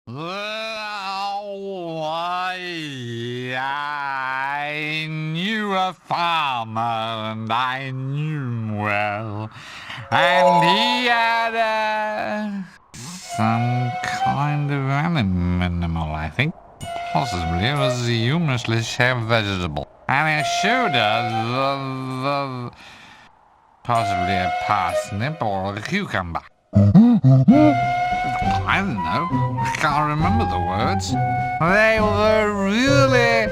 Oh, I knew a farmer, and I knew him well, and he had some kind of animal, I think. Possibly it was a humorously shaped vegetable, and it showed us possibly a parsnip or a cucumber. I don't know. I can't remember the words. They were really...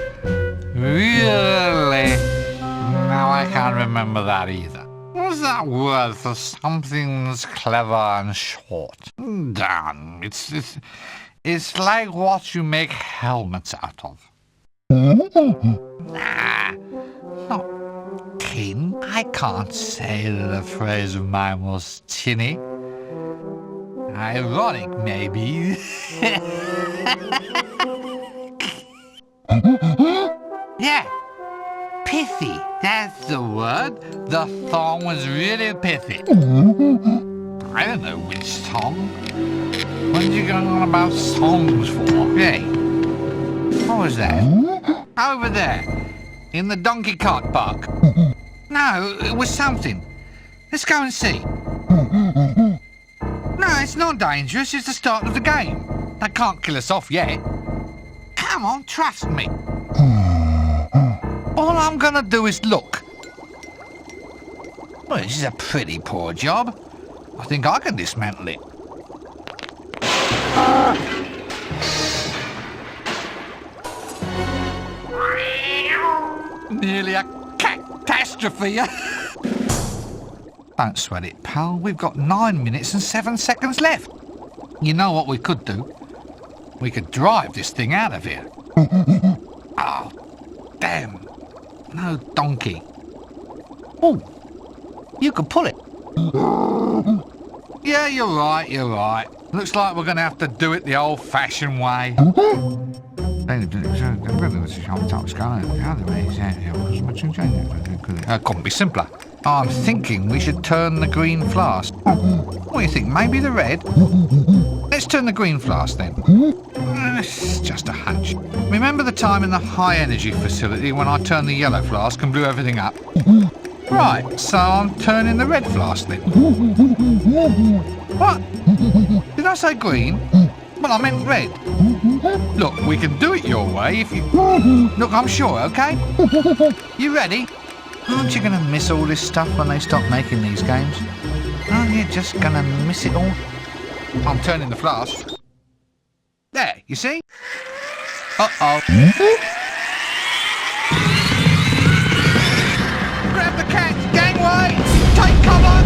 No, I can't remember that either. Was that word for something that's clever and short? Damn, it's like what you make helmets out of. Nah, not tin. I can't say that a phrase of mine was tinny. Ironic, maybe. Yeah, pithy, that's the word. The thong was really pithy. I don't know which song. What are you going on about songs for? Hey, what was that? Over there, in the donkey cart park. No, it was something. Let's go and see. No, it's not dangerous, it's the start of the game. They can't kill us off yet. Come on, trust me. All I'm gonna do is look. Well, this is a pretty poor job. I think I can dismantle it. Nearly a catastrophe. Don't sweat it, pal. We've got 9 minutes and 7 seconds left. You know what we could do? We could drive this thing out of here. Oh, damn. No donkey. Oh, you could pull it. Yeah, you're right. Looks like we're going to have to do it the old-fashioned way. Couldn't be simpler. I'm thinking we should turn the green flask. What do you think? Maybe the red? Let's turn the green flask then. It's just a hunch. Remember the time in the high energy facility when I turned the yellow flask and blew everything up? Right, so I'm turning the red flask then. What? Did I say green? Well, I meant red. Look, we can do it your way if you... Look, I'm sure, okay? You ready? Aren't you going to miss all this stuff when they stop making these games? Aren't you just going to miss it all? I'm turning the flask. There, you see? Uh-oh. Grab the cats, gangway! Take cover!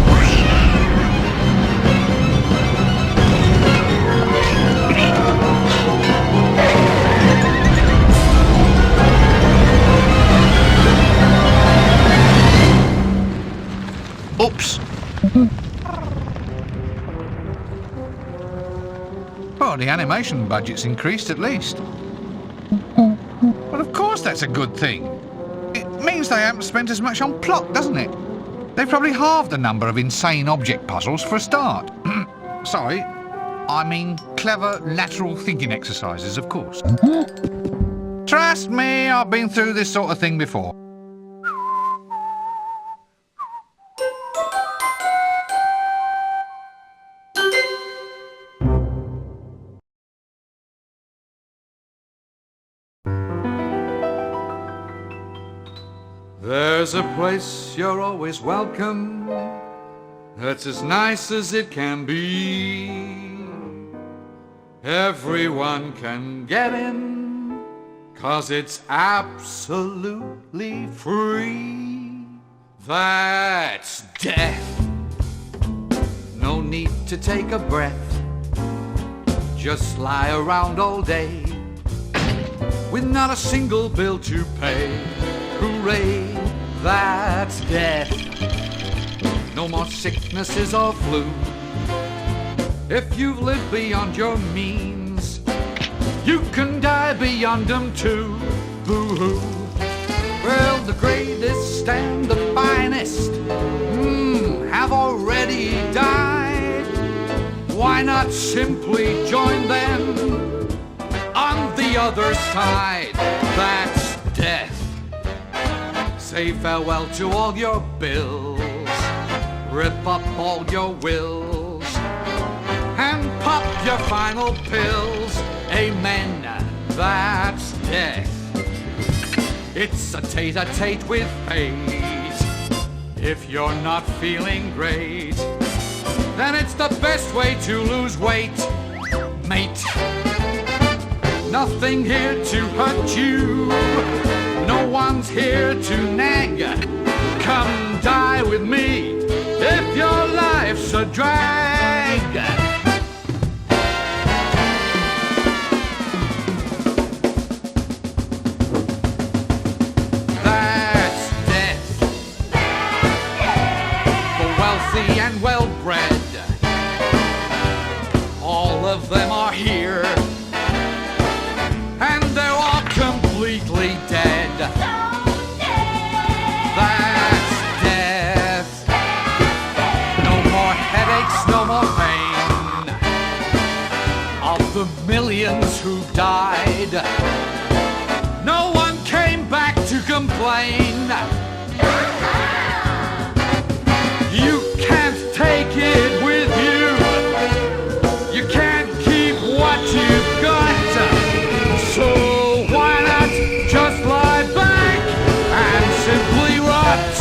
Oops. Well, the animation budget's increased at least. Well, of course that's a good thing. It means they haven't spent as much on plot, doesn't it? They've probably halved the number of insane object puzzles for a start. Sorry, I mean clever lateral thinking exercises, of course. Trust me, I've been through this sort of thing before. There's a place you're always welcome, that's as nice as it can be. Everyone can get in, 'cause it's absolutely free. That's death. No need to take a breath, just lie around all day with not a single bill to pay. Hooray, that's death. No more sicknesses or flu. If you've lived beyond your means, you can die beyond them too. Boo-hoo. Well, the greatest and the finest have already died. why not simply join them on the other side? That's death. Say farewell to all your bills, rip up all your wills, and pop your final pills. Amen, that's death. It's a tete-a-tete with fate. If you're not feeling great, then it's the best way to lose weight, mate. Nothing here to hurt you, no one's here to nag. Come die with me if your life's a drag. That's death for wealthy and well-bred. All of them are here, and they're all completely dead. That's death. No more headaches, no more pain. Of the millions who died, no one came back to complain. You can't take it with you. You can't keep what you've got. So why not just lie back and simply rot?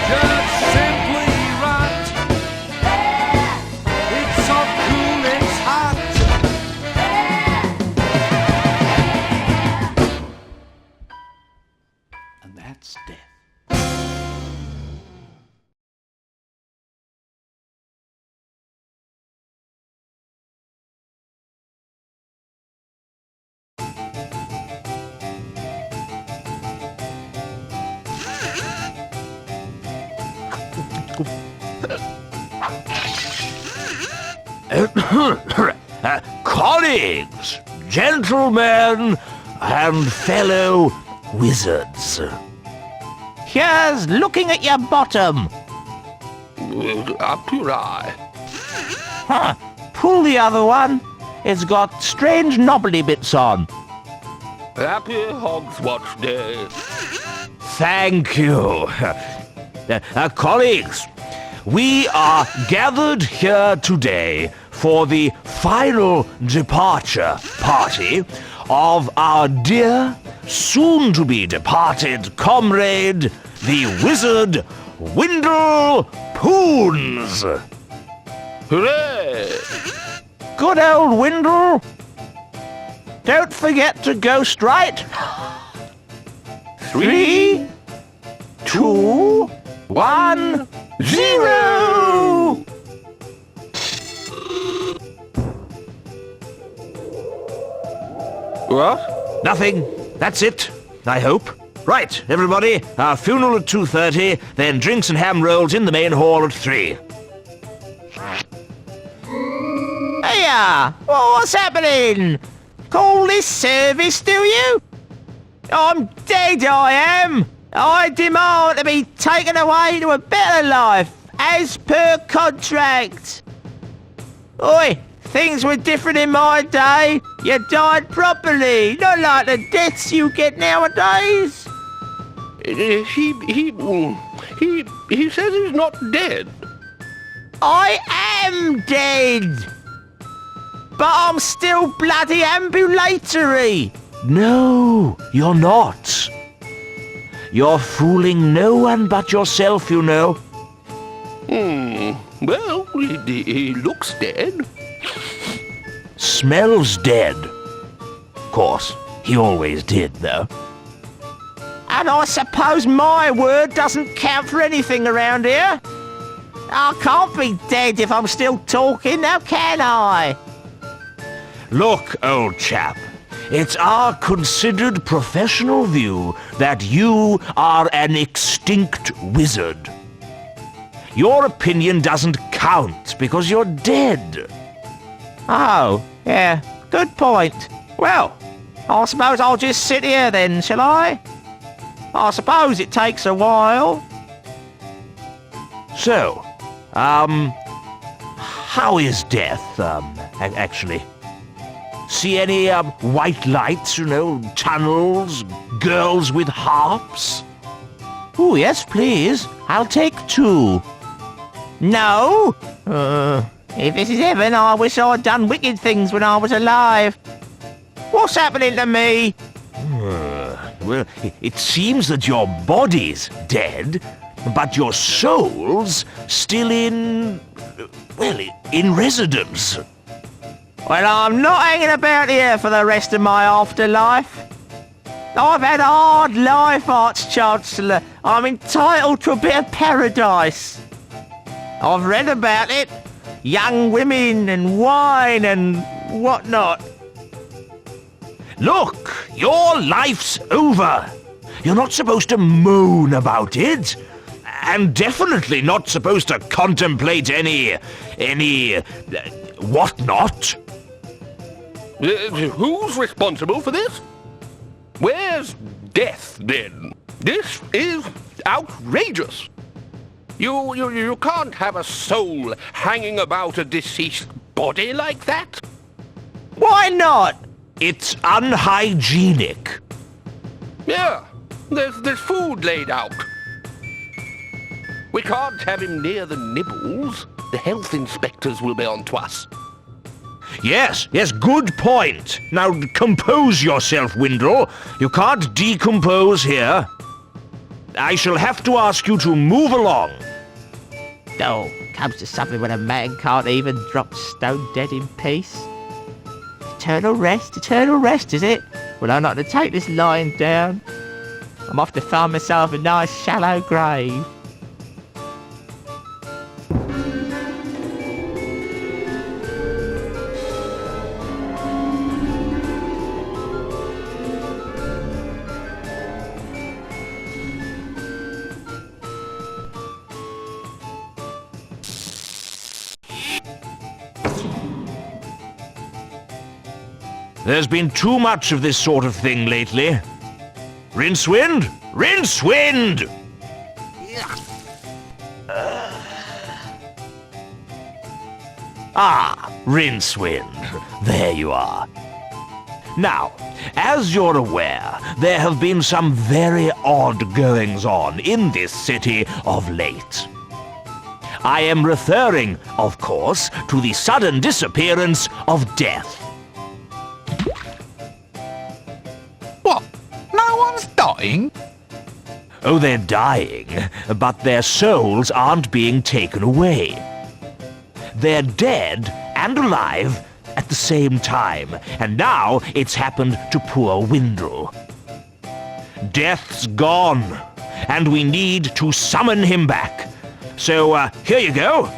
Just simply rot. It's so cool, it's hot. And that's death. Colleagues, gentlemen, and fellow wizards. Here's looking at your bottom. Up your eye. Huh. Pull the other one. It's got strange knobbly bits on. Happy Hogswatch Day. Thank you. Colleagues, we are gathered here today for the final departure party of our dear, soon-to-be-departed comrade, the wizard Windle Poons. Hooray! Good old Windle. Don't forget to go straight. 3, 2, 1, 0! What? Nothing. That's it, I hope. Right, everybody, our funeral at 2:30, then drinks and ham rolls in the main hall at 3. Hiya! What's happening? Call this service, do you? I'm dead, I am. I demand to be taken away to a better life, as per contract. Oi, things were different in my day. You died properly, not like the deaths you get nowadays. He says he's not dead. I am dead. But I'm still bloody ambulatory. No, you're not. You're fooling no one but yourself, you know. Well, he looks dead. Smells dead. Of course, he always did, though. And I suppose my word doesn't count for anything around here. I can't be dead if I'm still talking, now can I? Look, old chap, it's our considered professional view that you are an extinct wizard. Your opinion doesn't count because you're dead. Oh, yeah, good point. Well, I suppose I'll just sit here then, shall I? I suppose it takes a while. So, How is death, actually? See any, white lights, tunnels, girls with harps? Oh, yes, please. I'll take 2. No? If this is heaven, I wish I'd done wicked things when I was alive. What's happening to me? Well, it seems that your body's dead, but your soul's still in residence. Well, I'm not hanging about here for the rest of my afterlife. I've had a hard life, Arch-Chancellor. I'm entitled to a bit of paradise. I've read about it. Young women and wine and whatnot. Look, your life's over. You're not supposed to moan about it. And definitely not supposed to contemplate any whatnot. Who's responsible for this? Where's death, then? This is outrageous. You can't have a soul hanging about a deceased body like that. Why not? It's unhygienic. Yeah, there's food laid out. We can't have him near the nibbles. The health inspectors will be on to us. Yes, good point. Now compose yourself, Windle. You can't decompose here. I shall have to ask you to move along. Oh, comes to something when a man can't even drop stone dead in peace. Eternal rest, is it? Well, I'm not to take this lying down. I'm off to find myself a nice shallow grave. There's been too much of this sort of thing lately. Rincewind! Rincewind! Rincewind. There you are. Now, as you're aware, there have been some very odd goings-on in this city of late. I am referring, of course, to the sudden disappearance of Death. What? No one's dying? Oh, they're dying, but their souls aren't being taken away. They're dead and alive at the same time, and now it's happened to poor Windle. Death's gone, and we need to summon him back. So, here you go.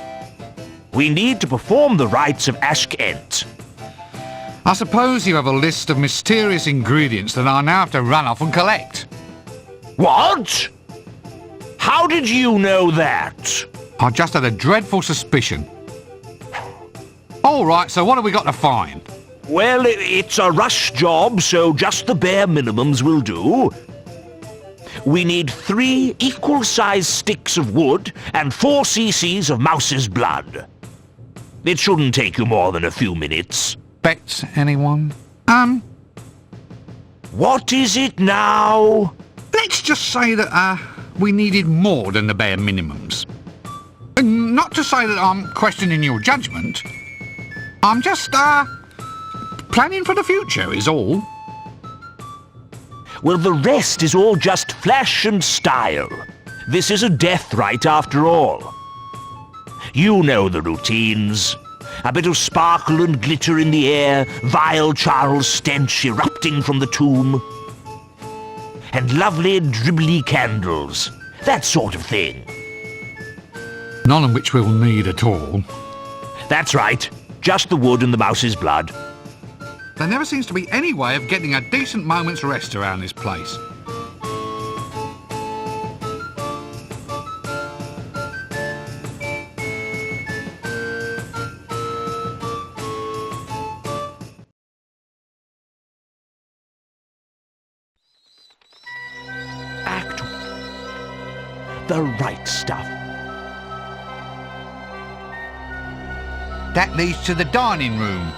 We need to perform the rites of Ashkent. I suppose you have a list of mysterious ingredients that I now have to run off and collect. What? How did you know that? I just had a dreadful suspicion. All right, so what have we got to find? Well, it's a rush job, so just the bare minimums will do. We need 3 equal-sized sticks of wood and 4 cc's of mouse's blood. It shouldn't take you more than a few minutes. Bets, anyone? What is it now? Let's just say that, we needed more than the bare minimums. Not to say that I'm questioning your judgment. I'm just, planning for the future is all. Well, the rest is all just flash and style. This is a death rite after all. You know the routines. A bit of sparkle and glitter in the air, vile Charles stench erupting from the tomb. And lovely dribbly candles. That sort of thing. None of which we'll need at all. That's right. Just the wood and the mouse's blood. There never seems to be any way of getting a decent moment's rest around this place. Act the right stuff. That leads to the dining room.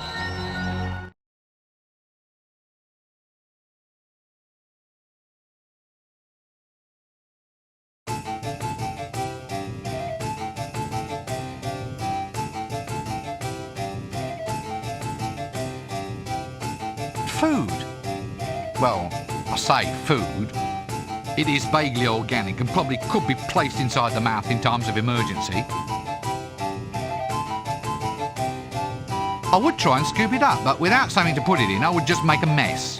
Food. Well, I say food. It is vaguely organic and probably could be placed inside the mouth in times of emergency. I would try and scoop it up, but without something to put it in, I would just make a mess.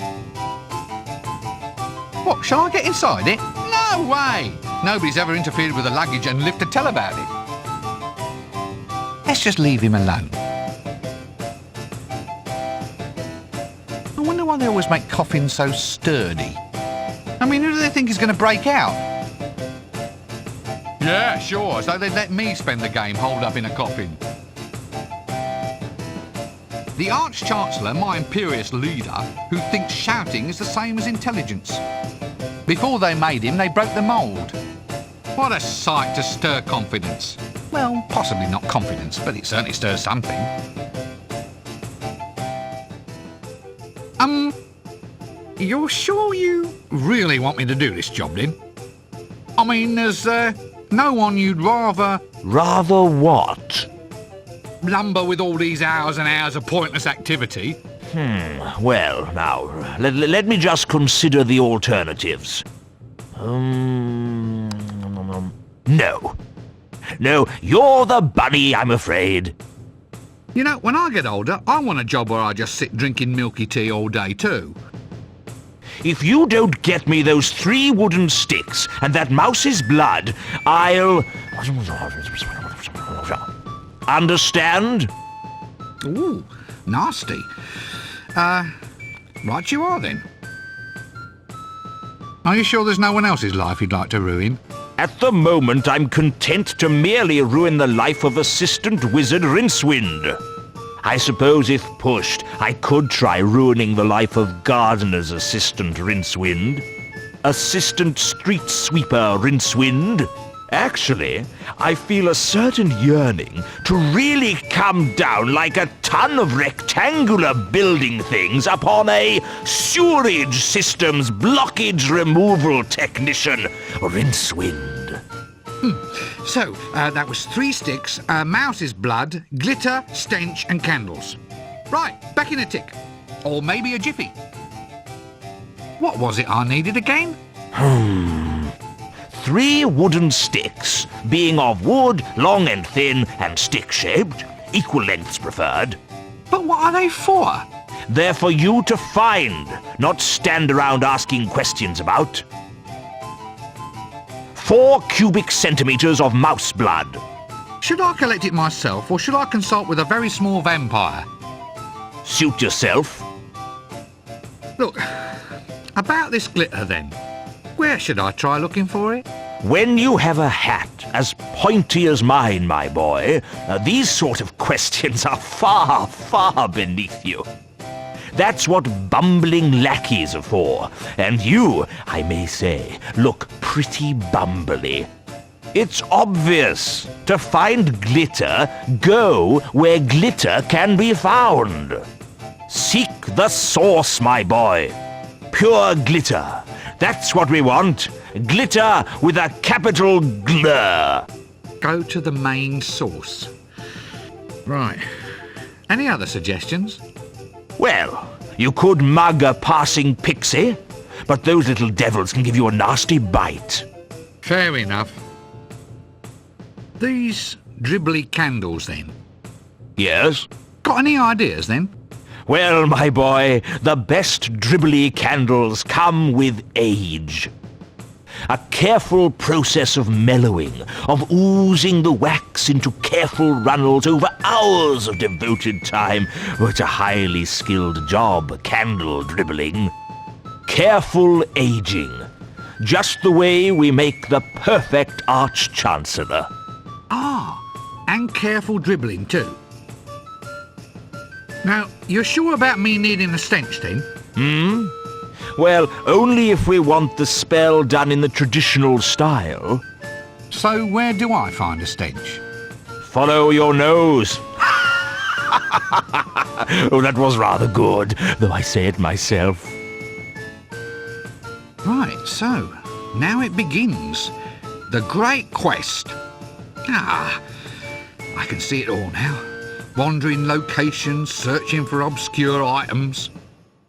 What, shall I get inside it? No way! Nobody's ever interfered with the luggage and lived to tell about it. Let's just leave him alone. I wonder why they always make coffins so sturdy. I mean, who do they think is going to break out? Yeah, sure, so they'd let me spend the game holed up in a coffin. The Arch-Chancellor, my imperious leader, who thinks shouting is the same as intelligence. Before they made him, they broke the mould. What a sight to stir confidence. Well, possibly not confidence, but it certainly stirs something. You're sure you really want me to do this job, then? I mean, there's no one you'd rather... Rather what? Lumber with all these hours and hours of pointless activity? Well, now, let me just consider the alternatives. No. No, you're the bunny, I'm afraid. You know, when I get older, I want a job where I just sit drinking milky tea all day, too. If you don't get me those 3 wooden sticks and that mouse's blood, I'll... Understand? Ooh, nasty. Right you are, then. Are you sure there's no one else's life you'd like to ruin? At the moment, I'm content to merely ruin the life of Assistant Wizard Rincewind. I suppose if pushed, I could try ruining the life of Gardener's Assistant Rincewind. Assistant Street Sweeper Rincewind. Actually, I feel a certain yearning to really come down like a ton of rectangular building things upon a sewerage systems blockage removal technician, Rincewind. So, that was 3 sticks, mouse's blood, glitter, stench and candles. Right, back in a tick. Or maybe a jiffy. What was it I needed again? 3 wooden sticks, being of wood, long and thin, and stick-shaped, equal lengths preferred. But what are they for? They're for you to find, not stand around asking questions about. 4 cubic centimeters of mouse blood. Should I collect it myself, or should I consult with a very small vampire? Suit yourself. Look, about this glitter then. Where should I try looking for it? When you have a hat as pointy as mine, my boy, these sort of questions are far, far beneath you. That's what bumbling lackeys are for, and you, I may say, look pretty bumbly. It's obvious. To find glitter, go where glitter can be found. Seek the source, my boy. Pure glitter. That's what we want. Glitter with a capital glur. Go to the main source. Right. Any other suggestions? Well, you could mug a passing pixie, but those little devils can give you a nasty bite. Fair enough. These dribbly candles, then? Yes? Got any ideas, then? Well, my boy, the best dribbly candles come with age. A careful process of mellowing, of oozing the wax into careful runnels over hours of devoted time. Oh, it's a highly skilled job, candle dribbling. Careful aging. Just the way we make the perfect Arch-Chancellor. Ah, and careful dribbling too. Now, you're sure about me needing a stench, then? Well, only if we want the spell done in the traditional style. So where do I find a stench? Follow your nose. Oh, that was rather good, though I say it myself. Right, so, now it begins. The Great Quest. Ah, I can see it all now. Wandering locations, searching for obscure items.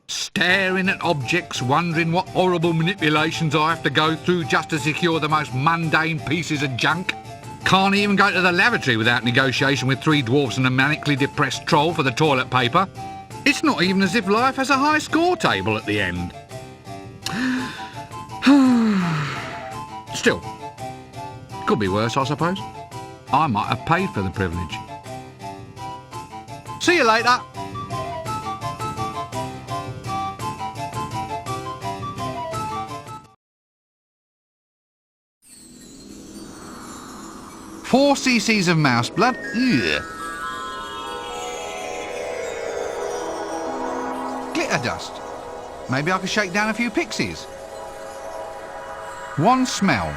Staring at objects, wondering what horrible manipulations I have to go through just to secure the most mundane pieces of junk. Can't even go to the lavatory without negotiation with 3 dwarfs and a manically depressed troll for the toilet paper. It's not even as if life has a high score table at the end. Still, could be worse, I suppose. I might have paid for the privilege. See you later. Four cc's of mouse blood. Ugh. Glitter dust. Maybe I could shake down a few pixies. One smell.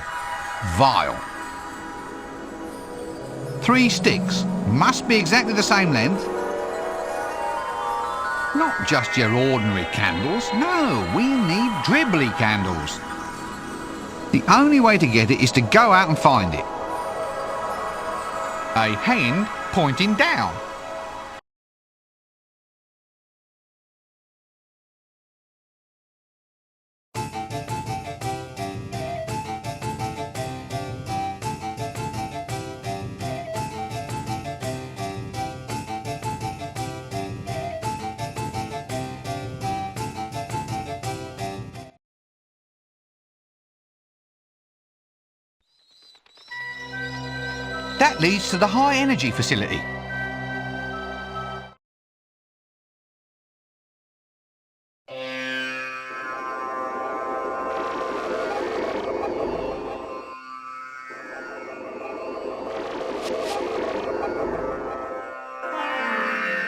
Vile. 3 sticks. Must be exactly the same length. Not just your ordinary candles. No, we need dribbly candles. The only way to get it is to go out and find it. A hand pointing down. That leads to the high energy facility.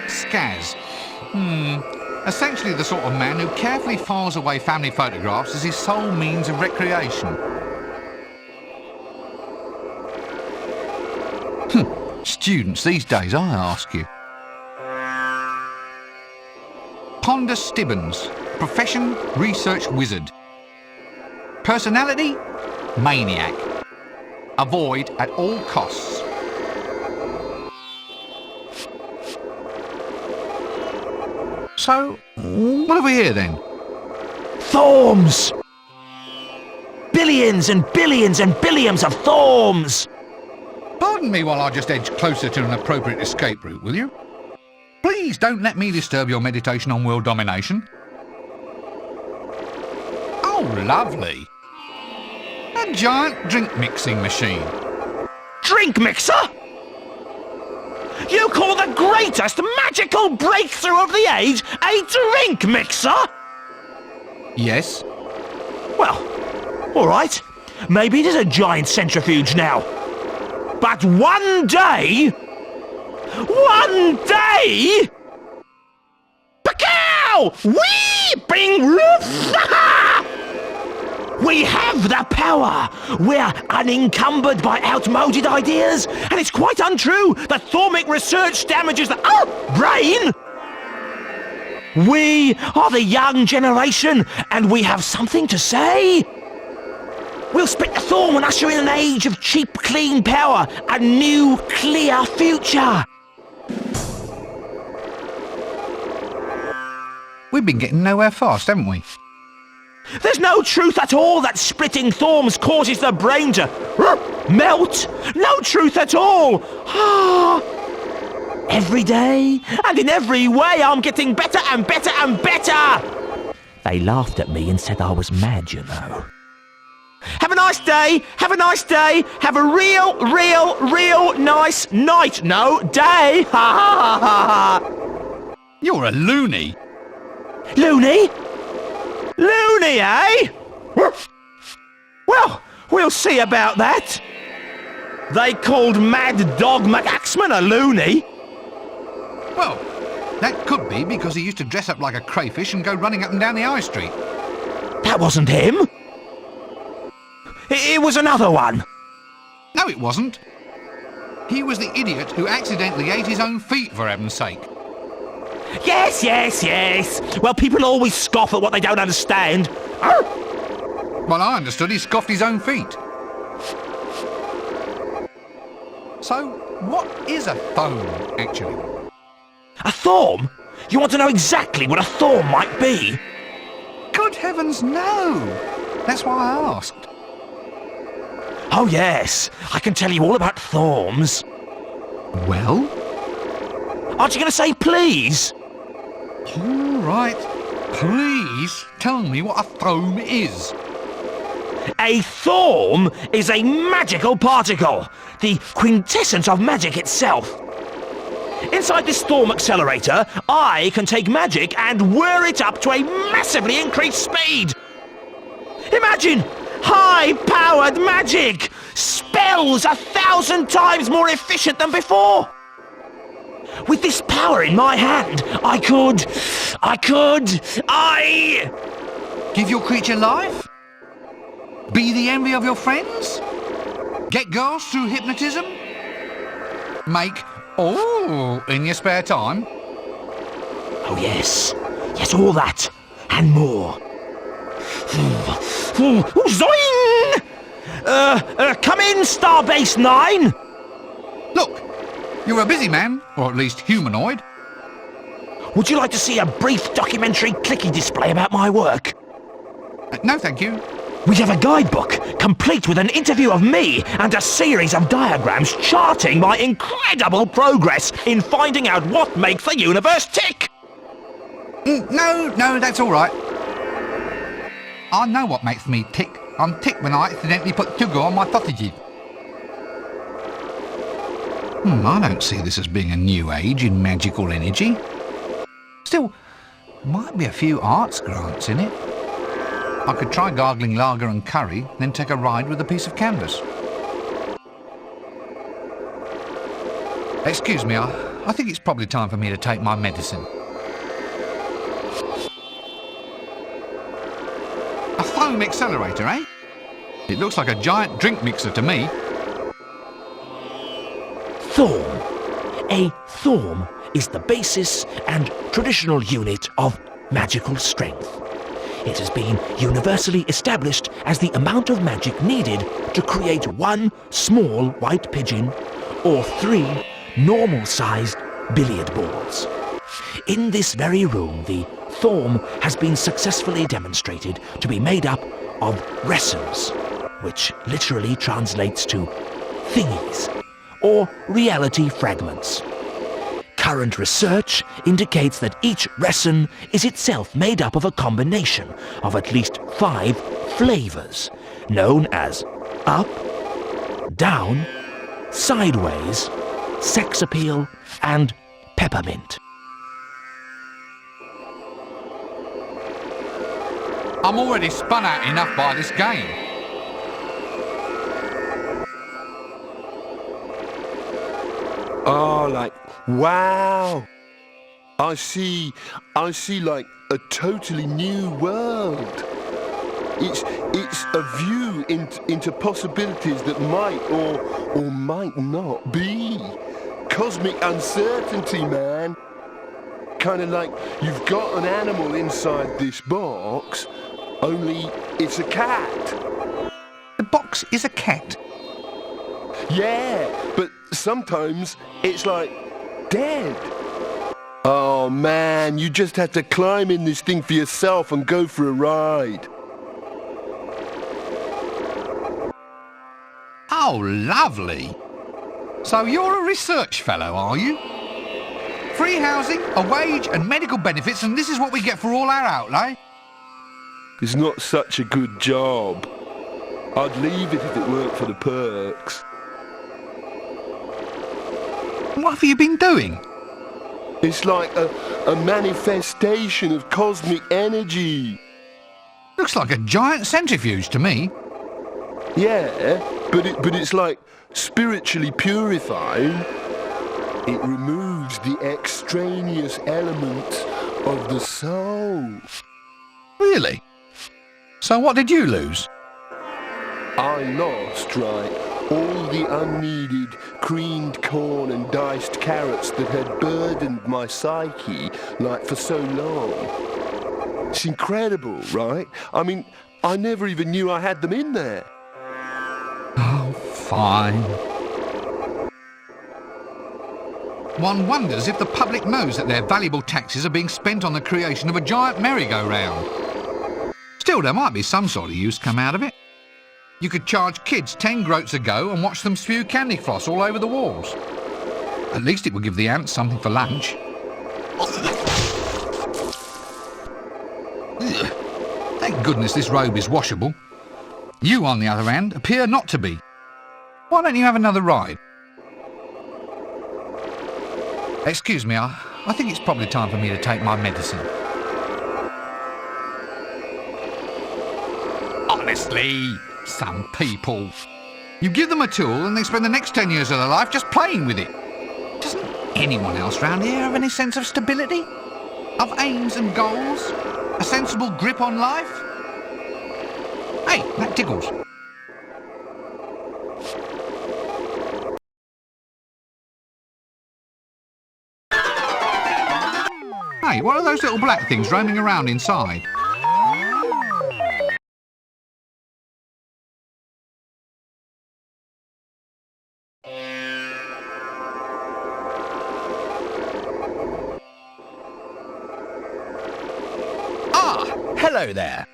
Skaz. Essentially the sort of man who carefully files away family photographs as his sole means of recreation. Students these days, I ask you. Ponder Stibbons. Profession, research wizard. Personality, maniac. Avoid at all costs. So, what have we here then? Thorms! Billions and billions and billions of thorms! Pardon me while I just edge closer to an appropriate escape route, will you? Please don't let me disturb your meditation on world domination. Oh, lovely. A giant drink mixing machine. Drink mixer? You call the greatest magical breakthrough of the age a drink mixer? Yes. Well, all right. Maybe it is a giant centrifuge now. But one day... Pacow! Weeping roof! We have the power! We're unencumbered by outmoded ideas, and it's quite untrue that thormic research damages the brain! We are the young generation, and we have something to say! We'll spit the thorn and usher in an age of cheap, clean power, a new, clear future! We've been getting nowhere fast, haven't we? There's no truth at all that splitting thorns causes the brain to melt! No truth at all! Every day, and in every way, I'm getting better and better and better! They laughed at me and said I was mad, you know. Have a nice day, have a nice day, have a real nice night, no, day, ha ha ha ha! You're a loony. Loony? Loony, eh? Well, we'll see about that. They called Mad Dog McAxeman a loony. Well, that could be because he used to dress up like a crayfish and go running up and down the high street. That wasn't him. It was another one. No, it wasn't. He was the idiot who accidentally ate his own feet, for heaven's sake. Yes, yes, yes. Well, people always scoff at what they don't understand. Arr! Well, I understood he scoffed his own feet. So, what is a thome, actually? A thorm? You want to know exactly what a thorm might be? Good heavens, no! That's why I asked. Oh, yes. I can tell you all about thorms. Well? Aren't you going to say please? All right. Please tell me what a thome is. A thorm is a magical particle, the quintessence of magic itself. Inside this thorm accelerator, I can take magic and whir it up to a massively increased speed. Imagine high-powered magic! Spells 1,000 times more efficient than before! With this power in my hand, I Give your creature life? Be the envy of your friends? Get girls through hypnotism? Make all in your spare time? Oh, yes. Yes, all that. And more. Zoing! Come in, Starbase 9! Look, you're a busy man, or at least humanoid. Would you like to see a brief documentary clicky display about my work? No, thank you. We have a guidebook, complete with an interview of me and a series of diagrams charting my incredible progress in finding out what makes the universe tick. No, that's all right. I know what makes me tick. I'm ticked when I accidentally put sugar on my sausages. I don't see this as being a new age in magical energy. Still, might be a few arts grants in it. I could try gargling lager and curry, then take a ride with a piece of canvas. Excuse me, I think it's probably time for me to take my medicine. A foam accelerator, eh? It looks like a giant drink mixer to me. Thorm. A thorm is the basis and traditional unit of magical strength. It has been universally established as the amount of magic needed to create one small white pigeon or 3 normal-sized billiard balls. In this very room, the thorm has been successfully demonstrated to be made up of resins, which literally translates to thingies, or reality fragments. Current research indicates that each resin is itself made up of a combination of at least 5 flavors, known as up, down, sideways, sex appeal, and peppermint. I'm already spun out enough by this game. Oh, like, wow. I see like a totally new world. It's a view into possibilities that might or might not be. Cosmic uncertainty, man. Kind of like you've got an animal inside this box, only it's a cat. The box is a cat. Yeah, but sometimes it's like dead. Oh man, you just have to climb in this thing for yourself and go for a ride. Oh, lovely. So you're a research fellow, are you? Free housing, a wage and medical benefits, and this is what we get for all our outlay? It's not such a good job. I'd leave it if it weren't for the perks. What have you been doing? It's like a manifestation of cosmic energy. Looks like a giant centrifuge to me. Yeah, but it's like spiritually purifying. It removes the extraneous elements of the soul. Really? So what did you lose? I lost, right, All the unneeded creamed corn and diced carrots that had burdened my psyche like for so long. It's incredible, right? I mean, I never even knew I had them in there. Oh, fine. One wonders if the public knows that their valuable taxes are being spent on the creation of a giant merry-go-round. Still, there might be some sort of use come out of it. You could charge kids 10 groats a go and watch them spew candy floss all over the walls. At least it would give the ants something for lunch. Ugh. Thank goodness this robe is washable. You, on the other hand, appear not to be. Why don't you have another ride? Excuse me, I think it's probably time for me to take my medicine. Honestly, some people. You give them a tool and they spend the next 10 years of their life just playing with it. Doesn't anyone else round here have any sense of stability? Of aims and goals? A sensible grip on life? Hey, that tickles. Hey, what are those little black things roaming around inside? Ah, hello there.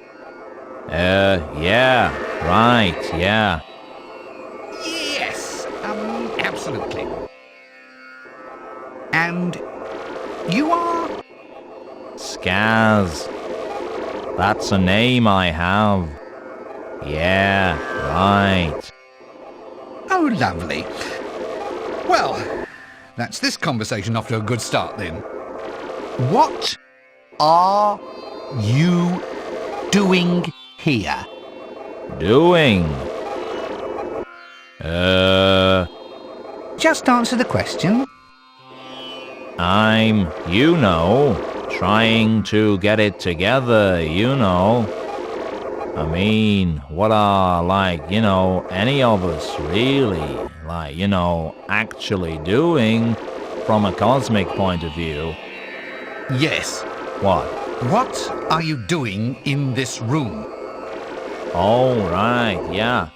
Yeah, right, yeah. Yes, absolutely. And you are? Scaz. That's a name I have. Yeah, right. Oh, lovely. Well, that's this conversation off to a good start then. What are you doing here? Doing? Just answer the question. I'm, trying to get it together, I mean, what are, any of us really, actually doing from a cosmic point of view? Yes. What? What are you doing in this room? Oh, right, yeah.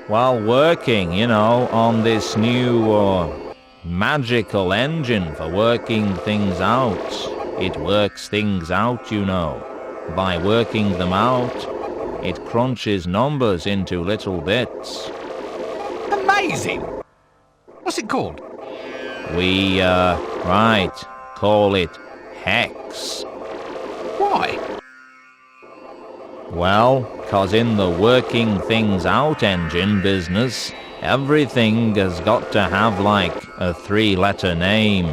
Well, working, on this new, magical engine for working things out. It works things out, By working them out, it crunches numbers into little bits. Amazing! What's it called? We, call it Hex. Why? Well, 'cause in the working things out engine business, everything has got to have, a 3-letter name.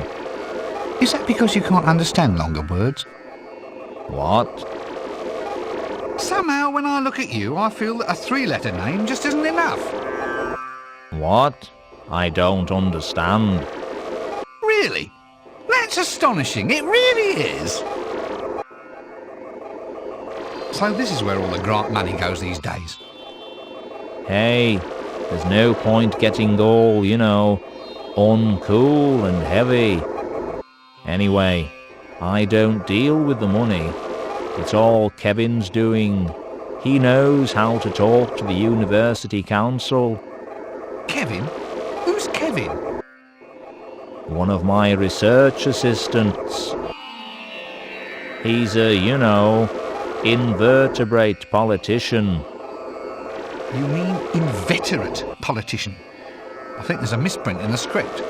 Is that because you can't understand longer words? What? Somehow, when I look at you, I feel that a 3-letter name just isn't enough. What? I don't understand. Really? That's astonishing. It really is. So this is where all the grant money goes these days. Hey, there's no point getting all, uncool and heavy. Anyway, I don't deal with the money. It's all Kevin's doing. He knows how to talk to the university council. Kevin? Who's Kevin? One of my research assistants. He's a, invertebrate politician. You mean inveterate politician? I think there's a misprint in the script.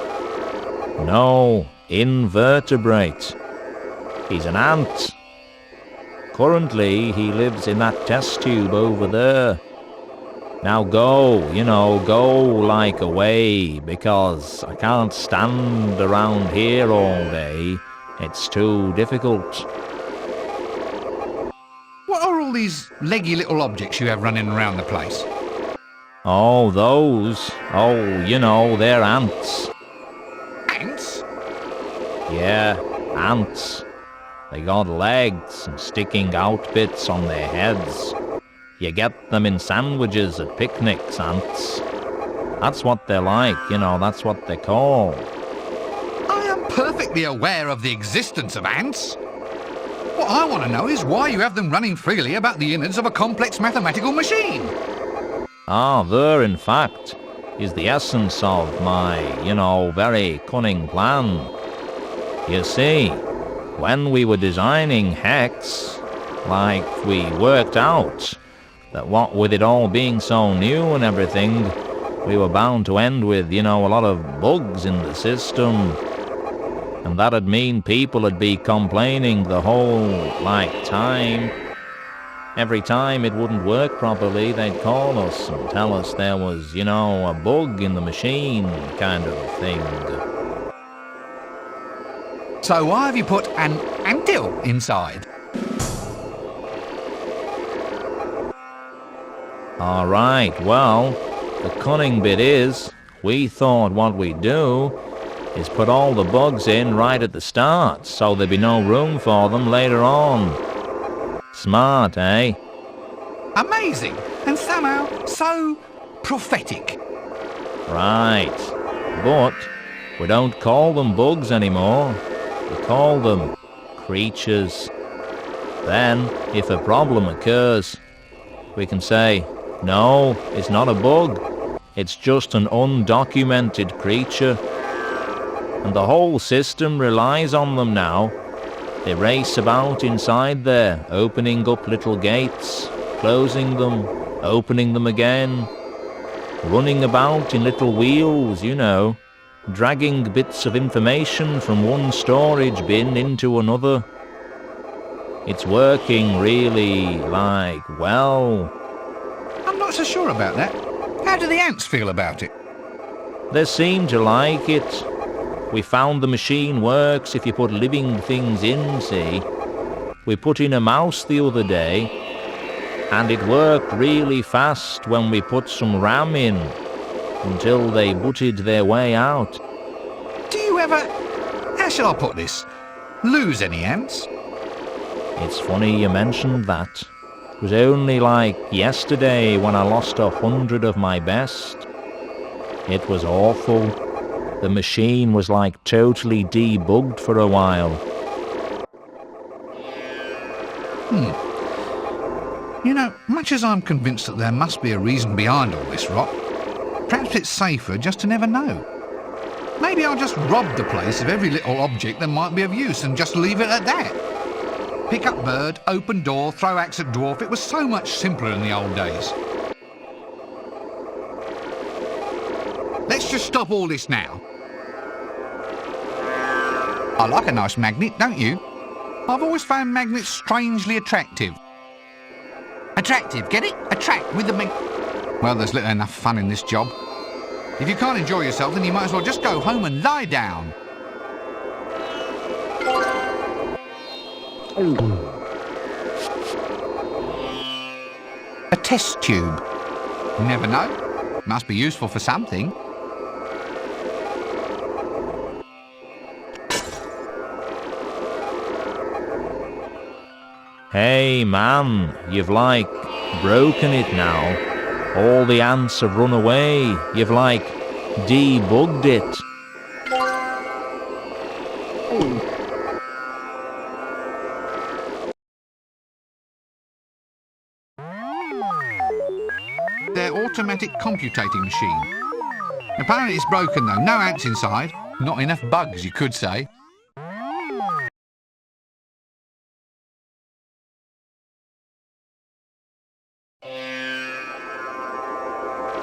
No, invertebrate. He's an ant. Currently, he lives in that test tube over there. Now go, away, because I can't stand around here all day. It's too difficult. What are all these leggy little objects you have running around the place? Oh, those? Oh, they're ants. Ants? Yeah, ants. They got legs and sticking out bits on their heads. You get them in sandwiches at picnics, ants. That's what they're like, you know, that's what they're called. I am perfectly aware of the existence of ants. What I want to know is why you have them running freely about the innards of a complex mathematical machine. Ah, there, in fact, is the essence of my, very cunning plan. You see, when we were designing Hex, we worked out that what with it all being so new and everything, we were bound to end with, a lot of bugs in the system. And that'd mean people would be complaining the whole, time. Every time it wouldn't work properly, they'd call us and tell us there was, a bug in the machine kind of thing. So why have you put an anthill inside? Alright, well, the cunning bit is, we thought what we'd do is put all the bugs in right at the start, so there'd be no room for them later on. Smart, eh? Amazing, and somehow so prophetic. Right, but we don't call them bugs anymore. We call them creatures. Then, if a problem occurs, we can say, no, it's not a bug. It's just an undocumented creature. And the whole system relies on them now. They race about inside there, opening up little gates, closing them, opening them again, running about in little wheels, dragging bits of information from one storage bin into another. It's working really, well. I'm not so sure about that. How do the ants feel about it? They seem to like it. We found the machine works if you put living things in, see. We put in a mouse the other day, and it worked really fast when we put some RAM in, until they butted their way out. Do you ever, how shall I put this, lose any ants? It's funny you mentioned that. It was only yesterday when I lost 100 of my best. It was awful. The machine was totally debugged for a while. Much as I'm convinced that there must be a reason behind all this rot, perhaps it's safer just to never know. Maybe I'll just rob the place of every little object that might be of use and just leave it at that. Pick up bird, open door, throw axe at dwarf. It was so much simpler in the old days. Let's just stop all this now. I like a nice magnet, don't you? I've always found magnets strangely attractive. Attractive, get it? Attract with the Well, there's little enough fun in this job. If you can't enjoy yourself, then you might as well just go home and lie down. A test tube. You never know. Must be useful for something. Hey man, you've broken it now. All the ants have run away. You've debugged it. Their automatic computating machine. Apparently it's broken though. No ants inside. Not enough bugs, you could say.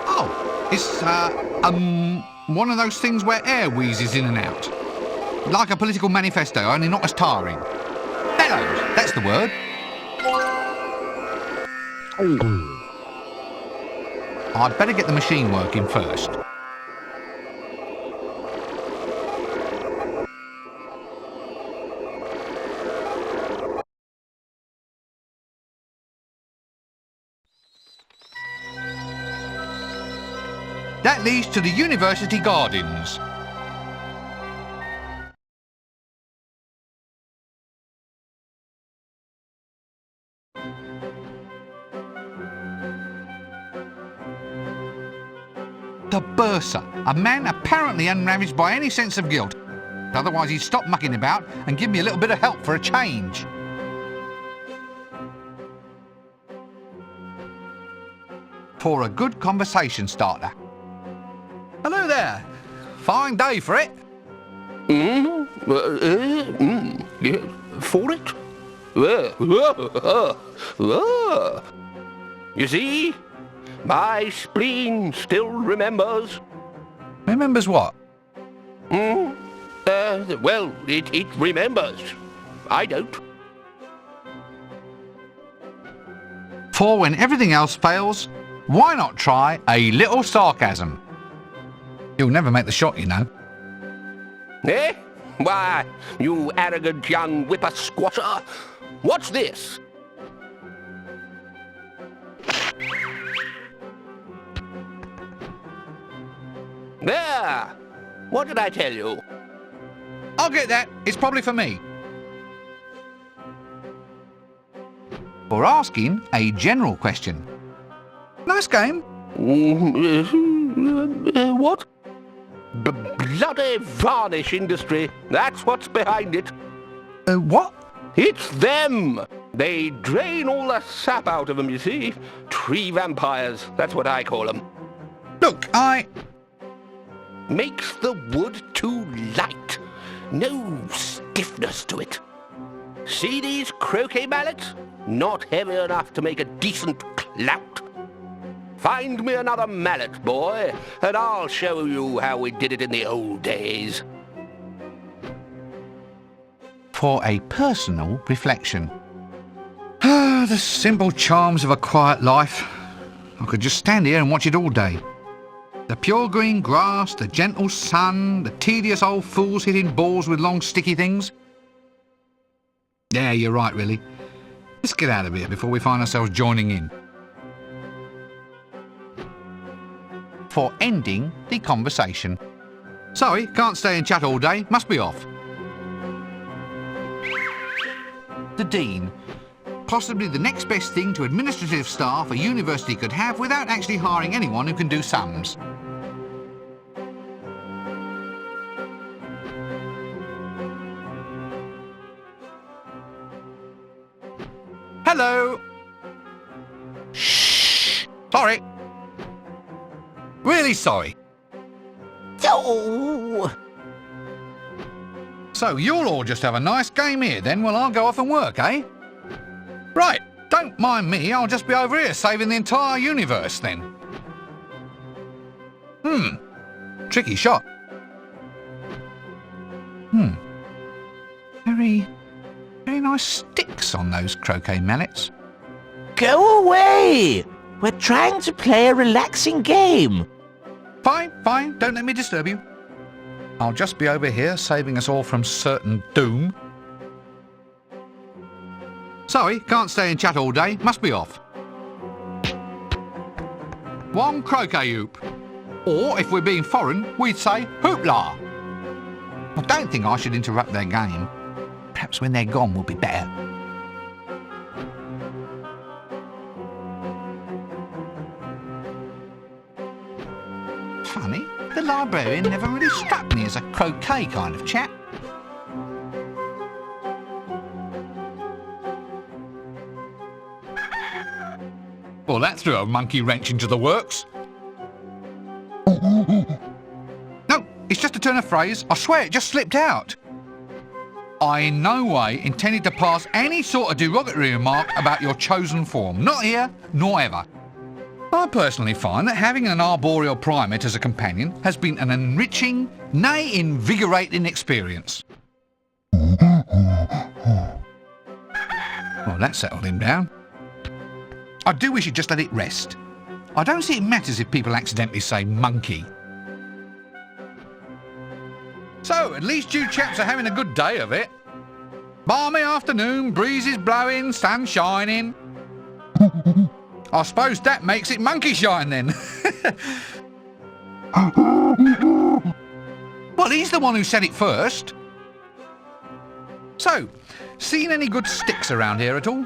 Oh, it's one of those things where air wheezes in and out. Like a political manifesto, only not as tiring. Bellows, that's the word. I'd better get the machine working first. That leads to the university gardens. The bursar, a man apparently unravaged by any sense of guilt. Otherwise he'd stop mucking about and give me a little bit of help for a change. For a good conversation starter. Hello there. Fine day for it. For it? You see, my spleen still remembers. Remembers what? Well, it remembers. I don't. For when everything else fails, why not try a little sarcasm? You'll never make the shot, you know. Eh? Why, you arrogant young whipper-squatter. What's this? There! What did I tell you? I'll get that. It's probably for me. For asking a general question. Nice game. What? Bloody varnish industry. That's what's behind it. What? It's them. They drain all the sap out of them, you see. Tree vampires. That's what I call them. Look, Makes the wood too light. No stiffness to it. See these croquet mallets? Not heavy enough to make a decent clout. Find me another mallet, boy, and I'll show you how we did it in the old days. For a personal reflection. The simple charms of a quiet life. I could just stand here and watch it all day. The pure green grass, the gentle sun, the tedious old fools hitting balls with long sticky things. Yeah, you're right, really. Let's get out of here before we find ourselves joining in. For ending the conversation. Sorry, can't stay and chat all day, must be off. The Dean. Possibly the next best thing to administrative staff a university could have without actually hiring anyone who can do sums. Hello. Shh. Sorry. Really sorry. Oh! So you'll all just have a nice game here then while I'll go off and work, eh? Right, don't mind me, I'll just be over here saving the entire universe then. Tricky shot. Very nice sticks on those croquet mallets. Go away! We're trying to play a relaxing game. Fine, don't let me disturb you. I'll just be over here saving us all from certain doom. Sorry, can't stay and chat all day, must be off. One croquet hoop. Or, if we're being foreign, we'd say hoopla. I don't think I should interrupt their game. Perhaps when they're gone will be better. Funny, the librarian never really struck me as a croquet kind of chap. Well, that threw a monkey wrench into the works. No, it's just a turn of phrase. I swear it just slipped out. I in no way intended to pass any sort of derogatory remark about your chosen form. Not here, nor ever. I personally find that having an arboreal primate as a companion has been an enriching, nay invigorating experience. Well, that settled him down. I do wish he'd just let it rest. I don't see it matters if people accidentally say monkey. So, at least you chaps are having a good day of it. Balmy afternoon, breezes blowing, sun shining. I suppose that makes it monkey shine then. Well, he's the one who said it first. So, seen any good sticks around here at all?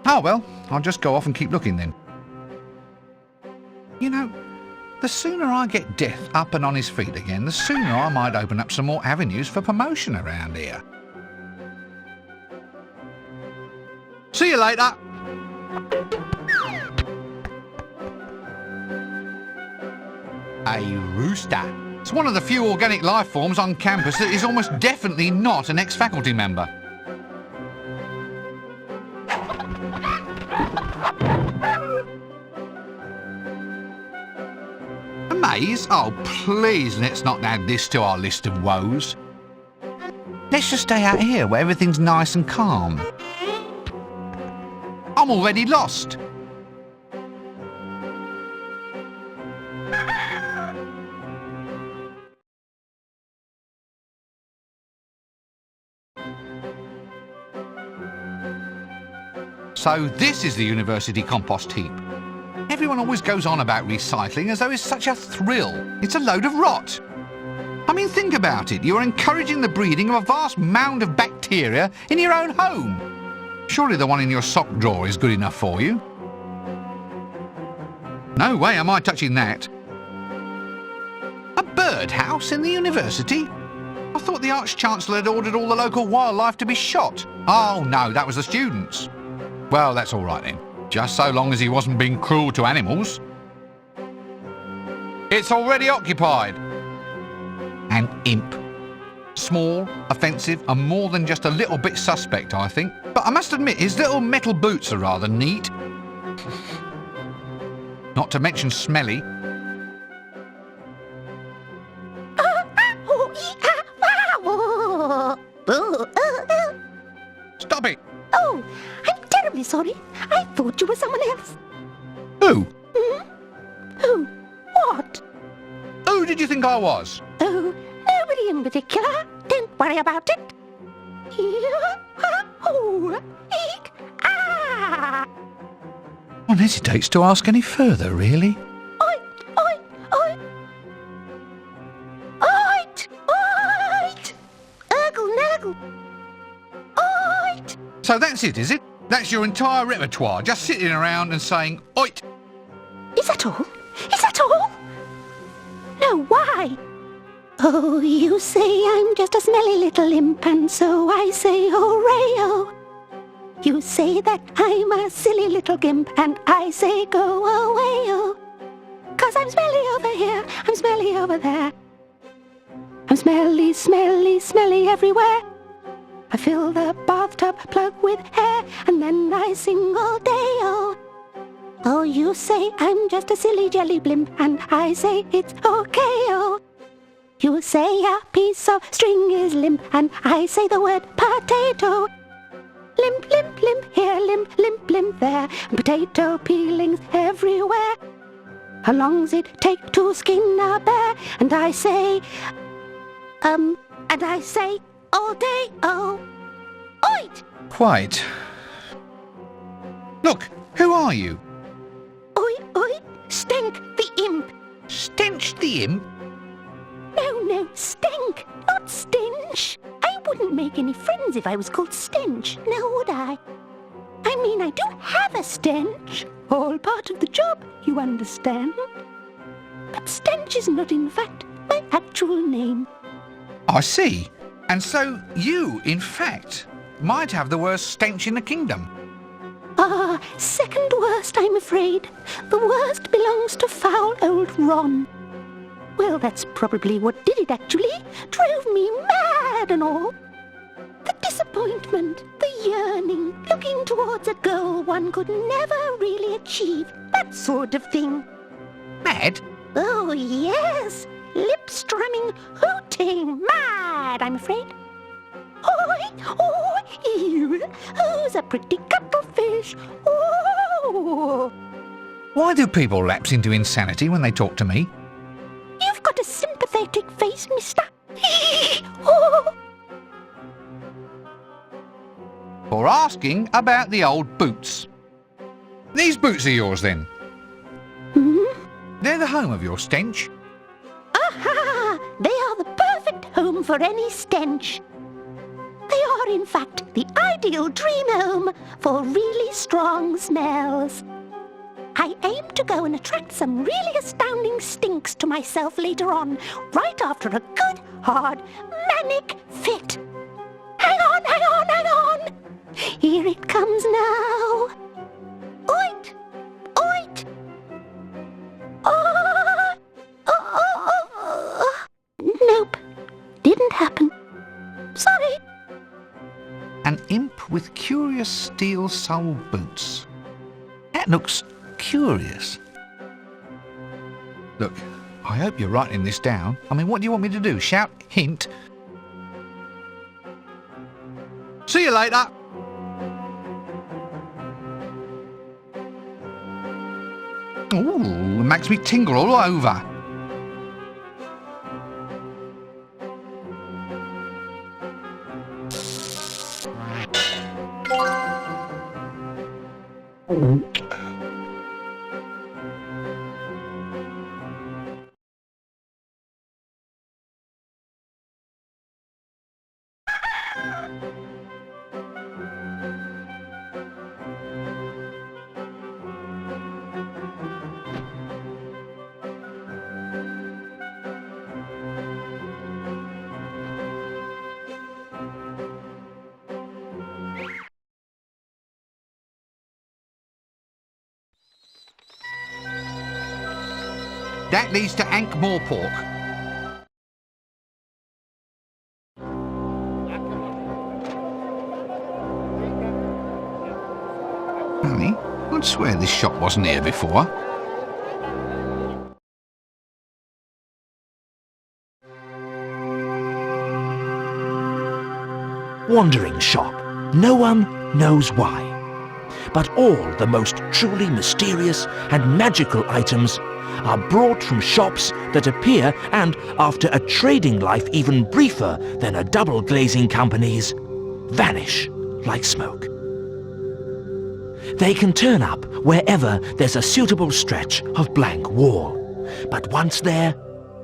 Oh well, I'll just go off and keep looking then. You know, The sooner I get Death up and on his feet again, the sooner I might open up some more avenues for promotion around here. See you later. A rooster. It's one of the few organic life forms on campus that is almost definitely not an ex-faculty member. A maze? Oh, please, let's not add this to our list of woes. Let's just stay out here where everything's nice and calm. I'm already lost. So this is the university compost heap. Everyone always goes on about recycling as though it's such a thrill. It's a load of rot. I mean, think about it. You're encouraging the breeding of a vast mound of bacteria in your own home. Surely the one in your sock drawer is good enough for you. No way am I touching that. A birdhouse in the university? I thought the Arch-Chancellor had ordered all the local wildlife to be shot. Oh no, that was the students. Well, that's all right then. Just so long as he wasn't being cruel to animals. It's already occupied. An imp. Small, offensive, and more than just a little bit suspect, I think. But I must admit, his little metal boots are rather neat. Not to mention smelly. Stop it! Oh, I'm terribly sorry. I thought you were someone else. Who? Who? What? Who did you think I was? Oh, nobody in particular. Don't worry about it. Eek, ah. One hesitates to ask any further, really. So that's it, is it? That's your entire repertoire, just sitting around and saying, oit! Is that all? Is that all? No, why? Oh, you say I'm just a smelly little imp, and so I say hooray-oh. You say that I'm a silly little gimp, and I say go away-oh. 'Cause I'm smelly over here, I'm smelly over there. I'm smelly, smelly, smelly everywhere. I fill the bathtub plug with hair, and then I sing all day, oh. Oh, you say I'm just a silly jelly blimp, and I say it's okay, oh. You say a piece of string is limp, and I say the word potato. Limp, limp, limp here, limp, limp, limp there, and potato peelings everywhere. How long's it take to skin a bear? And I say, all day, oh. Oit! Quite. Look, who are you? Oi, Stenk the imp. Stench the imp? No, Stenk, not Stench. I wouldn't make any friends if I was called Stench, now would I? I mean, I do have a stench. All part of the job, you understand. But Stench is not, in fact, my actual name. I see. And so you, in fact, might have the worst stench in the kingdom. Second worst, I'm afraid. The worst belongs to foul old Ron. Well, that's probably what did it, actually. Drove me mad and all. The disappointment, the yearning, looking towards a goal one could never really achieve, that sort of thing. Mad? Oh, yes. Lip-strumming, hooting, mad, I'm afraid. Oi, who's a pretty cuttlefish? Oh. Why do people lapse into insanity when they talk to me? You've got a sympathetic face, mister. Oh. For asking about the old boots. These boots are yours, then? They're the home of your stench. Aha! They are the perfect home for any stench. They are, in fact, the ideal dream home for really strong smells. I aim to go and attract some really astounding stinks to myself later on, right after a good, hard, manic fit. Hang on, hang on, hang on! Here it comes now. Oit! Oit! Nope. Didn't happen. Sorry. An imp with curious steel sole boots. That looks curious. Look, I hope you're writing this down. I mean, what do you want me to do? Shout, hint? See you later. Ooh, it makes me tingle all over. That leads to Ankh-Morpork. Honey, I'd swear this shop wasn't here before. Wandering shop. No one knows why. But all the most truly mysterious and magical items are brought from shops that appear and, after a trading life even briefer than a double glazing company's, vanish like smoke. They can turn up wherever there's a suitable stretch of blank wall, but once there,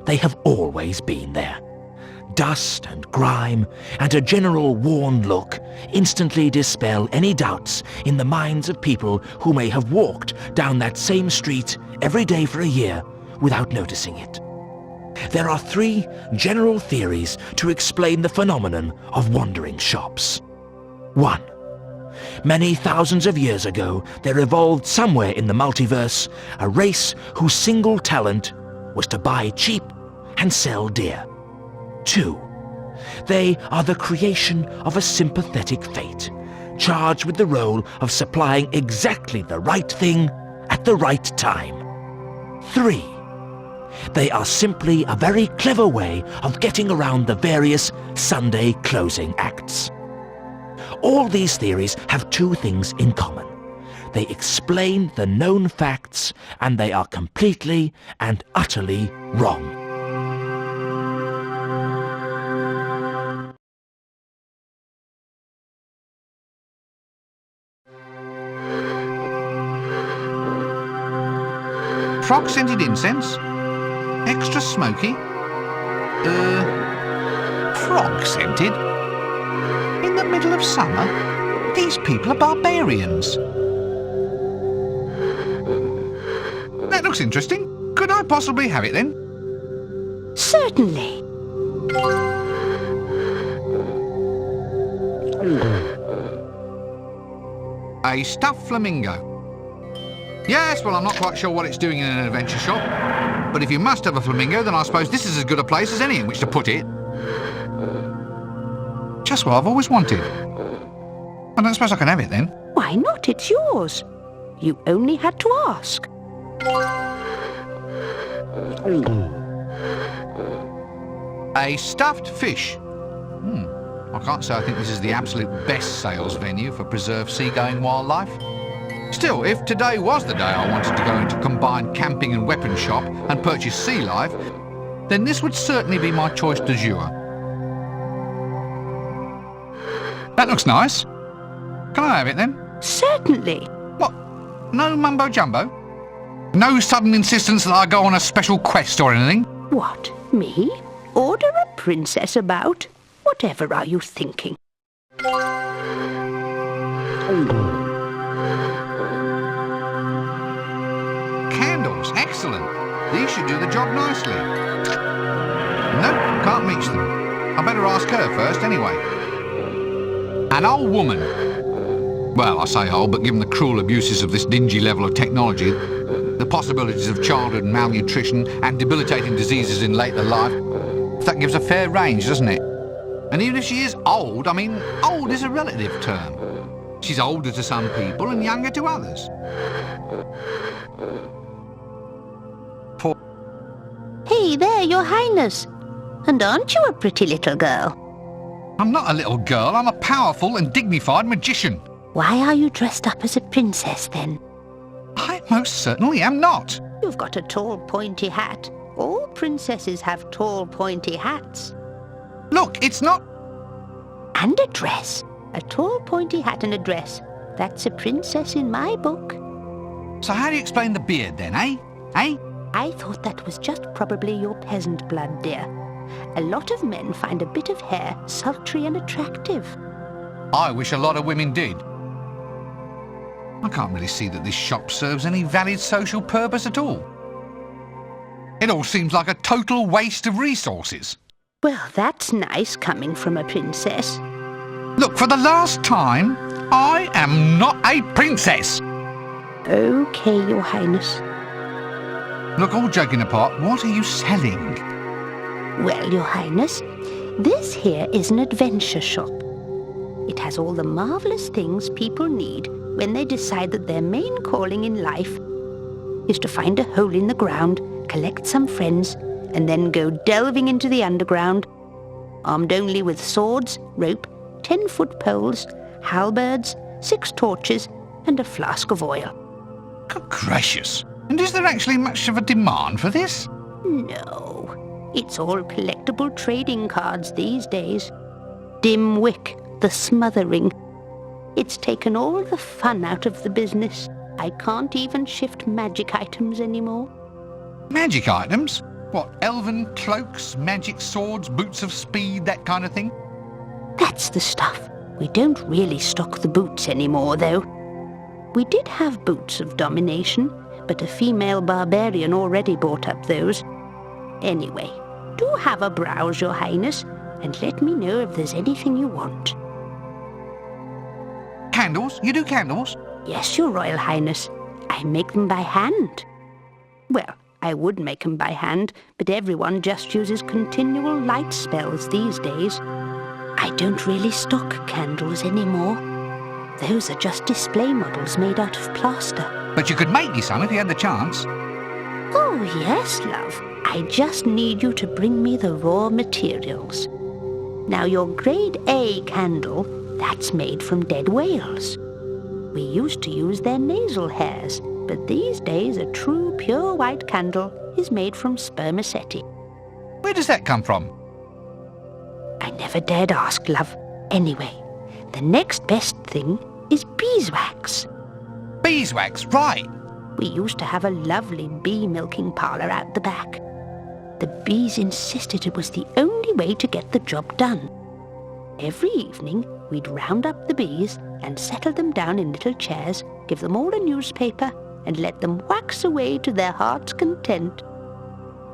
they have always been there. Dust and grime and a general worn look instantly dispel any doubts in the minds of people who may have walked down that same street every day for a year without noticing it. There are 3 general theories to explain the phenomenon of wandering shops. 1. Many thousands of years ago, there evolved somewhere in the multiverse a race whose single talent was to buy cheap and sell dear. 2. They are the creation of a sympathetic fate, charged with the role of supplying exactly the right thing at the right time. 3. They are simply a very clever way of getting around the various Sunday closing acts. All these theories have 2 things in common. They explain the known facts, and they are completely and utterly wrong. Frog-scented incense? Extra smoky? Frog-scented? In the middle of summer? These people are barbarians. That looks interesting. Could I possibly have it then? Certainly. A stuffed flamingo. Yes, well, I'm not quite sure what it's doing in an adventure shop. But if you must have a flamingo, then I suppose this is as good a place as any in which to put it. Just what I've always wanted. I don't suppose I can have it then. Why not? It's yours. You only had to ask. A stuffed fish. I can't say I think this is the absolute best sales venue for preserved seagoing wildlife. Still, if today was the day I wanted to go into a combined camping and weapon shop and purchase sea life, then this would certainly be my choice du jour. That looks nice. Can I have it then? Certainly. What? No mumbo jumbo? No sudden insistence that I go on a special quest or anything? What, me? Order a princess about? Whatever are you thinking? might do the job nicely. Nope, can't reach them. I better ask her first anyway. An old woman. Well, I say old, but given the cruel abuses of this dingy level of technology, the possibilities of childhood malnutrition and debilitating diseases in later life, that gives a fair range, doesn't it? And even if she is old, I mean, old is a relative term. She's older to some people and younger to others. Hey there, Your Highness. And aren't you a pretty little girl? I'm not a little girl, I'm a powerful and dignified magician. Why are you dressed up as a princess, then? I most certainly am not. You've got a tall, pointy hat. All princesses have tall, pointy hats. Look, it's not... And a dress. A tall, pointy hat and a dress. That's a princess in my book. So how do you explain the beard then, eh? Eh? I thought that was just probably your peasant blood, dear. A lot of men find a bit of hair sultry and attractive. I wish a lot of women did. I can't really see that this shop serves any valid social purpose at all. It all seems like a total waste of resources. Well, that's nice coming from a princess. Look, for the last time, I am not a princess. Okay, Your Highness. Look, all joking apart, what are you selling? Well, Your Highness, this here is an adventure shop. It has all the marvellous things people need when they decide that their main calling in life is to find a hole in the ground, collect some friends, and then go delving into the underground, armed only with swords, rope, 10-foot poles, halberds, 6 torches, and a flask of oil. Good gracious. And is there actually much of a demand for this? No. It's all collectible trading cards these days. Dim wick, the smothering. It's taken all the fun out of the business. I can't even shift magic items anymore. Magic items? What, elven cloaks, magic swords, boots of speed, that kind of thing? That's the stuff. We don't really stock the boots anymore, though. We did have boots of domination, but a female barbarian already bought up those. Anyway, do have a browse, Your Highness, and let me know if there's anything you want. Candles? You do candles? Yes, Your Royal Highness. I make them by hand. Well, I would make them by hand, but everyone just uses continual light spells these days. I don't really stock candles anymore. Those are just display models made out of plaster. But you could make me some if you had the chance. Oh, yes, love. I just need you to bring me the raw materials. Now, your grade A candle, that's made from dead whales. We used to use their nasal hairs, but these days a true pure white candle is made from spermaceti. Where does that come from? I never dared ask, love. Anyway, the next best thing is beeswax. Beeswax, right. We used to have a lovely bee milking parlour out the back. The bees insisted it was the only way to get the job done. Every evening, we'd round up the bees and settle them down in little chairs, give them all a newspaper, and let them wax away to their heart's content.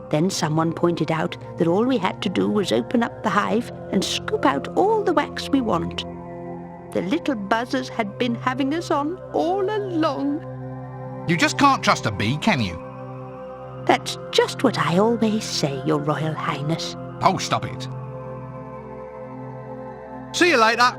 Then someone pointed out that all we had to do was open up the hive and scoop out all the wax we want. The little buzzers had been having us on all along. You just can't trust a bee, can you? That's just what I always say, Your Royal Highness. Oh, stop it. See you later.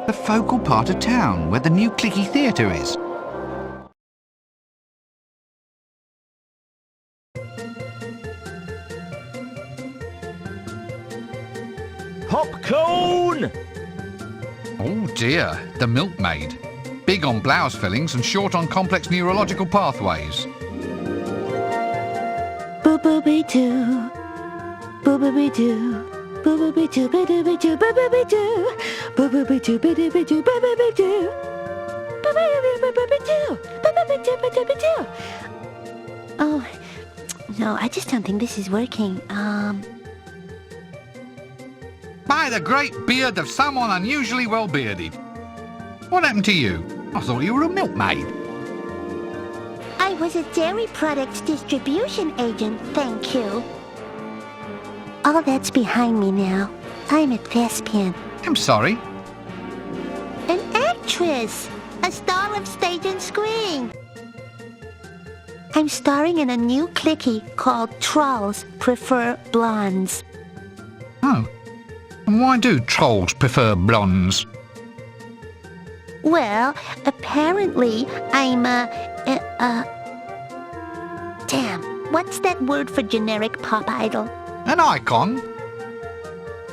The focal part of town where the new clicky theatre is. Popcorn! Oh dear, the milkmaid. Big on blouse fillings and short on complex neurological pathways. Boo-boo-be-doo, boo-boo-be-doo, boo-boo-be-doo, boo-boo-be-doo, boo-boo-be-doo, boo-boo-be-doo, boo-boo-be-doo, boo-boo-be-doo, boo-boo-be-doo, boo-boo-be-doo, boo-boo-be-doo. Oh, no, I just don't think this is working. By By the great beard of someone unusually well bearded. What happened to you? I thought you were a milkmaid. I was a dairy products distribution agent, thank you. All that's behind me now. I'm a thespian. I'm sorry. An actress. A star of stage and screen. I'm starring in a new clicky called Trolls Prefer Blondes. Oh. And why do trolls prefer blondes? Well, apparently I'm damn, what's that word for generic pop idol? An icon?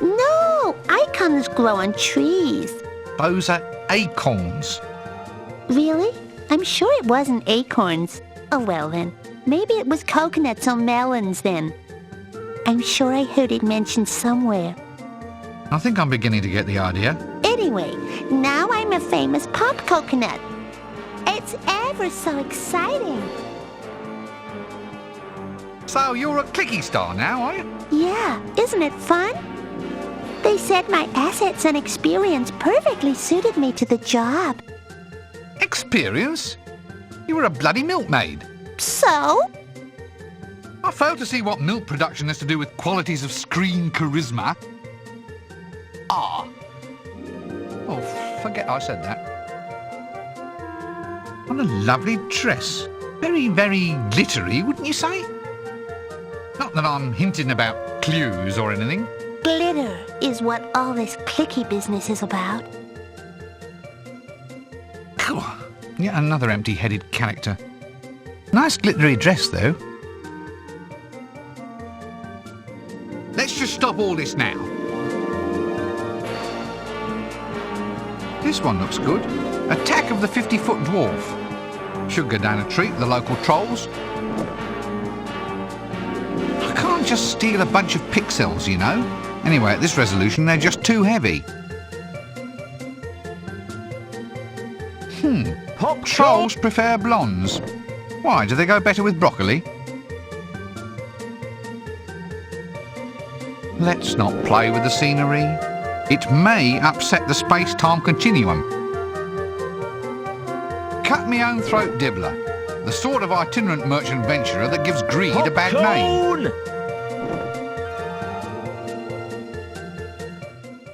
No, icons grow on trees. Those are acorns. Really? I'm sure it wasn't acorns. Oh well then, maybe it was coconuts or melons then. I'm sure I heard it mentioned somewhere. I think I'm beginning to get the idea. Anyway, now I'm a famous pop coconut. It's ever so exciting. So you're a clicky star now, are you? Yeah, isn't it fun? They said my assets and experience perfectly suited me to the job. Experience? You were a bloody milkmaid. So? I fail to see what milk production has to do with qualities of screen charisma. Ah. Oh, forget I said that. What a lovely dress. Very, very glittery, wouldn't you say? Not that I'm hinting about clues or anything. Glitter is what all this clicky business is about. Yet another empty-headed character. Nice glittery dress, though. Let's just stop all this now. This one looks good. Attack of the 50-foot dwarf. Should go down a treat with the local trolls. I can't just steal a bunch of pixels, you know. Anyway, at this resolution, they're just too heavy. Trolls prefer blondes. Why, do they go better with broccoli? Let's not play with the scenery. It may upset the space-time continuum. Cut me own throat dibbler. The sort of itinerant merchant adventurer that gives greed a bad name.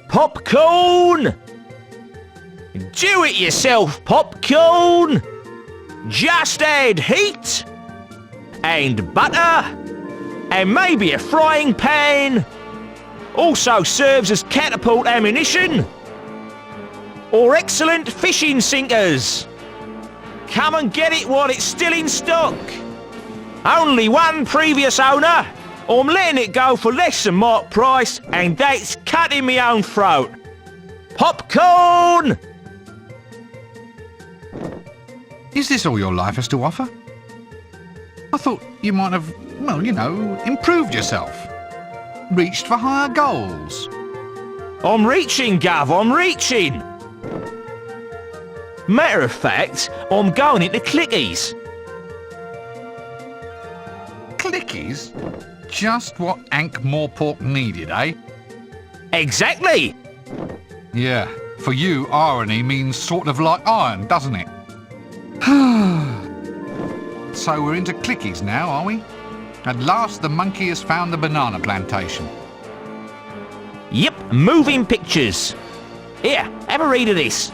Popcorn! Do it yourself, popcorn! Just add heat, and butter, and maybe a frying pan. Also serves as catapult ammunition, or excellent fishing sinkers. Come and get it while it's still in stock. Only one previous owner, or I'm letting it go for less than mark price, and that's cutting me own throat. Popcorn! Is this all your life has to offer? I thought you might have, well, you know, improved yourself. Reached for higher goals. I'm reaching, Gov, I'm reaching. Matter of fact, I'm going into clickies. Clickies? Just what Ankh-Morpork needed, eh? Exactly. Yeah, for you, irony means sort of like iron, doesn't it? So we're into clickies now, are we? At last the monkey has found the banana plantation. Yep, moving pictures. Here, have a read of this.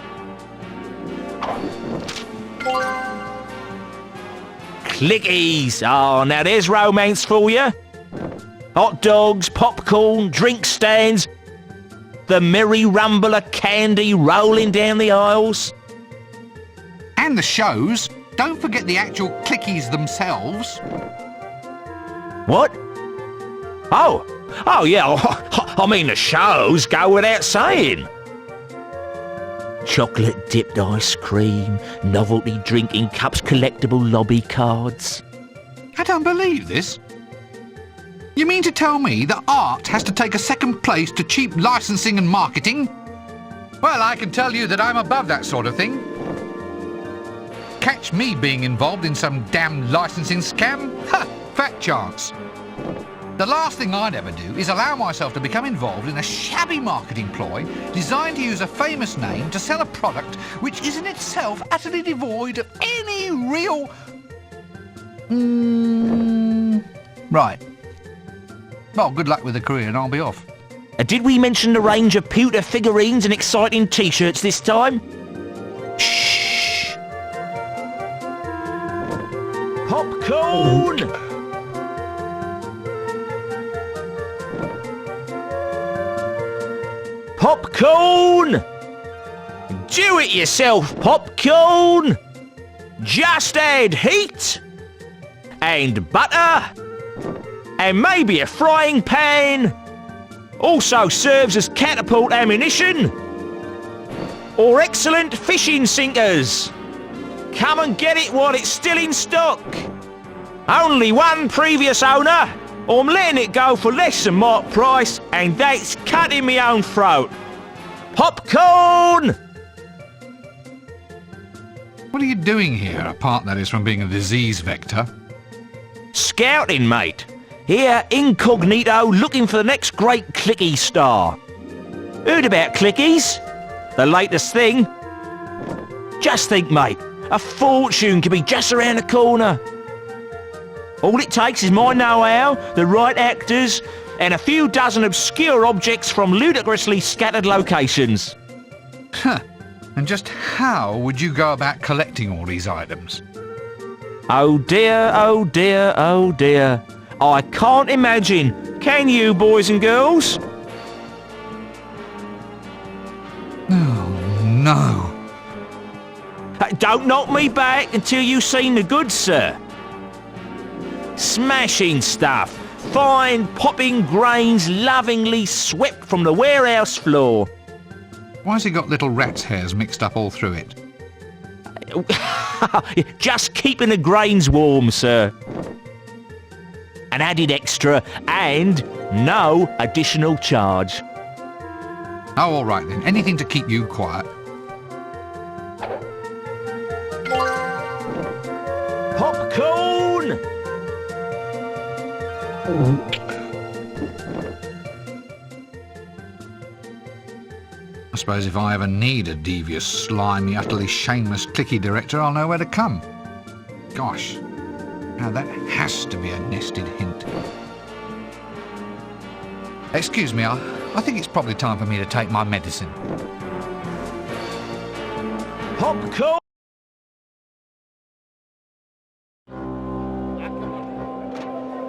Clickies. Oh, now there's romance for you. Hot dogs, popcorn, drink stands. The merry rumble of candy rolling down the aisles. And the shows. Don't forget the actual clickies themselves. What? Oh yeah, I mean the shows go without saying. Chocolate dipped ice cream, novelty drinking cups, collectible lobby cards. I don't believe this. You mean to tell me that art has to take a second place to cheap licensing and marketing? Well, I can tell you that I'm above that sort of thing. Catch me being involved in some damn licensing scam? Ha! Fat chance. The last thing I'd ever do is allow myself to become involved in a shabby marketing ploy designed to use a famous name to sell a product which is in itself utterly devoid of any real... Right. Well, good luck with the career and I'll be off. Did we mention the range of pewter figurines and exciting t-shirts this time? Shh! Popcorn! Popcorn! Do it yourself popcorn! Just add heat and butter and maybe a frying pan. Also serves as catapult ammunition or excellent fishing sinkers. Come and get it while it's still in stock. Only one previous owner, or I'm letting it go for less than mark price, and that's cutting me own throat. Popcorn! What are you doing here, apart, that is, from being a disease vector? Scouting, mate. Here, incognito, looking for the next great clicky star. Heard about clickies? The latest thing? Just think, mate, a fortune could be just around the corner. All it takes is my know-how, the right actors, and a few dozen obscure objects from ludicrously scattered locations. Huh. And just how would you go about collecting all these items? Oh dear, oh dear, oh dear. I can't imagine. Can you, boys and girls? Oh, no. Don't knock me back until you've seen the goods, sir. Smashing stuff. Fine, popping grains lovingly swept from the warehouse floor. Why's he got little rat's hairs mixed up all through it? Just keeping the grains warm, sir. An added extra and no additional charge. Oh, all right then. Anything to keep you quiet. Popcorn! I suppose if I ever need a devious, slimy, utterly shameless clicky director, I'll know where to come. Gosh, now that has to be a nested hint. Excuse me, I think it's probably time for me to take my medicine. Popcorn!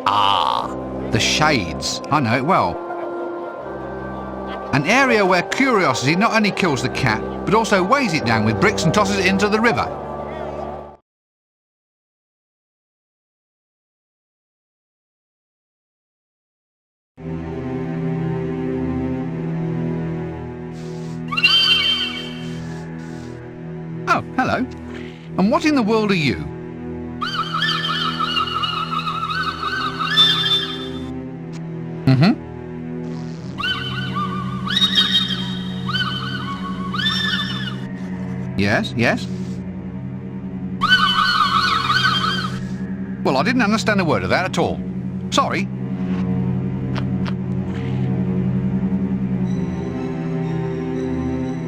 Ah, the Shades. I know it well. An area where curiosity not only kills the cat, but also weighs it down with bricks and tosses it into the river. Oh, hello. And what in the world are you? Mm-hmm. Yes, yes. Well, I didn't understand a word of that at all. Sorry.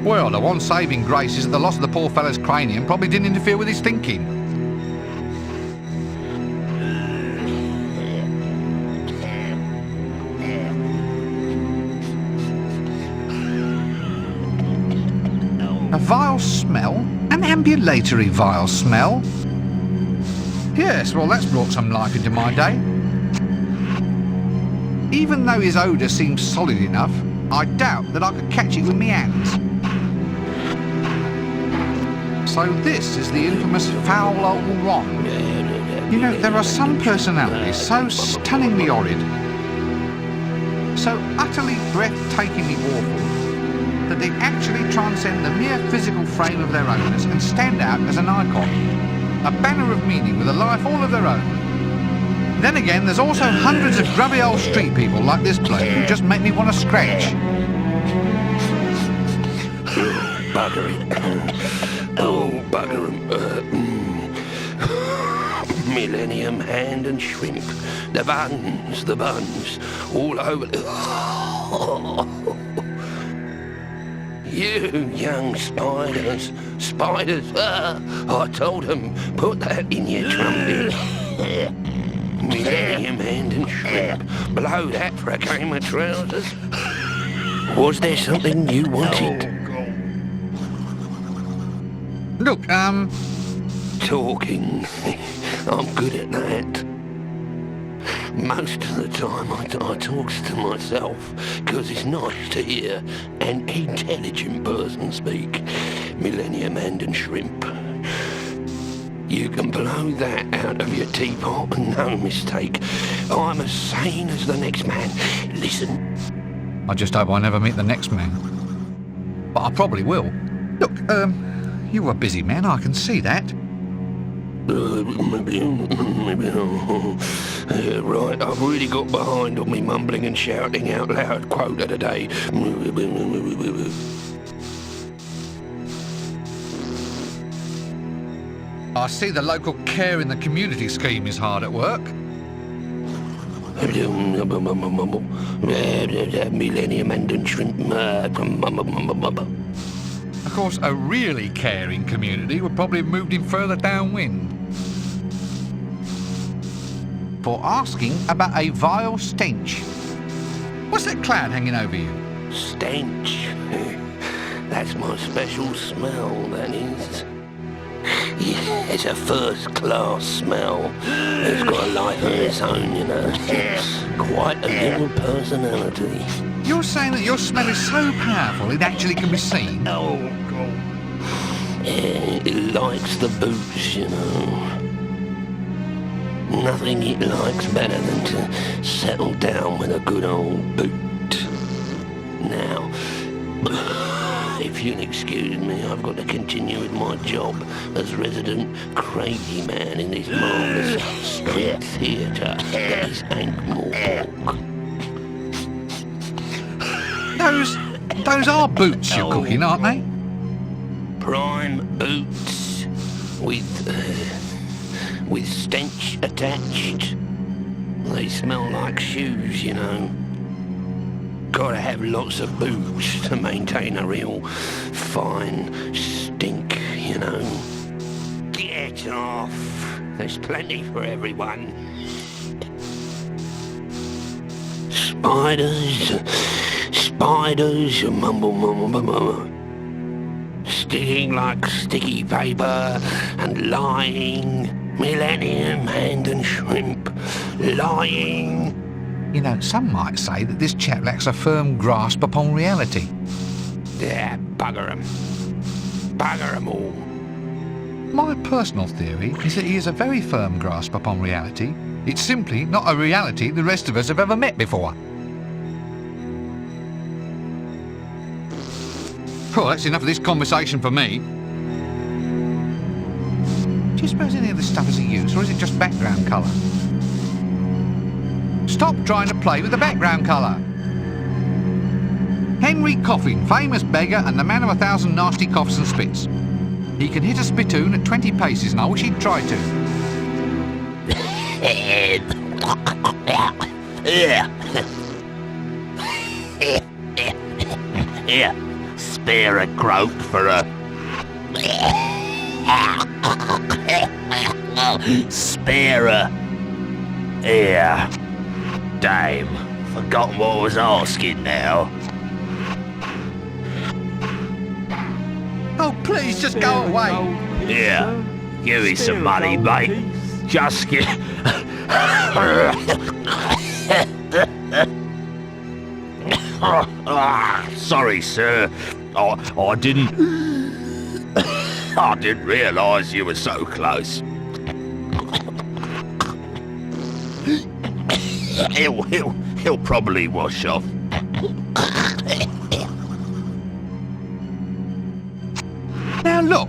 Well, the one saving grace is that the loss of the poor fellow's cranium probably didn't interfere with his thinking. A vile smell? An ambulatory vile smell? Yes, well, that's brought some life into my day. Even though his odour seems solid enough, I doubt that I could catch it with my hands. So this is the infamous foul old Ron. You know, there are some personalities so stunningly horrid, so utterly breathtakingly awful, that they actually transcend the mere physical frame of their owners and stand out as an icon, a banner of meaning with a life all of their own. Then again, there's also hundreds of grubby old street people like this bloke who just make me want to scratch. Buggery. Oh, bugger 'em. Millennium hand and shrimp. The buns, all over the... You young spiders, I told them, put that in your trumpet. Millennium hand and shrimp. Blow that for a game of trousers. Was there something you wanted? Look, Talking. I'm good at that. Most of the time I talk to myself, because it's nice to hear an intelligent person speak. Millennium hand and shrimp. You can blow that out of your teapot, no mistake. I'm as sane as the next man. Listen. I just hope I never meet the next man. But I probably will. Look, you're a busy man, I can see that. Right, I've really got behind on me mumbling and shouting out loud quote of the day. I see the local care in the community scheme is hard at work. Millennium and shrimp. Of course, a really caring community would probably have moved him further downwind. For asking about a vile stench. What's that cloud hanging over you? Stench. That's my special smell, that is. Yeah, it's a first-class smell. It's got a life of its own, you know. Quite a little personality. You're saying that your smell is so powerful it actually can be seen? Oh, God. It likes the boots, you know. Nothing it likes better than to settle down with a good old boot. Now, if you'll excuse me, I've got to continue with my job as resident crazy man in this marvellous street theatre that is Ankh-Morpork. Those are boots you're cooking, aren't they? Prime boots with stench attached. They smell like shoes, you know. Gotta have lots of boots to maintain a real fine stink, you know. Get off. There's plenty for everyone. Spiders, mumble. Sticking like sticky paper and lying. Millennium hand and shrimp. Lying. You know, some might say that this chap lacks a firm grasp upon reality. Yeah, bugger 'em. Bugger 'em all. My personal theory is that he has a very firm grasp upon reality. It's simply not a reality the rest of us have ever met before. Well, that's enough of this conversation for me. Do you suppose any of this stuff is a use, or is it just background colour? Stop trying to play with the background colour. Henry Coffin, famous beggar and the man of 1,000 nasty coughs and spits. He can hit a spittoon at 20 paces, and I wish he'd try to. Here, spare a groat for a... Spare a... Here. Damn, forgotten what I was asking now. Oh, please, just go away. Here, give me some money, mate. Just get... Sorry, sir. I didn't... I didn't realise you were so close. He'll probably wash off. Now look.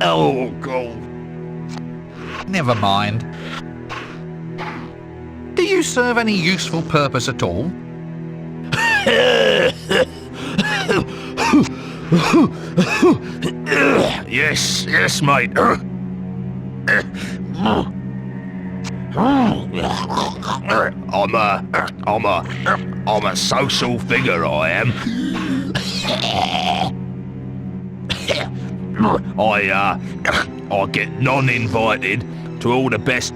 Oh, God. Never mind. Do you serve any useful purpose at all? Yes, mate. I'm a social figure, I am. I get non-invited to all the best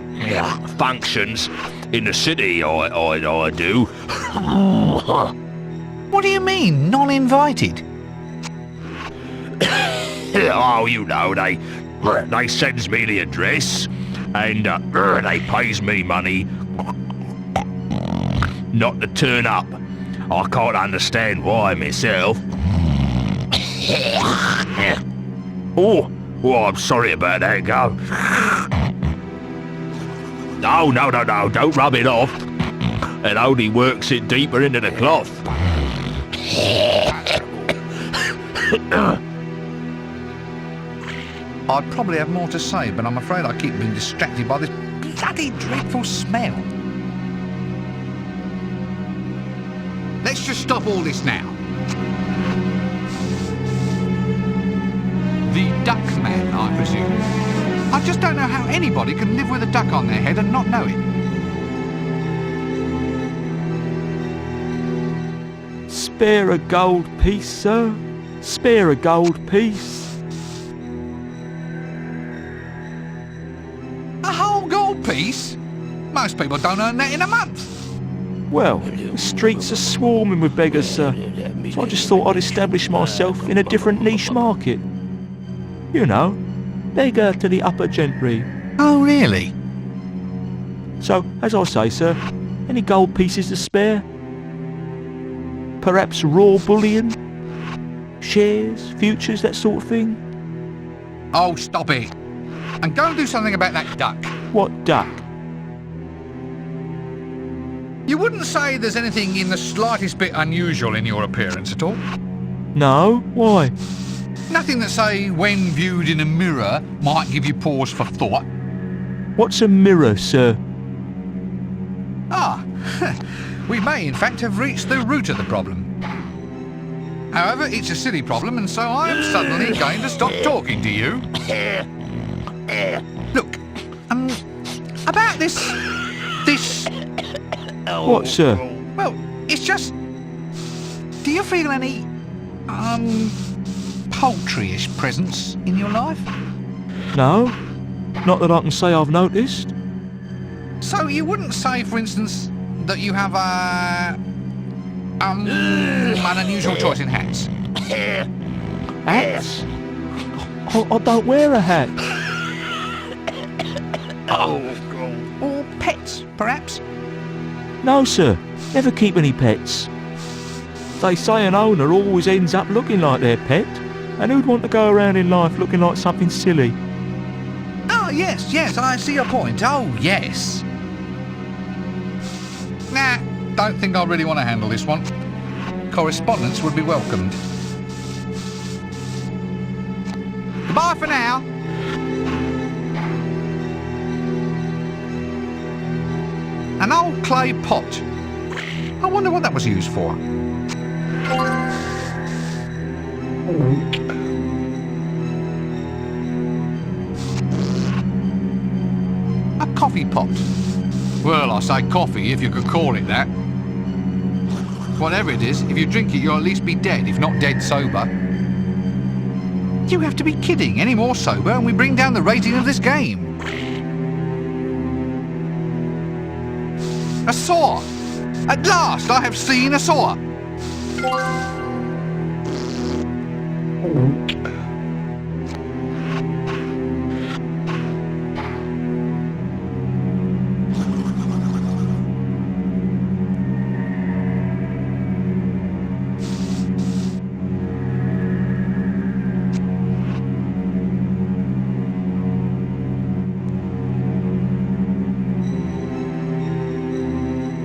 functions in the city. I do. What do you mean, non-invited? Oh, you know, they sends me the address, and they pays me money not to turn up. I can't understand why myself. Oh, I'm sorry about that, go. No, don't rub it off. It only works it deeper into the cloth. I'd probably have more to say, but I'm afraid I keep being distracted by this bloody dreadful smell. Let's just stop all this now. The duck man, I presume. I just don't know how anybody can live with a duck on their head and not know it. Spare a gold piece, sir. Spare a gold piece. A whole gold piece? Most people don't earn that in a month. Well, the streets are swarming with beggars, sir. So I just thought I'd establish myself in a different niche market. You know, beggar to the upper gentry. Oh, really? So, as I say, sir, any gold pieces to spare? Perhaps raw bullion? Shares, futures, that sort of thing? Oh, stop it. And go and do something about that duck. What duck? You wouldn't say there's anything in the slightest bit unusual in your appearance at all? No? Why? Nothing that, say, when viewed in a mirror, might give you pause for thought? What's a mirror, sir? Ah, we may in fact have reached the root of the problem. However, it's a silly problem, and so I am suddenly going to stop talking to you. Look, about this... What, sir? Well, it's just... Do you feel any, poultry-ish presence in your life? No? Not that I can say I've noticed. So you wouldn't say, for instance, that you have an unusual choice in hats? Hats? I don't wear a hat. Or pets, perhaps? No, sir. Never keep any pets. They say an owner always ends up looking like their pet, and who'd want to go around in life looking like something silly? Oh, yes, I see your point. Oh, yes. Nah, don't think I really want to handle this one. Correspondence would be welcomed. Goodbye for now. An old clay pot. I wonder what that was used for. A coffee pot. Well, I say coffee if you could call it that. Whatever it is, if you drink it, you'll at least be dead, if not dead sober. You have to be kidding. Any more sober and we bring down the rating of this game. A saw! At last I have seen a saw!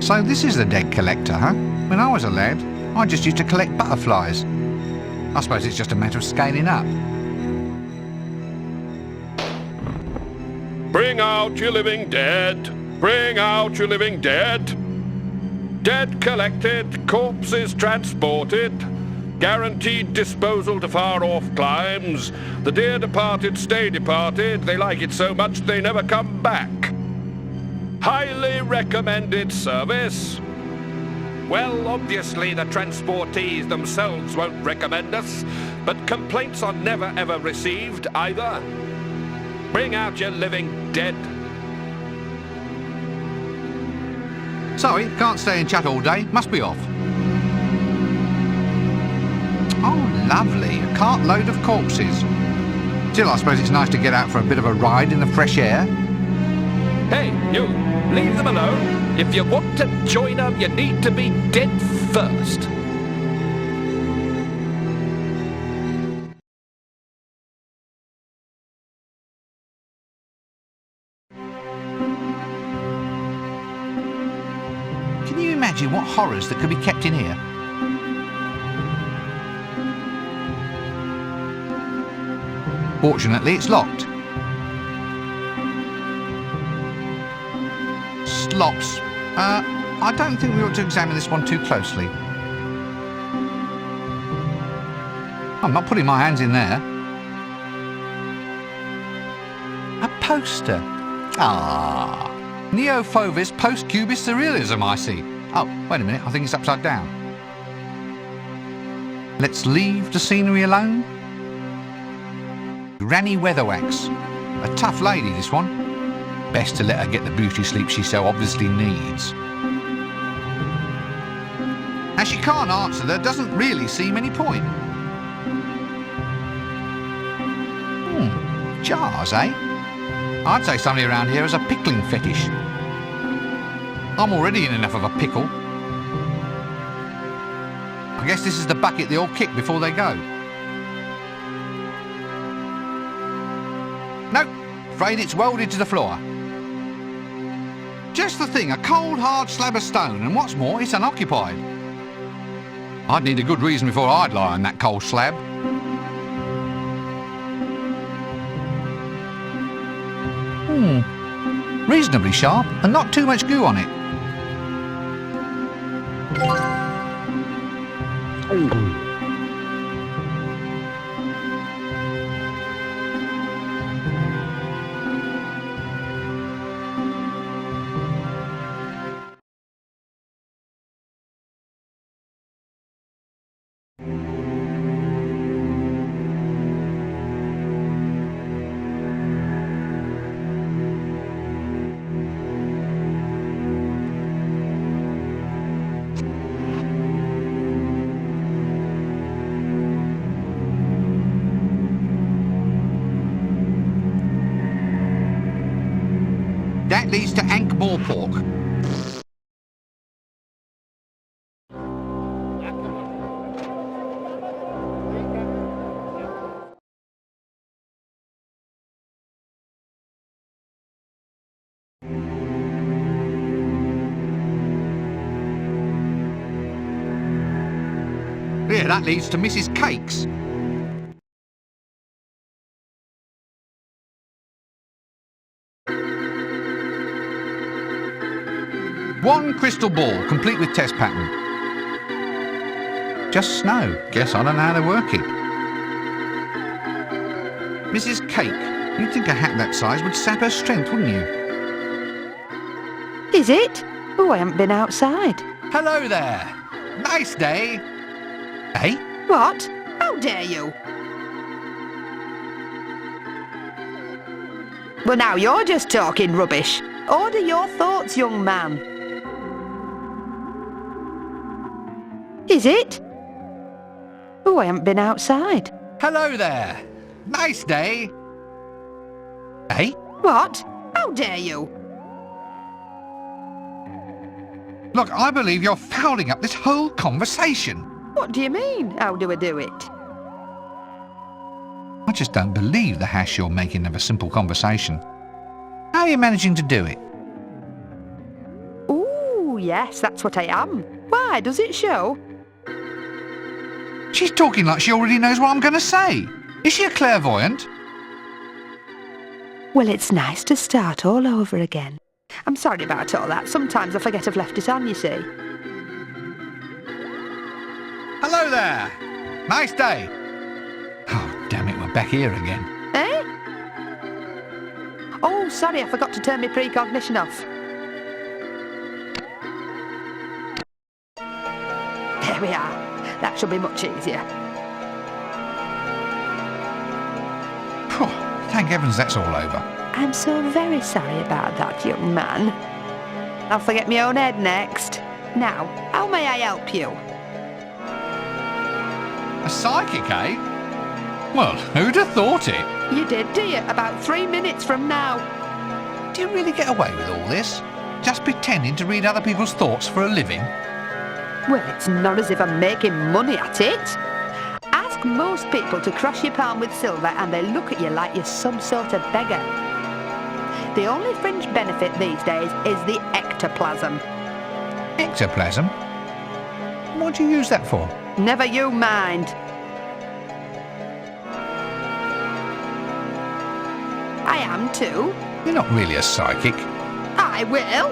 So this is the dead collector, huh? When I was a lad, I just used to collect butterflies. I suppose it's just a matter of scaling up. Bring out your living dead. Bring out your living dead. Dead collected, corpses transported. Guaranteed disposal to far-off climes. The dear departed stay departed. They like it so much they never come back. Highly recommended service. Well, obviously the transportees themselves won't recommend us, but complaints are never ever received either. Bring out your living dead. Sorry, can't stay and chat all day. Must be off. Oh, lovely. A cartload of corpses. Still, I suppose it's nice to get out for a bit of a ride in the fresh air. Hey, you, leave them alone. If you want to join them, you need to be dead first. Can you imagine what horrors that could be kept in here? Fortunately, it's locked. Slops. I don't think we ought to examine this one too closely. I'm not putting my hands in there. A poster. Ah. Neo-Fauvist post-cubist surrealism, I see. Oh, wait a minute, I think it's upside down. Let's leave the scenery alone. Granny Weatherwax. A tough lady, this one. Best to let her get the beauty sleep she so obviously needs. As she can't answer, there doesn't really seem any point. Jars, eh? I'd say somebody around here has a pickling fetish. I'm already in enough of a pickle. I guess this is the bucket they all kick before they go. Nope, afraid it's welded to the floor. Just the thing, a cold, hard slab of stone, and what's more, it's unoccupied. I'd need a good reason before I'd lie on that cold slab. Reasonably sharp, and not too much goo on it. That leads to Ankh-Morpork. Yeah, that leads to Mrs. Cakes. One crystal ball, complete with test pattern. Just snow. Guess I don't know how to work it. Mrs. Cake, you'd think a hat that size would sap her strength, wouldn't you? Is it? Oh, I haven't been outside. Hello there. Nice day. Eh? What? How dare you? Well, now you're just talking rubbish. Order your thoughts, young man. Is it? Oh, I haven't been outside. Hello there. Nice day. Eh? What? How dare you? Look, I believe you're fouling up this whole conversation. What do you mean? How do I do it? I just don't believe the hash you're making of a simple conversation. How are you managing to do it? Ooh, yes, that's what I am. Why, does it show? She's talking like she already knows what I'm going to say. Is she a clairvoyant? Well, it's nice to start all over again. I'm sorry about all that. Sometimes I forget I've left it on, you see. Hello there. Nice day. Oh, damn it, we're back here again. Eh? Oh, sorry, I forgot to turn my precognition off. There we are. That should be much easier. Phew, thank heavens that's all over. I'm so very sorry about that, young man. I'll forget my own head next. Now, how may I help you? A psychic, eh? Well, who'd have thought it? You did, do you? About 3 minutes from now. Do you really get away with all this? Just pretending to read other people's thoughts for a living? Well, it's not as if I'm making money at it. Ask most people to cross your palm with silver and they look at you like you're some sort of beggar. The only fringe benefit these days is the ectoplasm. Ectoplasm? What do you use that for? Never you mind. I am too. You're not really a psychic. I will.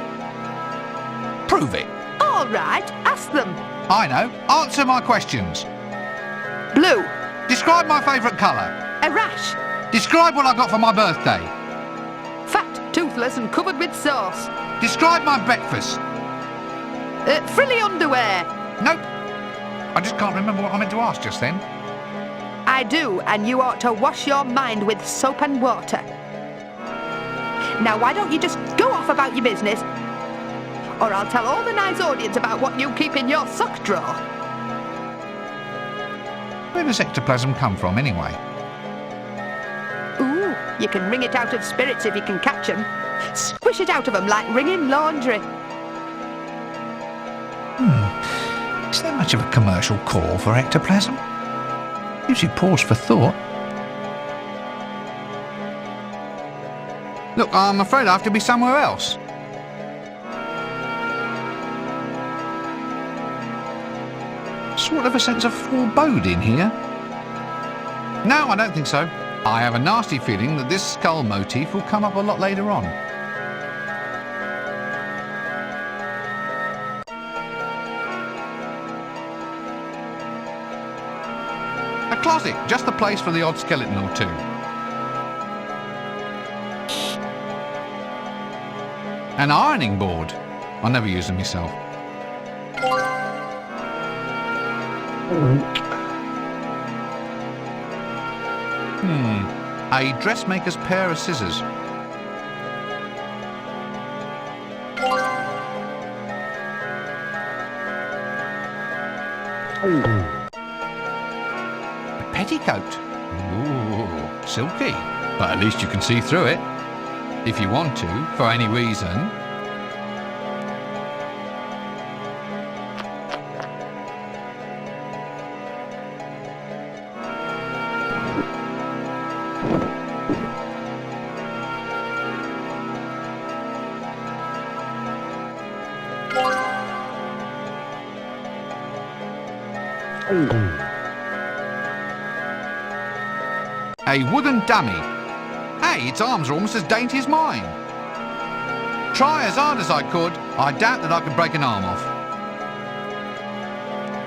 Prove it. All right, ask them. I know. Answer my questions. Blue. Describe my favourite colour. A rash. Describe what I got for my birthday. Fat, toothless and covered with sauce. Describe my breakfast. Frilly underwear. Nope. I just can't remember what I meant to ask just then. I do, and you ought to wash your mind with soap and water. Now, why don't you just go off about your business, or I'll tell all the nice audience about what you keep in your sock drawer. Where does ectoplasm come from, anyway? Ooh, you can wring it out of spirits if you can catch them. Squish it out of them like wringing laundry. Is there much of a commercial call for ectoplasm? Gives you pause for thought. Look, I'm afraid I have to be somewhere else. Sort of a sense of foreboding here. No, I don't think so. I have a nasty feeling that this skull motif will come up a lot later on. A closet, just the place for the odd skeleton or two. An ironing board. I never use them myself. A dressmaker's pair of scissors. A petticoat. Ooh, silky. But at least you can see through it. If you want to, for any reason. A wooden dummy. Hey, its arms are almost as dainty as mine. Try as hard as I could, I doubt that I could break an arm off.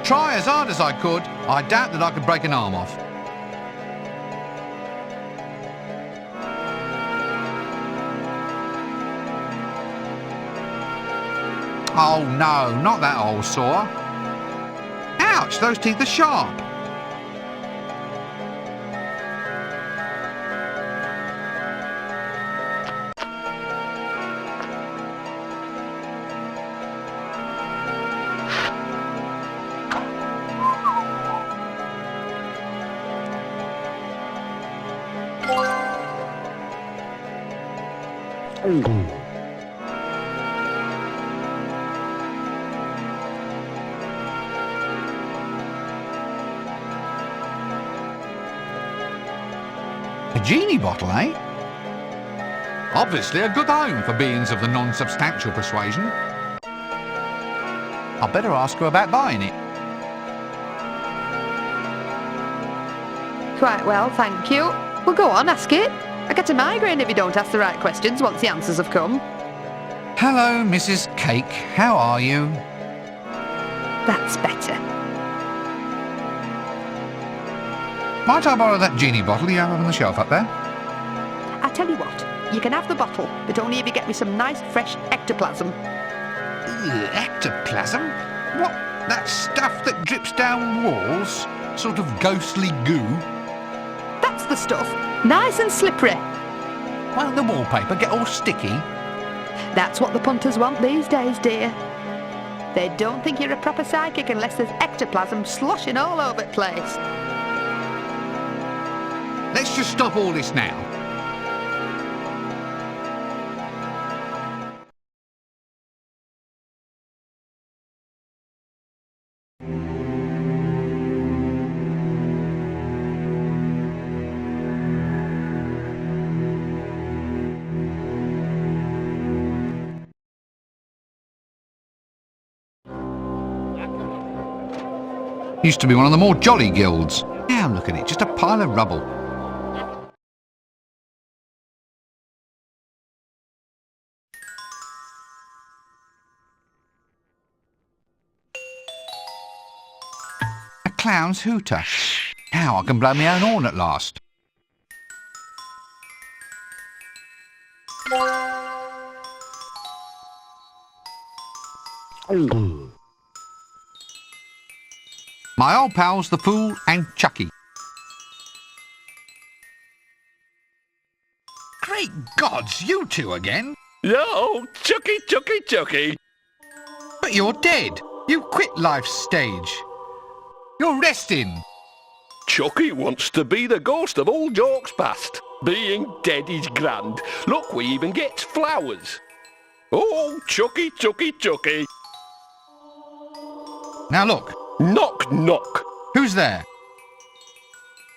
Try as hard as I could, I doubt that I could break an arm off. Oh no, not that old saw. Ouch, those teeth are sharp. A genie bottle, eh? Obviously a good home for beings of the non-substantial persuasion. I'd better ask her about buying it. Quite well, thank you. Well, go on, ask it. I get a migraine if you don't ask the right questions once the answers have come. Hello, Mrs. Cake. How are you? That's better. Might I borrow that genie bottle you have on the shelf up there? I tell you what, you can have the bottle, but only if you get me some nice fresh ectoplasm. Ectoplasm? What? That stuff that drips down walls? Sort of ghostly goo? That's the stuff. Nice and slippery. Won't the wallpaper get all sticky? That's what the punters want these days, dear. They don't think you're a proper psychic unless there's ectoplasm sloshing all over the place. Let's just stop all this now. Used to be one of the more jolly guilds. Now look at it, just a pile of rubble. A clown's hooter. Now I can blow my own horn at last. My old pals, the Fool and Chucky. Great gods, you two again? No, Chucky. But you're dead. You quit life's stage. You're resting. Chucky wants to be the ghost of all jokes past. Being dead is grand. Look, we even get flowers. Oh, Chucky. Now look. Knock, knock. Who's there?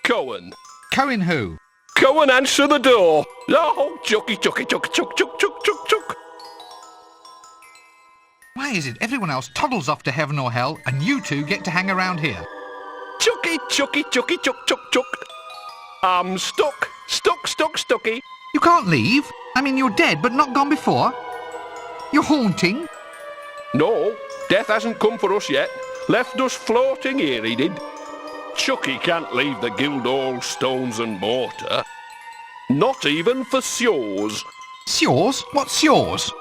Cohen. Cohen who? Cohen, answer the door. Oh, Chucky. Why is it everyone else toddles off to heaven or hell and you two get to hang around here? Chucky. I'm stuck. Stucky. You can't leave. I mean, you're dead, but not gone before. You're haunting. No, death hasn't come for us yet. Left us floating here, he did. Chucky can't leave the guild all stones and mortar. Not even for Sures. Sures? What's yours?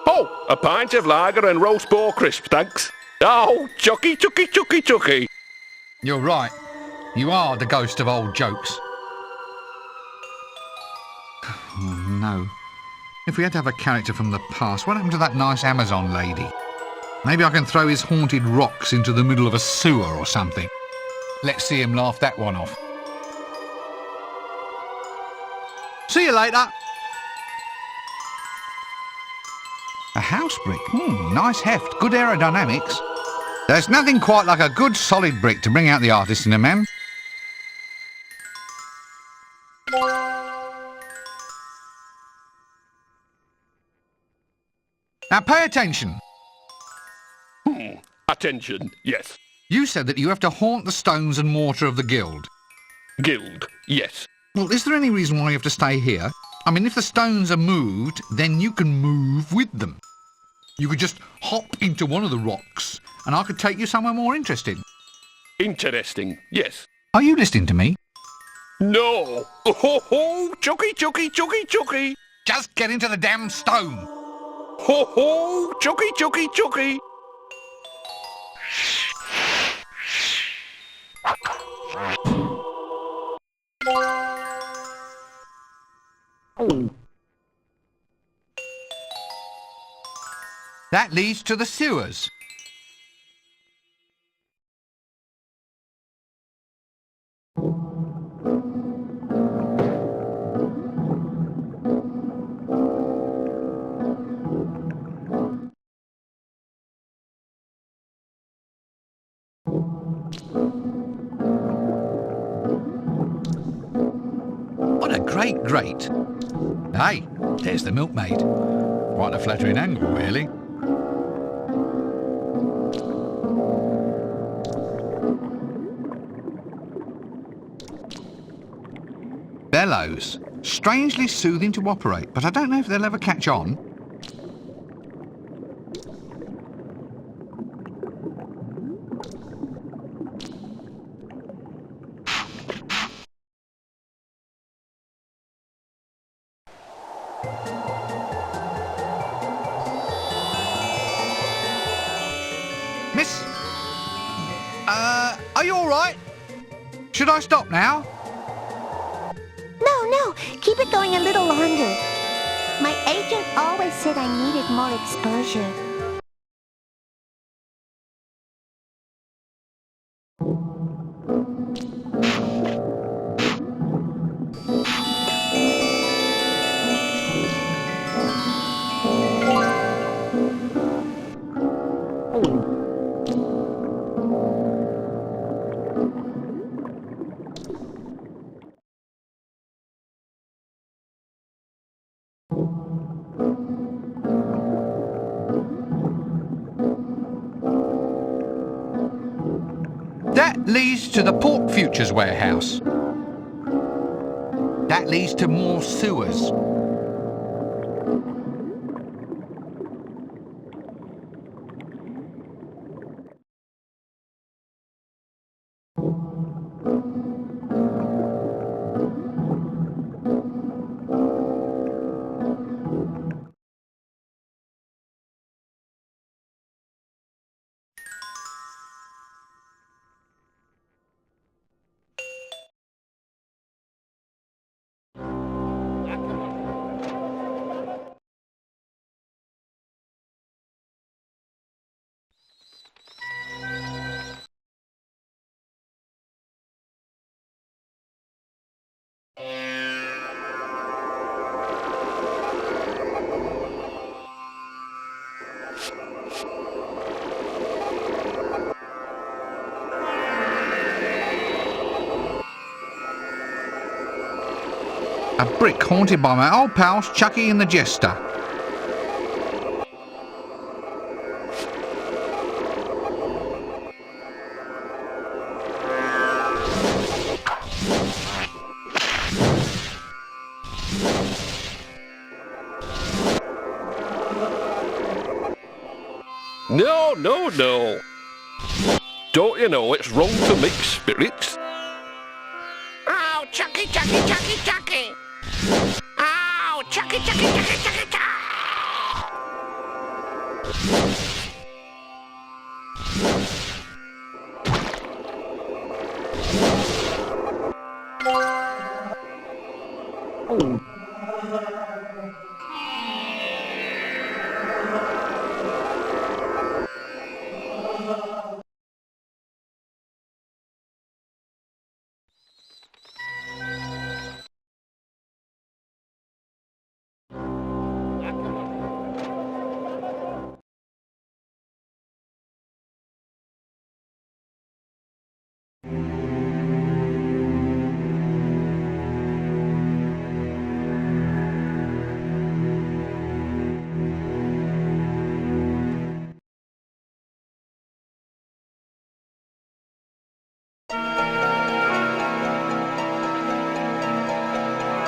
Oh, a pint of lager and roast boar crisp, thanks. Oh, Chucky. You're right. You are the ghost of old jokes. Oh, no. If we had to have a character from the past, what happened to that nice Amazon lady? Maybe I can throw his haunted rocks into the middle of a sewer or something. Let's see him laugh that one off. See you later. A house brick. Nice heft. Good aerodynamics. There's nothing quite like a good solid brick to bring out the artist in a man. Now pay attention. Attention, yes. You said that you have to haunt the stones and mortar of the guild. Guild, yes. Well, is there any reason why you have to stay here? I mean, if the stones are moved, then you can move with them. You could just hop into one of the rocks, and I could take you somewhere more interesting. Interesting, yes. Are you listening to me? No. Oh, Chucky. Just get into the damn stone. Oh, Chucky. That leads to the sewers. What a great grate. Hey, there's the milkmaid. Quite a flattering angle, really. Bellows. Strangely soothing to operate, but I don't know if they'll ever catch on. you all right? Should I stop now? No, keep it going a little longer. My agent always said I needed more exposure. That leads to the Pork Futures warehouse. That leads to more sewers. A brick haunted by my old pals Chucky and the Jester. No. Don't you know it's wrong to mix spirits? Oh, Chucky! Oh, Chucky!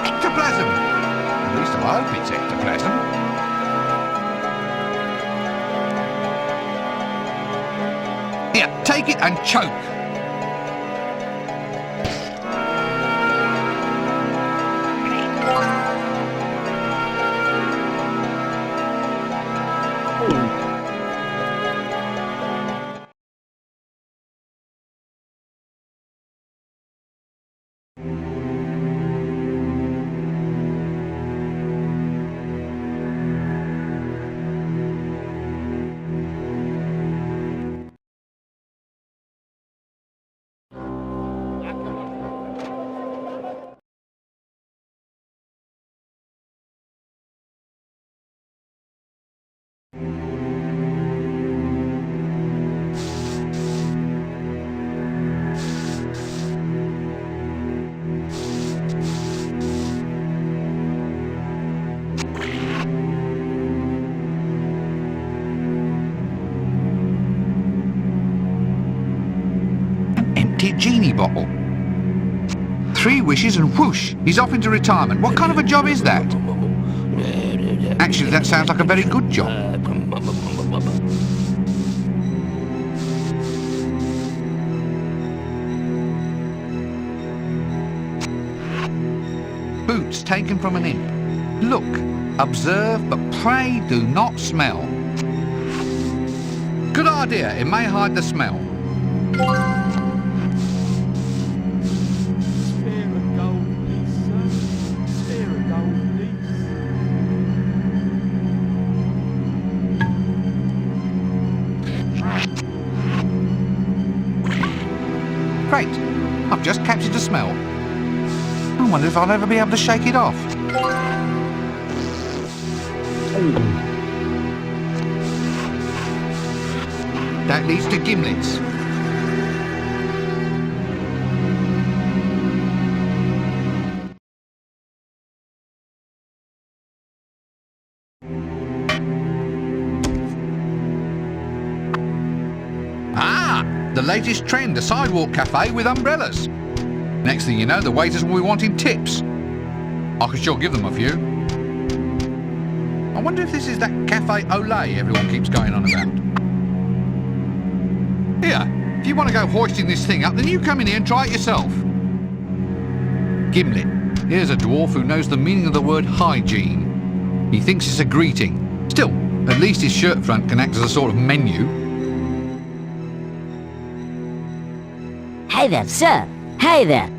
Ectoplasm! At least I hope it's ectoplasm. Here, take it and choke. Genie bottle. 3 wishes and whoosh, he's off into retirement. What kind of a job is that? Actually, that sounds like a very good job. Boots taken from an imp. Look, observe, but pray do not smell. Good idea, it may hide the smell. Great. I've just captured a smell. I wonder if I'll ever be able to shake it off. That leads to gimlets. The latest trend, a sidewalk cafe with umbrellas. Next thing you know, the waiters will be wanting tips. I could sure give them a few. I wonder if this is that Cafe Olay everyone keeps going on about. Here, if you want to go hoisting this thing up, then you come in here and try it yourself. Gimlet. Here's a dwarf who knows the meaning of the word hygiene. He thinks it's a greeting. Still, at least his shirt front can act as a sort of menu. Hey there, sir. Hey there.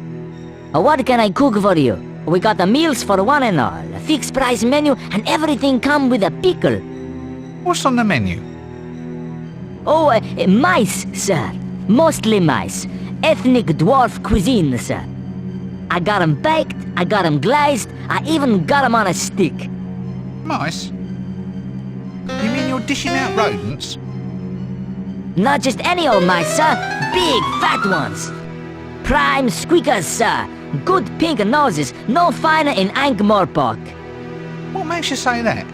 What can I cook for you? We got the meals for one and all, a fixed price menu, and everything come with a pickle. What's on the menu? Oh, mice, sir. Mostly mice. Ethnic dwarf cuisine, sir. I got 'em baked, I got 'em glazed, I even got 'em on a stick. Mice? You mean you're dishing out rodents? Not just any old mice, sir. Big, fat ones. Prime squeakers, sir. Good pink noses, no finer in Ankh-Morpork. What makes you say that?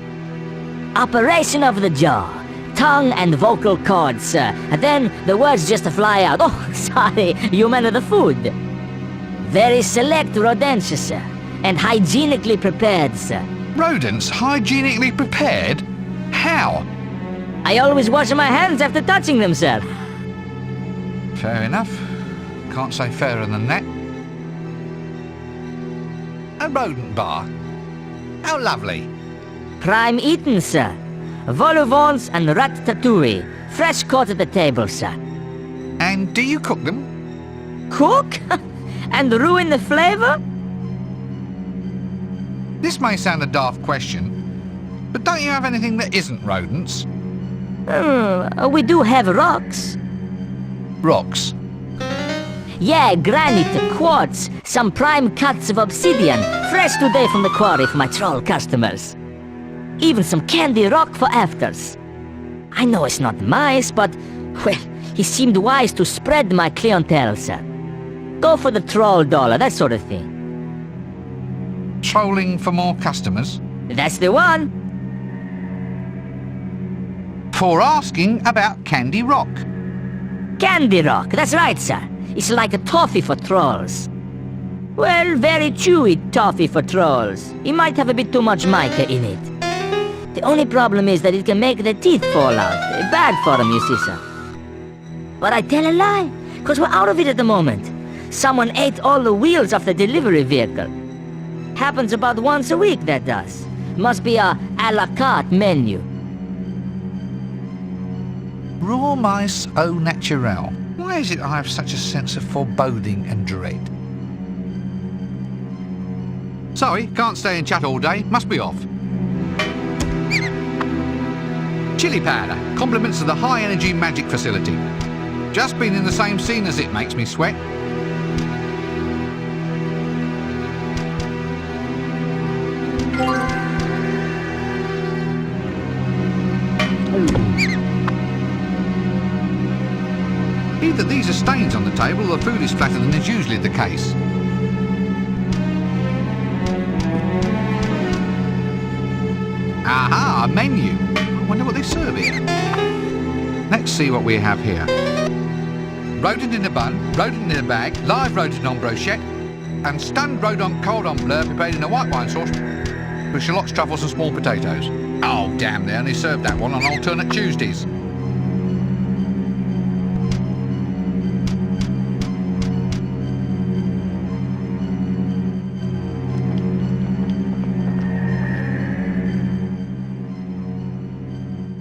Operation of the jaw. Tongue and vocal cords, sir. And then the words just fly out. Oh, sorry, you meant the food. Very select rodents, sir. And hygienically prepared, sir. Rodents hygienically prepared? How? I always wash my hands after touching them, sir. Fair enough. Can't say fairer than that. A rodent bar. How lovely. Prime eaten, sir. Vol-au-vents and ratatouille. Fresh caught at the table, sir. And do you cook them? Cook? And ruin the flavor? This may sound a daft question, but don't you have anything that isn't rodents? We do have rocks. Rocks? Yeah, granite, quartz, some prime cuts of obsidian, fresh today from the quarry for my troll customers. Even some candy rock for afters. I know it's not mice, but, well, he seemed wise to spread my clientele, sir. Go for the troll dollar, that sort of thing. Trolling for more customers? That's the one. For asking about Candy Rock. Candy rock, that's right, sir. It's like a toffee for trolls. Well, very chewy toffee for trolls. It might have a bit too much mica in it. The only problem is that it can make the teeth fall out. Bad for them, you see, sir. But I tell a lie, because we're out of it at the moment. Someone ate all the wheels off the delivery vehicle. Happens about once a week, that does. Must be a la carte menu. Raw mice au naturel. Why is it I have such a sense of foreboding and dread? Sorry, can't stay and chat all day. Must be off. Chili powder. Compliments of the high energy magic facility. Just been in the same scene as it, makes me sweat. Either these are stains on the table or the food is flatter than is usually the case. Aha, a menu. I wonder what they serve here. Let's see what we have here. Rodent in a bun, rodent in a bag, live rodent en brochette, and stunned rodent cordon bleu prepared in a white wine sauce with shallots, truffles and small potatoes. Oh, damn, they only serve that one on alternate Tuesdays.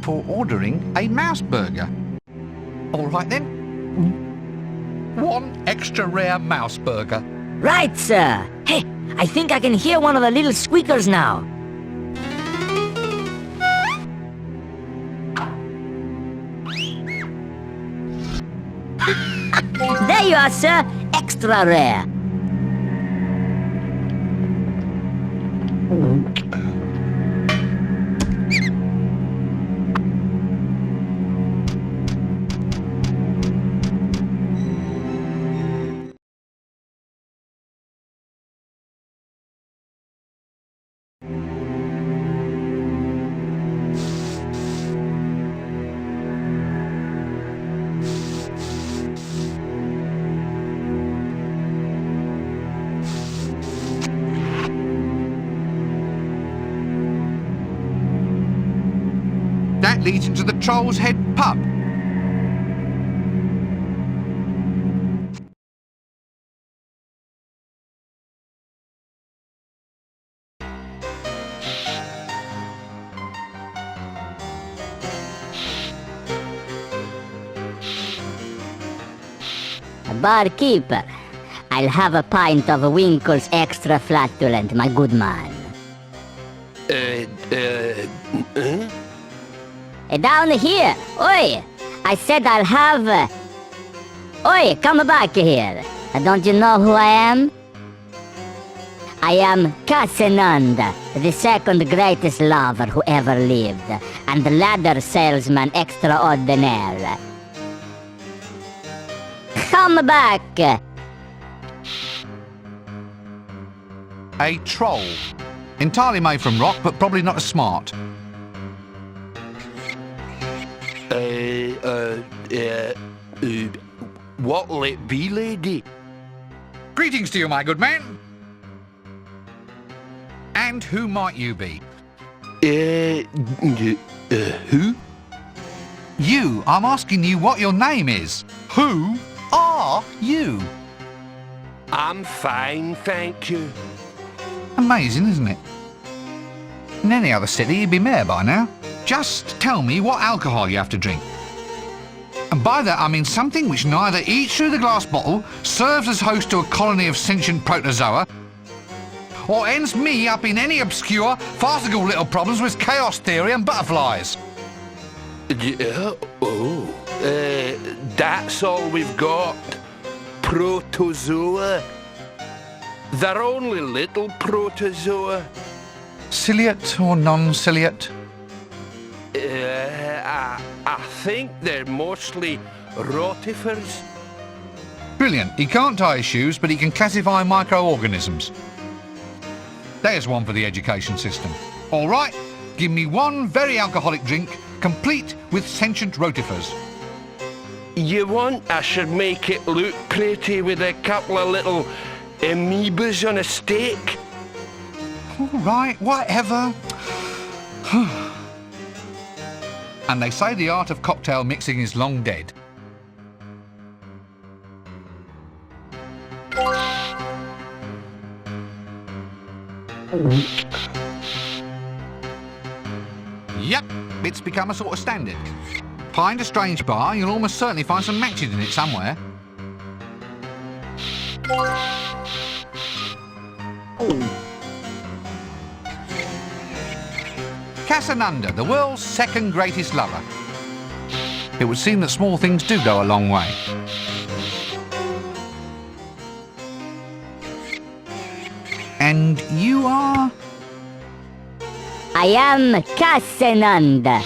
For ordering a mouse burger. All right then. One extra rare mouse burger. Right, sir. Hey, I think I can hear one of the little squeakers now. There There you are, sir. Extra rare. That leads into the Troll's Head pub. Barkeeper, I'll have a pint of Winkle's Extra Flatulent, my good man. Down here. Oi! I said I'll have... Oi, come back here. Don't you know who I am? I am Casananda, the second greatest lover who ever lived, and the ladder salesman extraordinaire. Come back! A troll. Entirely made from rock, but probably not as smart. What'll it be, lady? Greetings to you, my good man. And who might you be? Who? You. I'm asking you what your name is. Who are you? I'm fine, thank you. Amazing, isn't it? In any other city, you'd be mayor by now. Just tell me what alcohol you have to drink. And by that, I mean something which neither eats through the glass bottle, serves as host to a colony of sentient protozoa, or ends me up in any obscure, farcical little problems with chaos theory and butterflies. That's all we've got. Protozoa. They're only little protozoa. Ciliate or non-ciliate? I think they're mostly rotifers. Brilliant. He can't tie his shoes, but he can classify microorganisms. There's one for the education system. All right, give me one very alcoholic drink, complete with sentient rotifers. You want I should make it look pretty with a couple of little amoebas on a steak? All right, whatever. And they say the art of cocktail mixing is long dead. Yep, it's become a sort of standard. Find a strange bar, you'll almost certainly find some matches in it somewhere. Casananda, the world's second greatest lover. It would seem that small things do go a long way. And you are? I am Casananda,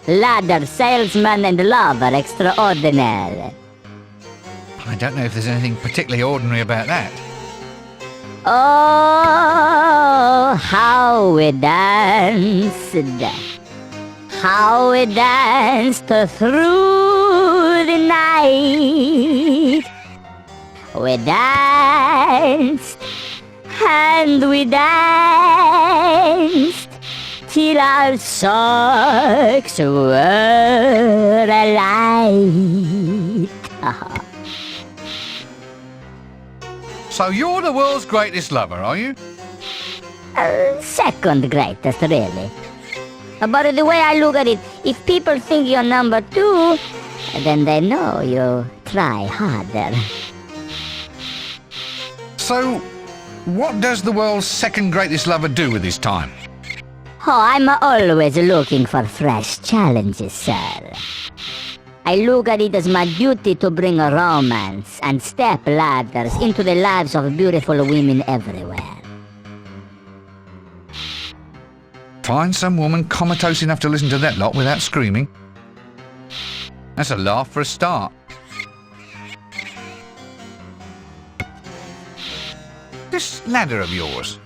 ladder salesman and lover extraordinaire. I don't know if there's anything particularly ordinary about that. Oh, how we danced through the night. We danced and we danced till our socks were alight. So you're the world's greatest lover, are you? Second greatest, really. But the way I look at it, if people think you're number two, then they know you try harder. So, what does the world's second greatest lover do with his time? Oh, I'm always looking for fresh challenges, sir. I look at it as my duty to bring a romance and step ladders into the lives of beautiful women everywhere. Find some woman comatose enough to listen to that lot without screaming. That's a laugh for a start. This ladder of yours.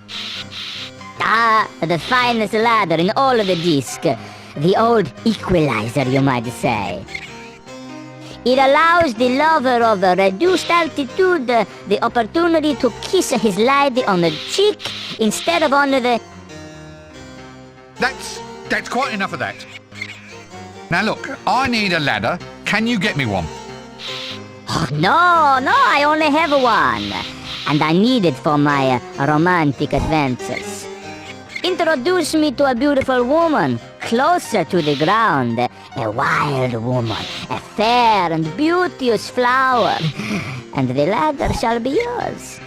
Ah, the finest ladder in all of the disc. The old equalizer, you might say. It allows the lover of a reduced altitude the opportunity to kiss his lady on the cheek instead of on the... That's quite enough of that. Now look, I need a ladder. Can you get me one? Oh, no, I only have one. And I need it for my romantic adventures. Introduce me to a beautiful woman, closer to the ground. A wild woman, a fair and beauteous flower. And the ladder shall be yours.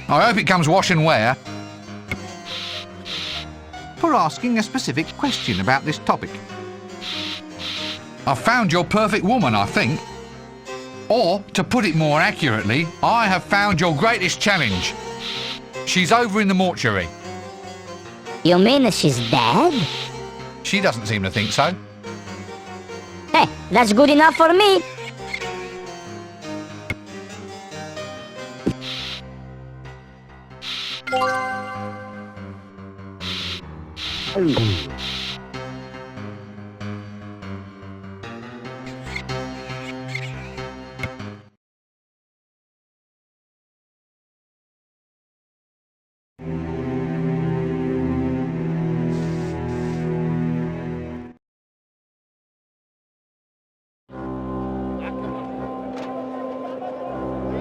I hope it comes wash and wear. For asking a specific question about this topic. I've found your perfect woman, I think. Or, to put it more accurately, I have found your greatest challenge. She's over in the mortuary. You mean she's dead? She doesn't seem to think so. Hey, that's good enough for me.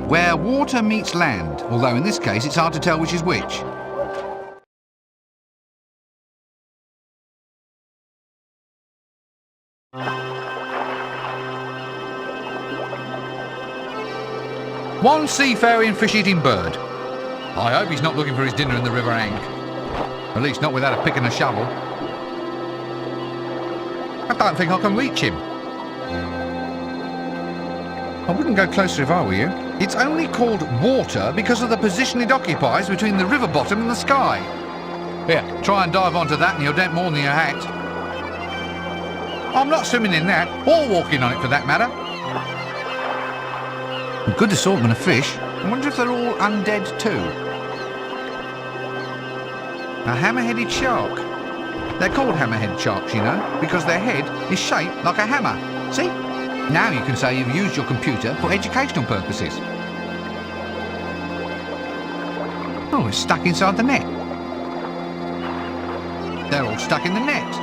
Where water meets land, although in this case it's hard to tell which is which. One seafaring fish-eating bird. I hope he's not looking for his dinner in the River Ank. At least not without a pick and a shovel. I don't think I can reach him. I wouldn't go closer if I were you. It's only called water because of the position it occupies between the river bottom and the sky. Here, try and dive onto that and you'll dent more than your hat. I'm not swimming in that, or walking on it for that matter. A good assortment of fish. I wonder if they're all undead too. A hammer-headed shark. They're called hammerhead sharks, you know, because their head is shaped like a hammer. See? Now you can say you've used your computer for educational purposes. Oh, it's stuck inside the net. They're all stuck in the net.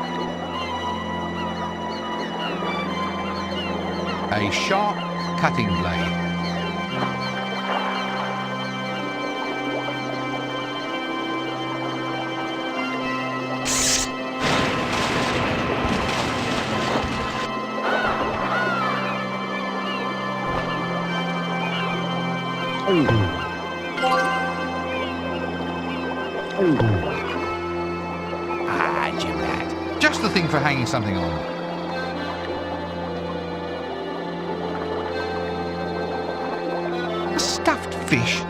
A sharp cutting blade. Ah, Jim lad. Just the thing for hanging something on. A stuffed fish?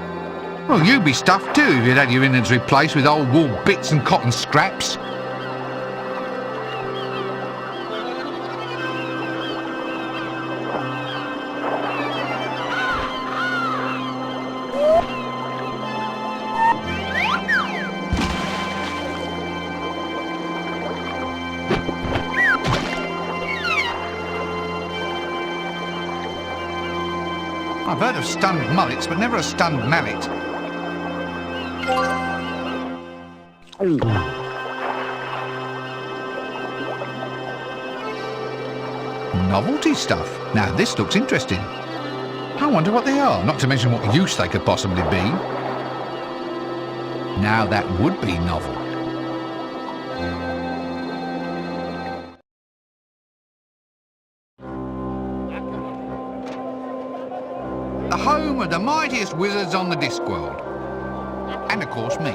Well, you'd be stuffed too if you'd had your innards replaced with old wool bits and cotton scraps. I've heard of stunned mullets, but never a stunned mallet. Novelty stuff. Now this looks interesting. I wonder what they are, not to mention what use they could possibly be. Now that would be novel. The home of the mightiest wizards on the Discworld. And of course me.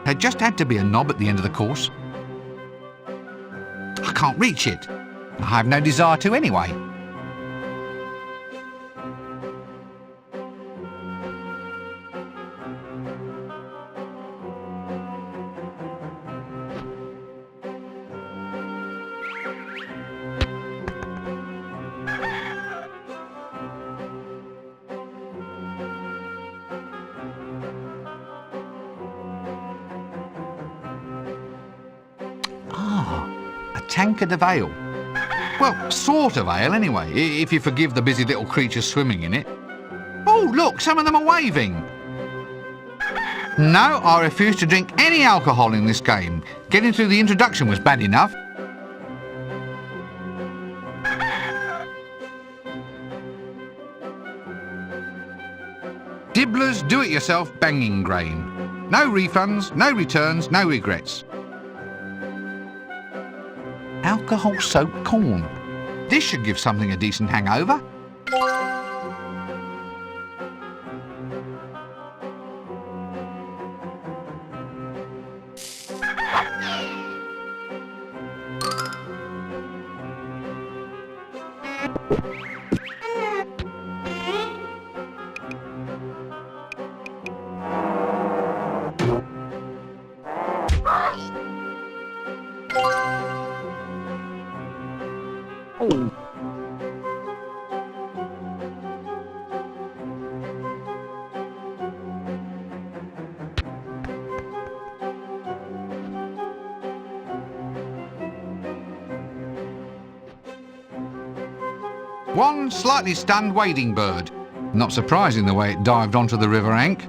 There just had to be a knob at the end of the course. I can't reach it. I have no desire to anyway. Tankard of ale. Well, sort of ale anyway, if you forgive the busy little creatures swimming in it. Oh, look, some of them are waving. No, I refuse to drink any alcohol in this game. Getting through the introduction was bad enough. Dibbler's do-it-yourself banging grain. No refunds, no returns, no regrets. Alcohol-soaked corn. This should give something a decent hangover. One slightly stunned wading bird. Not surprising the way it dived onto the river Ank.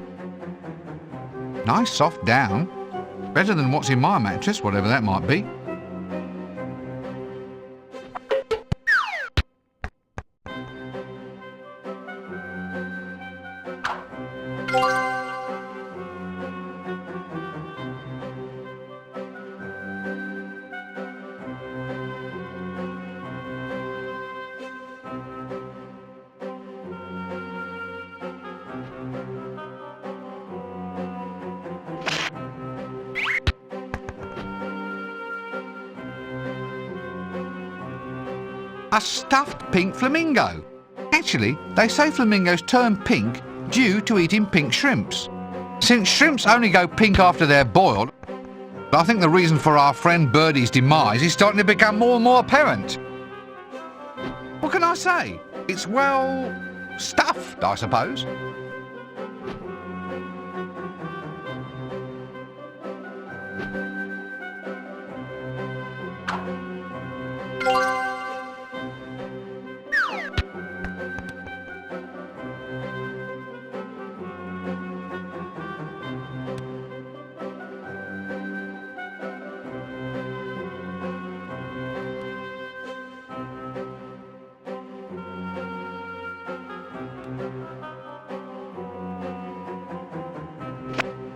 Nice soft down. Better than what's in my mattress, whatever that might be. A stuffed pink flamingo. Actually, they say flamingos turn pink due to eating pink shrimps. Since shrimps only go pink after they're boiled, I think the reason for our friend Birdie's demise is starting to become more and more apparent. What can I say? It's, well, stuffed, I suppose.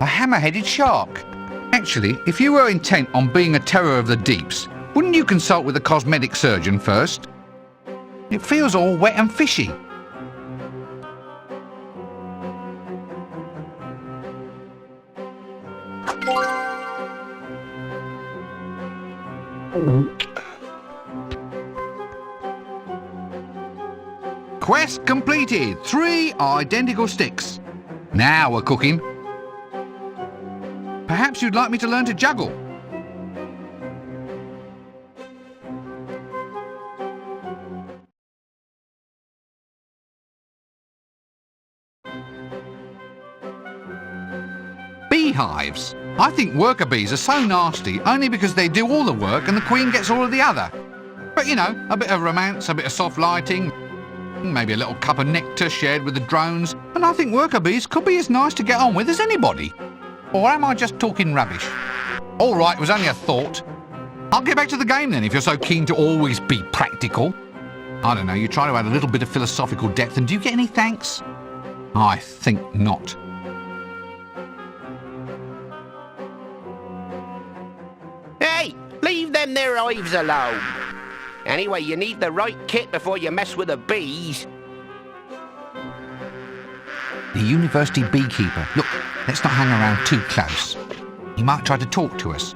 A hammer-headed shark. Actually, if you were intent on being a terror of the deeps, wouldn't you consult with a cosmetic surgeon first? It feels all wet and fishy. Quest completed. 3 identical sticks. Now we're cooking. Perhaps you'd like me to learn to juggle. Beehives. I think worker bees are so nasty only because they do all the work and the queen gets all of the other. But you know, a bit of romance, a bit of soft lighting, maybe a little cup of nectar shared with the drones, and I think worker bees could be as nice to get on with as anybody. Or am I just talking rubbish? All right, it was only a thought. I'll get back to the game then, if you're so keen to always be practical. I don't know, you try to add a little bit of philosophical depth, and do you get any thanks? I think not. Hey, leave them there hives alone. Anyway, you need the right kit before you mess with the bees. The university beekeeper. Look, let's not hang around too close. He might try to talk to us.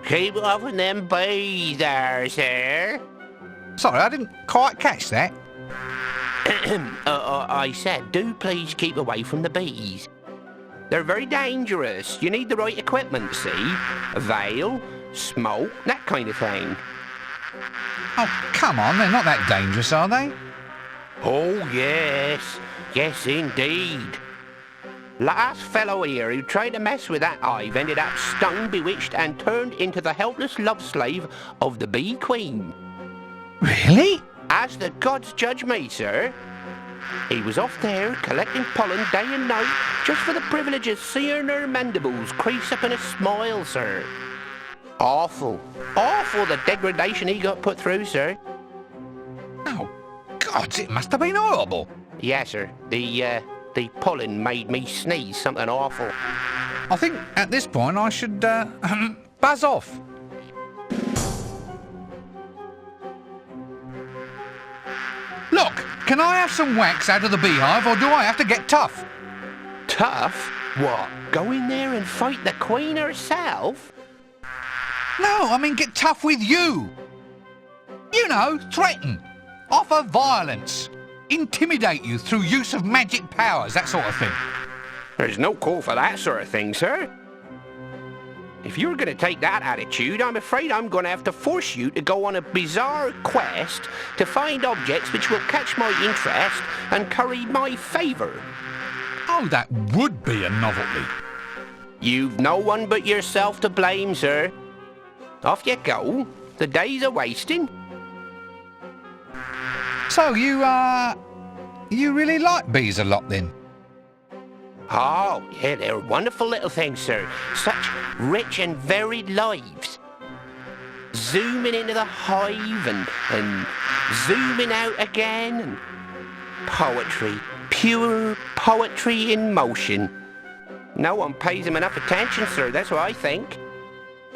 Keep off of them bees there, sir. Sorry, I didn't quite catch that. I said, do please keep away from the bees. They're very dangerous. You need the right equipment, see? A veil, smoke, that kind of thing. Oh, come on, they're not that dangerous, are they? Oh, yes. Yes, indeed. Last fellow here who tried to mess with that hive ended up stung, bewitched, and turned into the helpless love slave of the bee queen. Really? As the gods judge me, sir. He was off there collecting pollen day and night just for the privilege of seeing her mandibles crease up in a smile, sir. Awful. Awful the degradation he got put through, sir. Oh, gods, it must have been horrible. Yes, sir. The pollen made me sneeze something awful. I think at this point I should buzz off. Look, can I have some wax out of the beehive, or do I have to get tough? Tough? What? Go in there and fight the queen herself? No, I mean get tough with you. You know, threaten, offer violence, intimidate you through use of magic powers, that sort of thing. There's no call for that sort of thing, sir. If you're going to take that attitude, I'm afraid I'm going to have to force you to go on a bizarre quest to find objects which will catch my interest and curry my favour. Oh, that would be a novelty. You've no one but yourself to blame, sir. Off you go. The days are wasting. So you really like bees a lot then? Oh, yeah, they're wonderful little things, sir. Such rich and varied lives. Zooming into the hive and zooming out again. And poetry. Pure poetry in motion. No one pays them enough attention, sir, that's what I think.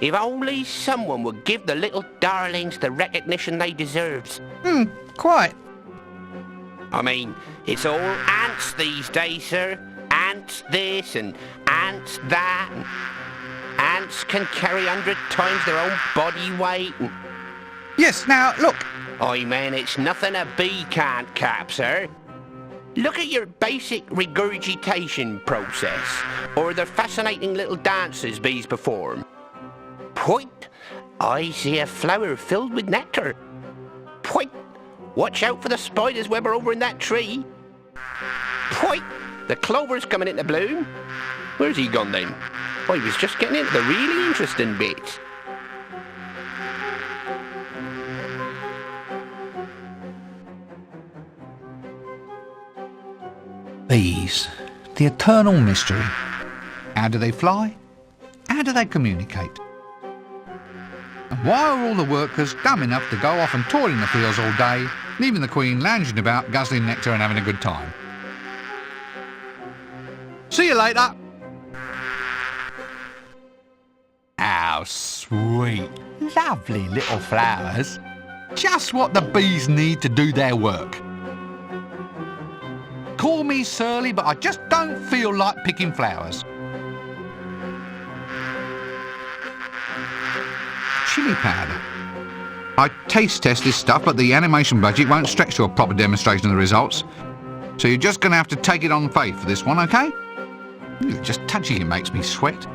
If only someone would give the little darlings the recognition they deserve. Quite. I mean, it's all ants these days, sir. Ants this and ants that. And ants can carry 100 times their own body weight. And Yes, now, look. I mean, it's nothing a bee can't cap, sir. Look at your basic regurgitation process, or the fascinating little dances bees perform. Point, I see a flower filled with nectar. Point, watch out for the spider's webber over in that tree. Point, the clover's coming into bloom. Where's he gone then? I was just getting into the really interesting bits. Bees, the eternal mystery. How do they fly? How do they communicate? And why are all the workers dumb enough to go off and toil in the fields all day, leaving the queen lounging about, guzzling nectar and having a good time? See you later. How sweet, lovely little flowers. Just what the bees need to do their work. Call me surly, but I just don't feel like picking flowers. Chili powder. I taste test this stuff, but the animation budget won't stretch to a proper demonstration of the results. So you're just going to have to take it on faith for this one, okay? Just touching it makes me sweat.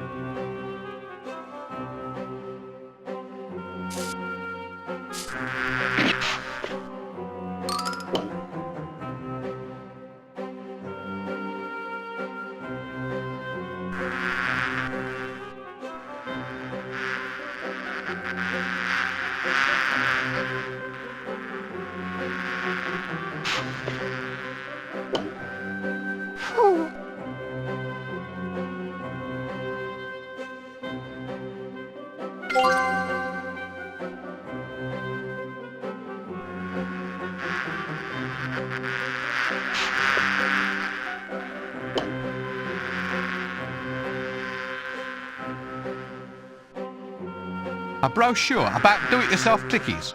A brochure about do-it-yourself clickies.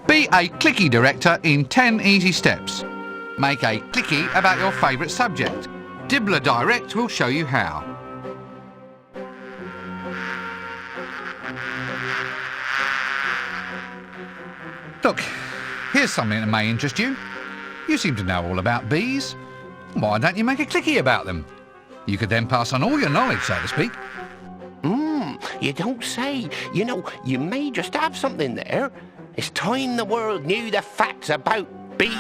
Be a clicky director in 10 easy steps. Make a clicky about your favourite subject. Dibbler Direct will show you how. Look, here's something that may interest you. You seem to know all about bees. Why don't you make a clicky about them? You could then pass on all your knowledge, so to speak. You don't say. You know, you may just have something there. It's time the world knew the facts about bees.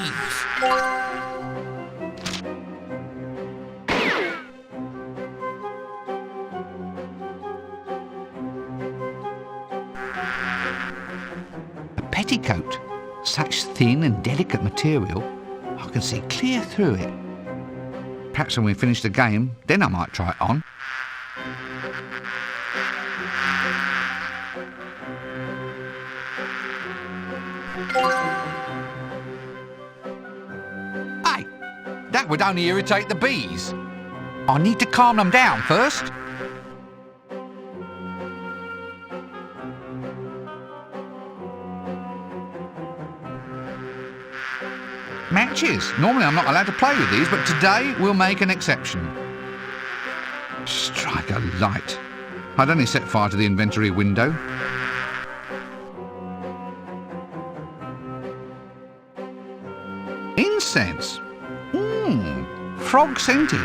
A petticoat, such thin and delicate material, I can see clear through it. Perhaps when we finish the game, then I might try it on. Hey, that would only irritate the bees. I need to calm them down first. Matches. Normally I'm not allowed to play with these, but today we'll make an exception. Strike a light. I'd only set fire to the inventory window. Incense. Frog scented.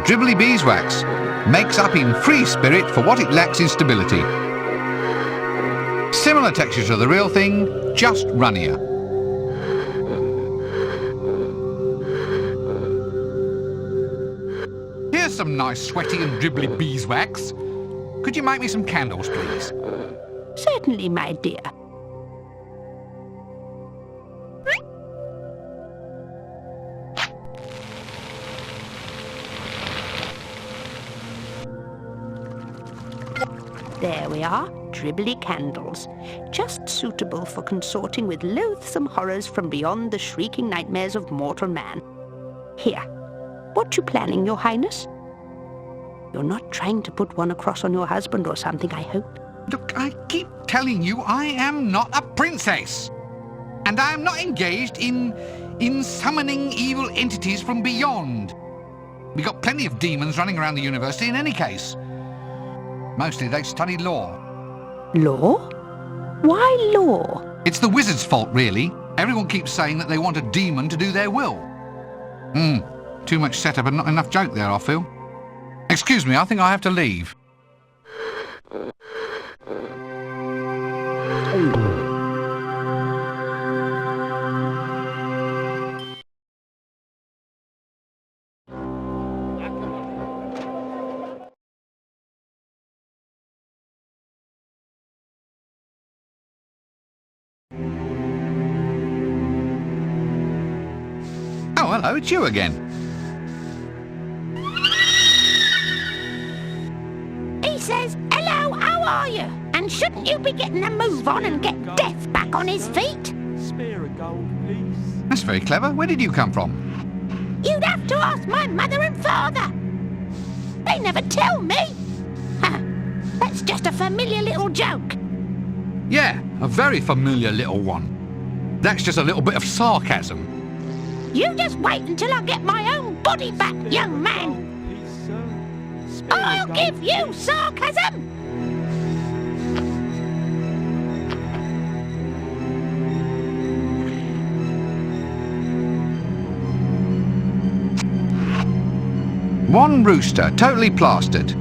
Dribbly beeswax makes up in free spirit for what it lacks in stability. Similar texture to the real thing, just runnier. Here's some nice sweaty and dribbly beeswax. Could you make me some candles, please? Certainly, my dear. There we are, dribbly candles. Just suitable for consorting with loathsome horrors from beyond the shrieking nightmares of mortal man. Here, what you planning, Your Highness? You're not trying to put one across on your husband or something, I hope. Look, I keep telling you I am not a princess. And I am not engaged in summoning evil entities from beyond. We got plenty of demons running around the university in any case. Mostly they study law. Law? Why law? It's the wizard's fault, really. Everyone keeps saying that they want a demon to do their will. Too much setup and not enough joke there, I feel. Excuse me, I think I have to leave. Oh, hello, it's you again. He says, hello, how are you? And shouldn't you be getting a move on and get Death back on his feet? Spare a gold, please. That's very clever. Where did you come from? You'd have to ask my mother and father. They never tell me. That's just a familiar little joke. Yeah, a very familiar little one. That's just a little bit of sarcasm. You just wait until I get my own body back, young man. Please, sir. Spare I'll a gold. give you sarcasm. One rooster, totally plastered.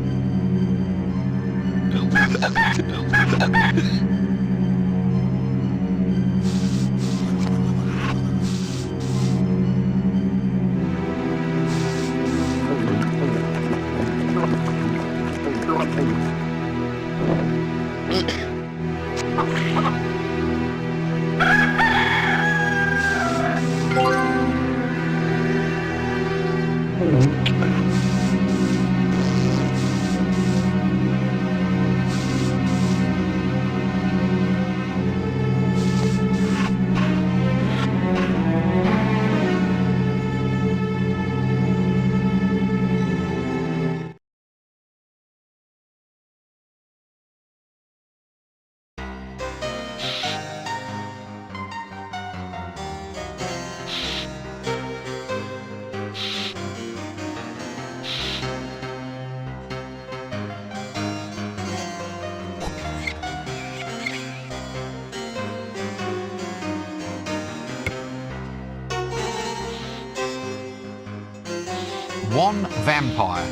One vampire,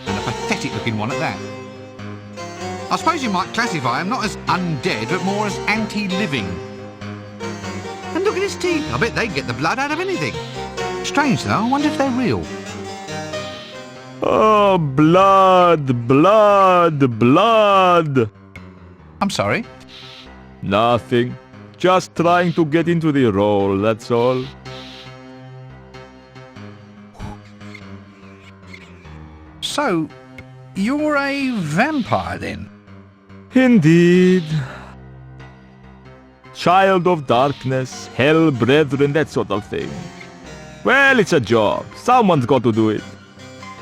and a pathetic looking one at that. I suppose you might classify him not as undead, but more as anti-living. And look at his teeth. I bet they'd get the blood out of anything. Strange though, I wonder if they're real. Oh, blood, blood, blood. I'm sorry? Nothing. Just trying to get into the role, that's all. So, you're a vampire then? Indeed. Child of darkness, hell brethren, that sort of thing. Well, it's a job. Someone's got to do it.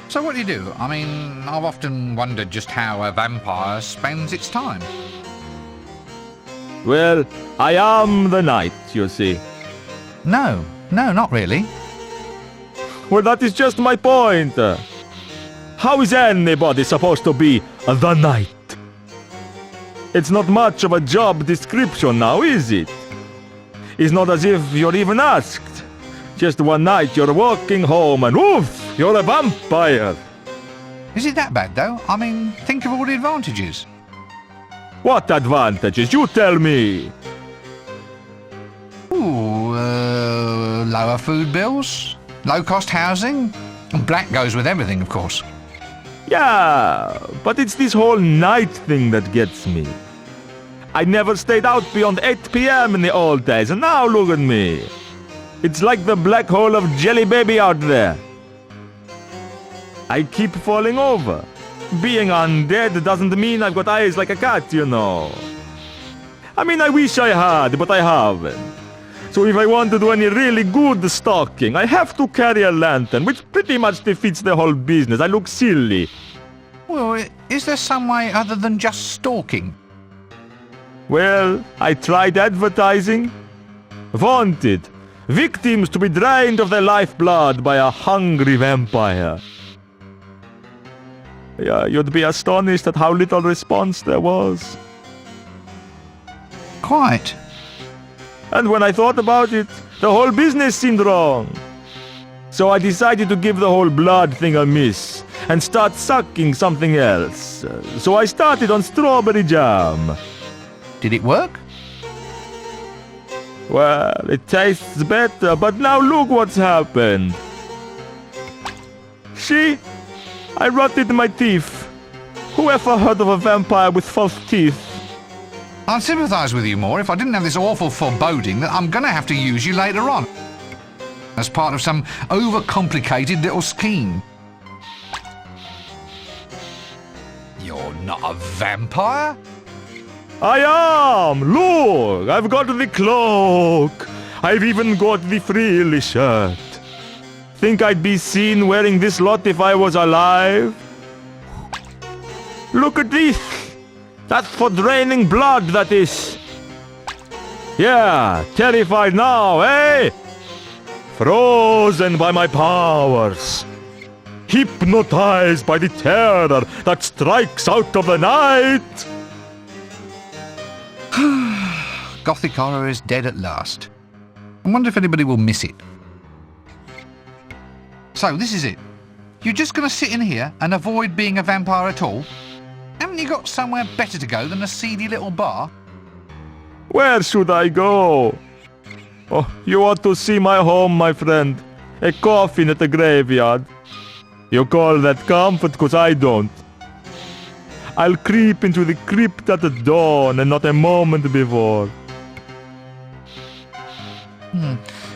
So what do you do? I mean, I've often wondered just how a vampire spends its time. Well, I am the night, you see. No, not really. Well, that is just my point. How is anybody supposed to be the night? It's not much of a job description now, is it? It's not as if you're even asked. Just one night you're walking home and woof, you're a vampire. Is it that bad though? I mean, think of all the advantages. What advantages? You tell me. Ooh, lower food bills, low-cost housing, and black goes with everything, of course. Yeah, but it's this whole night thing that gets me. I never stayed out beyond 8 p.m. in the old days, and now look at me. It's like the black hole of Jelly Baby out there. I keep falling over. Being undead doesn't mean I've got eyes like a cat, you know. I mean, I wish I had, but I haven't. So if I want to do any really good stalking, I have to carry a lantern, which pretty much defeats the whole business. I look silly. Well, is there some way other than just stalking? Well, I tried advertising. Wanted. Victims to be drained of their lifeblood by a hungry vampire. Yeah, you'd be astonished at how little response there was. Quite. And when I thought about it, the whole business seemed wrong. So I decided to give the whole blood thing a miss and start sucking something else. So I started on strawberry jam. Did it work? Well, it tastes better, but now look what's happened. See? I rotted my teeth. Who ever heard of a vampire with false teeth? I'd sympathise with you more if I didn't have this awful foreboding that I'm going to have to use you later on as part of some overcomplicated little scheme. You're not a vampire? I am! Look! I've got the cloak! I've even got the frilly shirt. Think I'd be seen wearing this lot if I was alive? Look at this! That's for draining blood, that is. Yeah, terrified now, eh? Frozen by my powers. Hypnotized by the terror that strikes out of the night. Gothic horror is dead at last. I wonder if anybody will miss it. So, this is it. You're just going to sit in here and avoid being a vampire at all? Haven't you got somewhere better to go than a seedy little bar? Where should I go? Oh, you ought to see my home, my friend. A coffin at the graveyard. You call that comfort, 'cause I don't. I'll creep into the crypt at the dawn and not a moment before.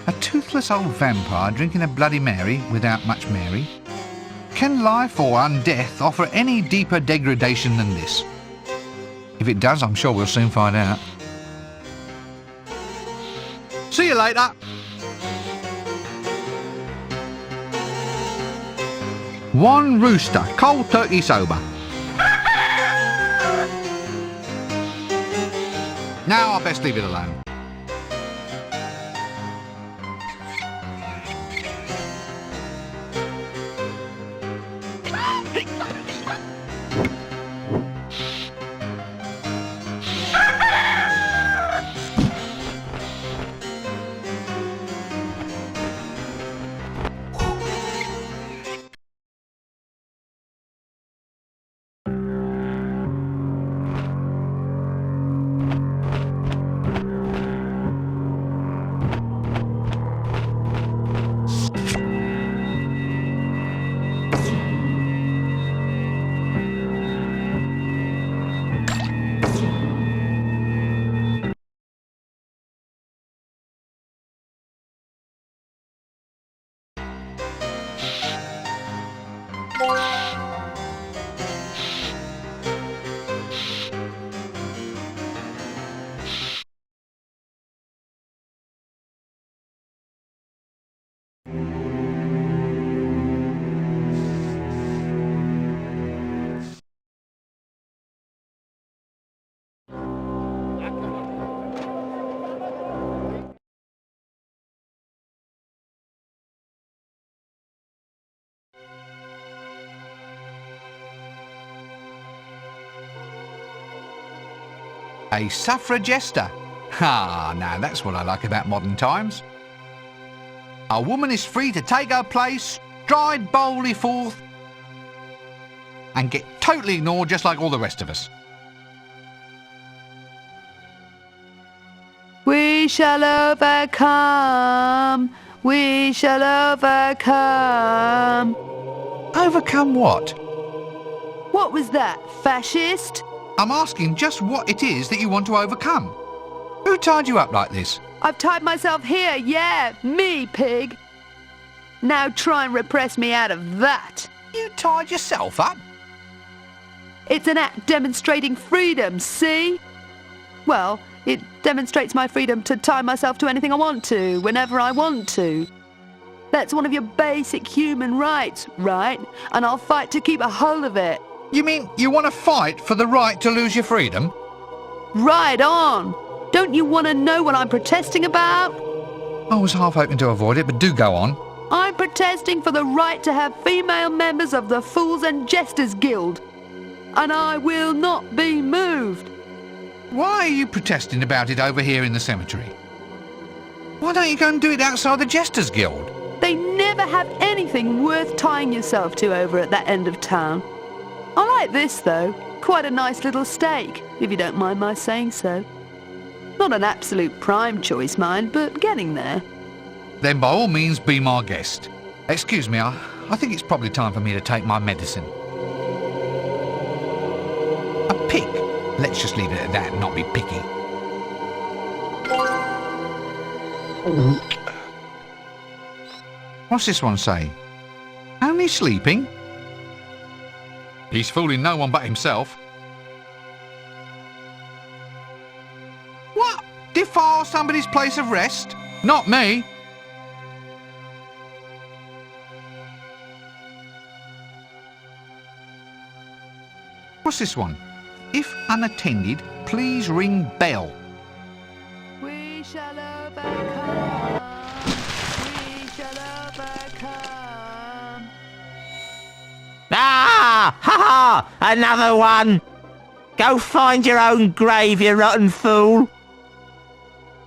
A toothless old vampire drinking a Bloody Mary without much Mary? Can life or undeath offer any deeper degradation than this? If it does, I'm sure we'll soon find out. See you later. One rooster, cold turkey sober. Now I'll best leave it alone. A suffragesta. Ah, now that's what I like about modern times. A woman is free to take her place, stride boldly forth, and get totally ignored just like all the rest of us. We shall overcome. We shall overcome. Overcome what? What was that, fascist? I'm asking just what it is that you want to overcome. Who tied you up like this? I've tied myself here, yeah, me, pig. Now try and repress me out of that. You tied yourself up? It's an act demonstrating freedom, see? Well, it demonstrates my freedom to tie myself to anything I want to, whenever I want to. That's one of your basic human rights, right? And I'll fight to keep a hold of it. You mean you want to fight for the right to lose your freedom? Right on! Don't you want to know what I'm protesting about? I was half hoping to avoid it, but do go on. I'm protesting for the right to have female members of the Fools and Jesters Guild. And I will not be moved. Why are you protesting about it over here in the cemetery? Why don't you go and do it outside the Jesters Guild? They never have anything worth tying yourself to over at that end of town. I like this, though. Quite a nice little steak, if you don't mind my saying so. Not an absolute prime choice, mind, but getting there. Then by all means be my guest. Excuse me, I think it's probably time for me to take my medicine. A pig. Let's just leave it at that and not be picky. What's this one say? Only sleeping? He's fooling no one but himself. What? Defile somebody's place of rest? Not me. What's this one? If unattended, please ring bell. We shall overcome. We shall overcome. Ah! Ha ha! Another one! Go find your own grave, you rotten fool!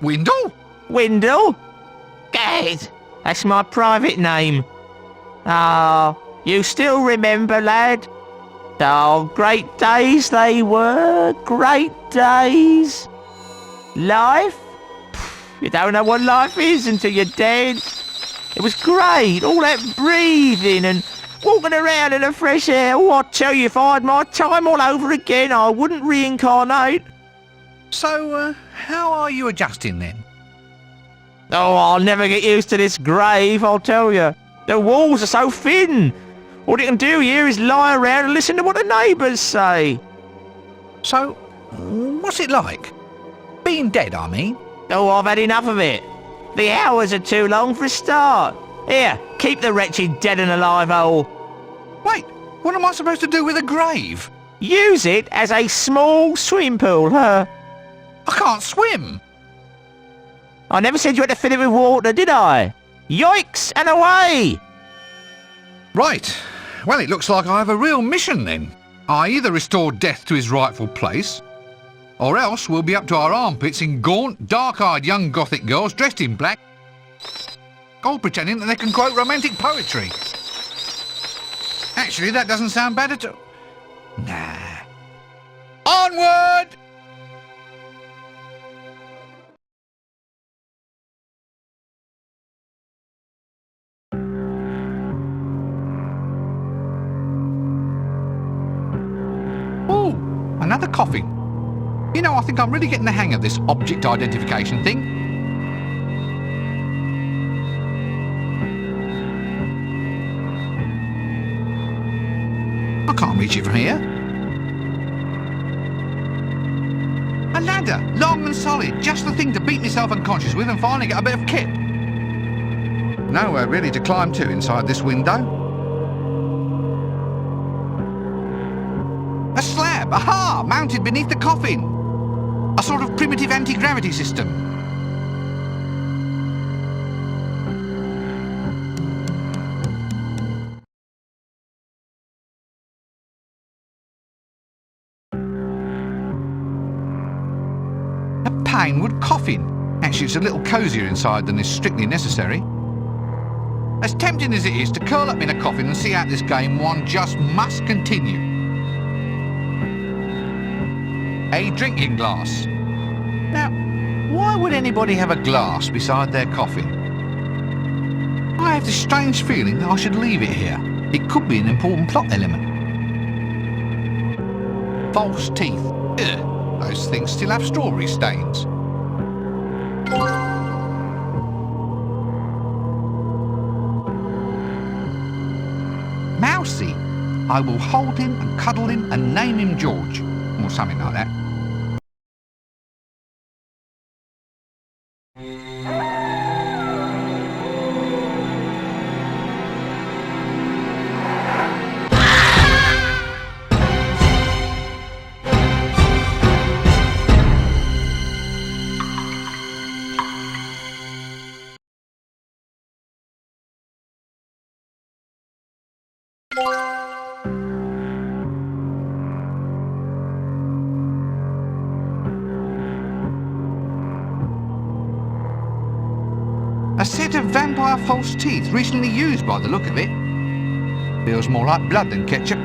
Windle? Windle? Gad! That's my private name. Ah, You still remember, lad? Oh, great days they were, great days. Life? You don't know what life is until you're dead. It was great, all that breathing and walking around in the fresh air. Oh, I tell you, if I had my time all over again, I wouldn't reincarnate. So, how are you adjusting then? Oh, I'll never get used to this grave, I'll tell you. The walls are so thin. All you can do here is lie around and listen to what the neighbours say. So, what's it like? Being dead, I mean. Oh, I've had enough of it. The hours are too long for a start. Here, keep the wretched dead and alive hole. Wait, what am I supposed to do with a grave? Use it as a small swimming pool, huh? I can't swim. I never said you had to fill it with water, did I? Yoicks and away! Right. Well, it looks like I have a real mission then. I either restore Death to his rightful place, or else we'll be up to our armpits in gaunt, dark-eyed young gothic girls dressed in black, all pretending that they can quote romantic poetry. Actually, that doesn't sound bad at all. Nah. Onward! Ooh, another coffin. You know, I think I'm really getting the hang of this object identification thing. I can't reach it from here. A ladder, long and solid, just the thing to beat myself unconscious with and finally get a bit of kip. Nowhere really to climb to inside this window. A slab, aha, mounted beneath the coffin. A sort of primitive anti-gravity system. A pinewood coffin. Actually, it's a little cosier inside than is strictly necessary. As tempting as it is to curl up in a coffin and see out this game, one just must continue. A drinking glass. Now, why would anybody have a glass beside their coffin? I have this strange feeling that I should leave it here. It could be an important plot element. False teeth. Ugh, those things still have strawberry stains. Mousy. I will hold him and cuddle him and name him George. Or something like that. A set of vampire false teeth recently used by the look of it. Feels more like blood than ketchup.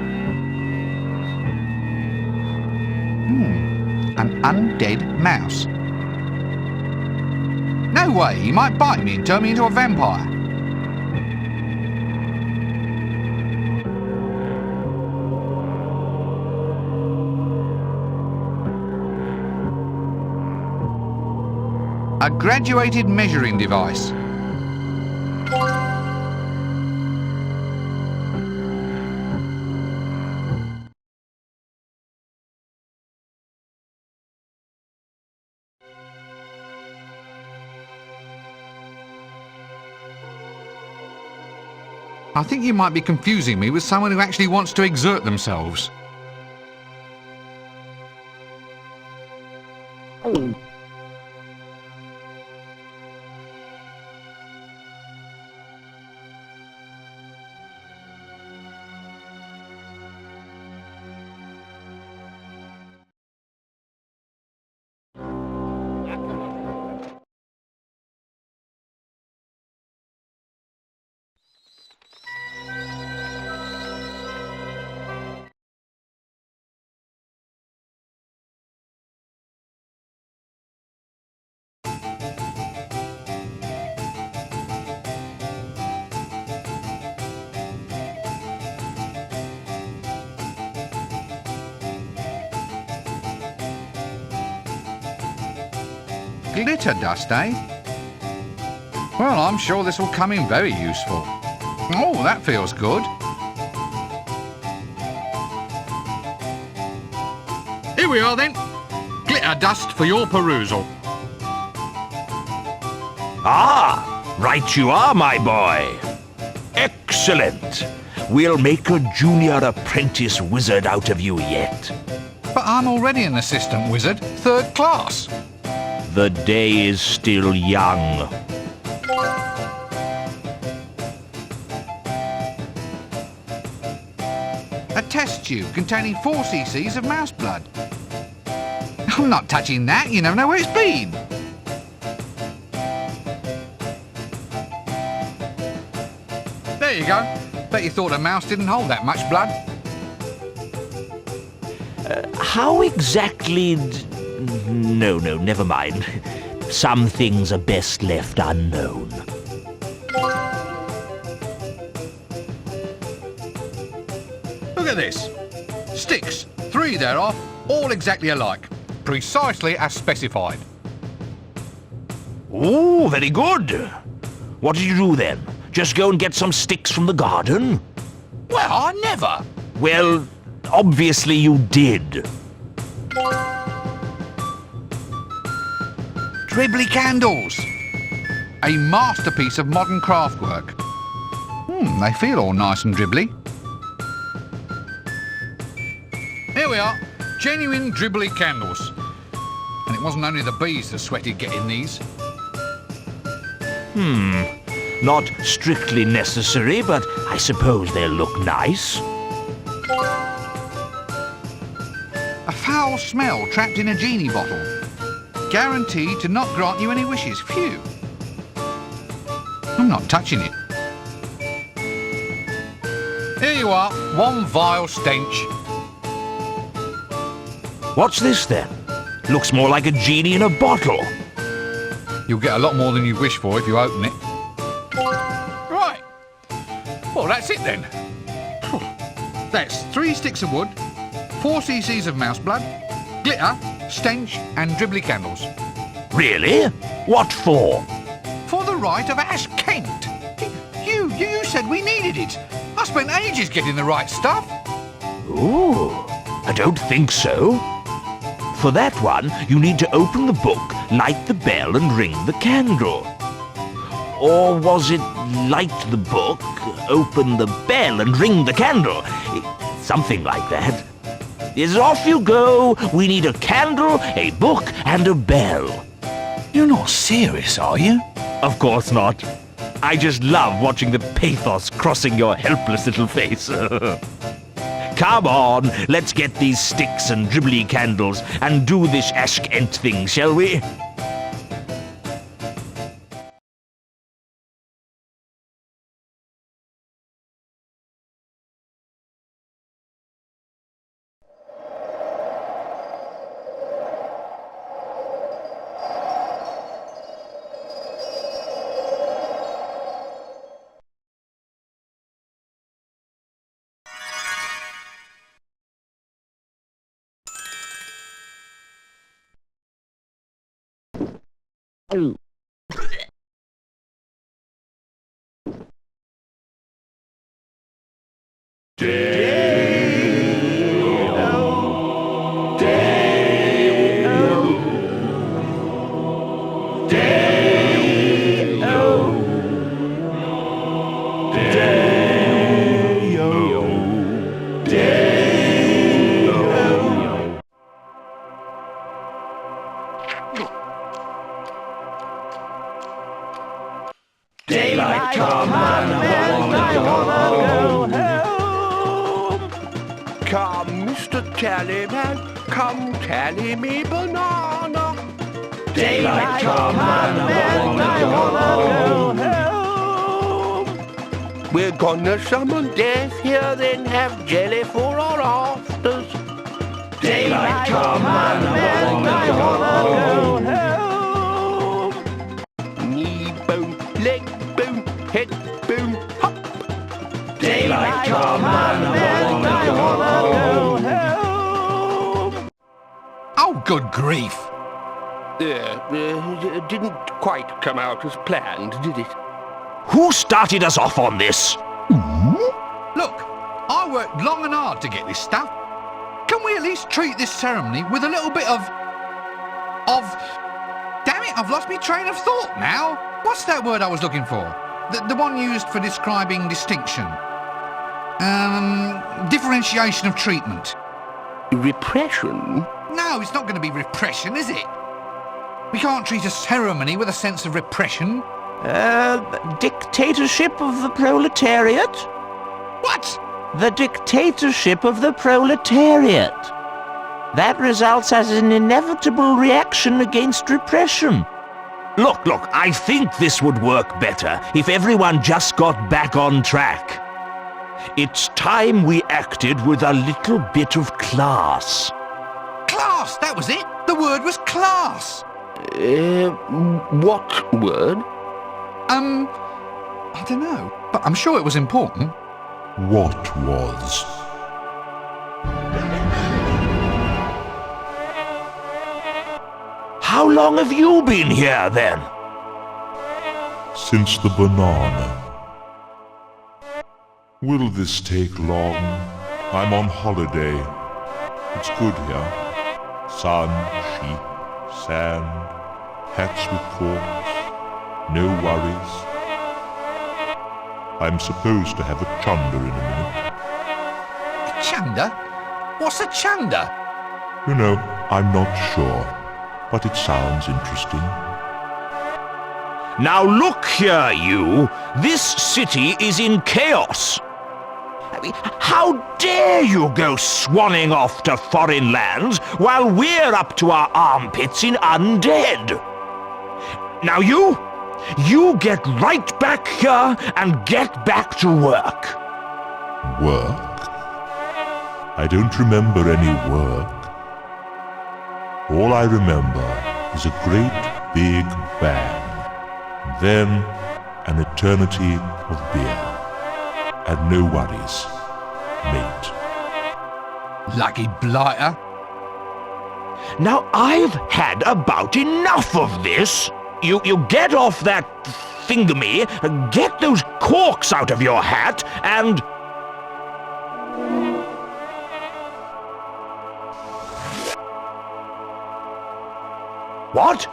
An undead mouse. No way, he might bite me and turn me into a vampire. A graduated measuring device. I think you might be confusing me with someone who actually wants to exert themselves. Glitter dust, eh? Well, I'm sure this will come in very useful. Oh, that feels good. Here we are then. Glitter dust for your perusal. Ah, right you are, my boy. Excellent. We'll make a junior apprentice wizard out of you yet. But I'm already an assistant wizard, 3rd class. The day is still young. A test tube containing 4 cc's of mouse blood. I'm not touching that, you never know where it's been. There you go. Bet you thought a mouse didn't hold that much blood. How exactly... No, never mind. Some things are best left unknown. Look at this. Sticks, 3 thereof, all exactly alike. Precisely as specified. Oh, very good. What did you do then? Just go and get some sticks from the garden? Well, I never. Well, obviously you did. Dribbly candles. A masterpiece of modern craftwork. They feel all nice and dribbly. Here we are. Genuine dribbly candles. And it wasn't only the bees that sweated getting these. Not strictly necessary, but I suppose they'll look nice. A foul smell trapped in a genie bottle. Guaranteed to not grant you any wishes. Phew. I'm not touching it. Here you are. One vile stench. What's this then? Looks more like a genie in a bottle. You'll get a lot more than you wish for if you open it. Right. Well, that's it then. That's 3 sticks of wood, 4 cc's of mouse blood, glitter, stench and dribbly candles. Really? What for? For the right of Ash Kent. You said we needed it. I spent ages getting the right stuff. Ooh, I don't think so. For that one, you need to open the book, light the bell and ring the candle. Or was it light the book, open the bell and ring the candle? Something like that. Yes, off you go. We need a candle, a book and a bell. You're not serious, are you? Of course not. I just love watching the pathos crossing your helpless little face. Come on, let's get these sticks and dribbly candles and do this Ash Kent thing, shall we? Daylight come and I wanna go home. Come, Mr. Tallyman, come tally me banana. Daylight come and I wanna go home. We're gonna summon death here, then have jelly for our afters. Daylight come and I wanna go home. Knee boom, leg boom, head boom, hop. Daylight come and I wanna go home. Oh, good grief. Didn't quite come out as planned, did it? Who started us off on this? Look, I worked long and hard to get this stuff. Can we at least treat this ceremony with a little bit of... Damn it, I've lost my train of thought now. What's that word I was looking for? The one used for describing distinction. Differentiation of treatment. Repression? No, it's not going to be repression, is it? We can't treat a ceremony with a sense of repression. Dictatorship of the proletariat? What? The dictatorship of the proletariat. That results as an inevitable reaction against repression. Look, I think this would work better if everyone just got back on track. It's time we acted with a little bit of class. Class, that was it. The word was class. What word? I don't know, but I'm sure it was important. What was? How long have you been here, then? Since the banana. Will this take long? I'm on holiday. It's good here. Sun, sheep, sand, hats with corks, no worries. I'm supposed to have a chunder in a minute. A chunder? What's a chunder? You know, I'm not sure, but it sounds interesting. Now look here, you. This city is in chaos. I mean, how dare you go swanning off to foreign lands while we're up to our armpits in undead? Now you get right back here and get back to work. Work? I don't remember any work. All I remember is a great big bang, then an eternity of beer. And no worries, mate. Lucky blighter. Now I've had about enough of this. You get off that thingamy, get those corks out of your hat, and... What?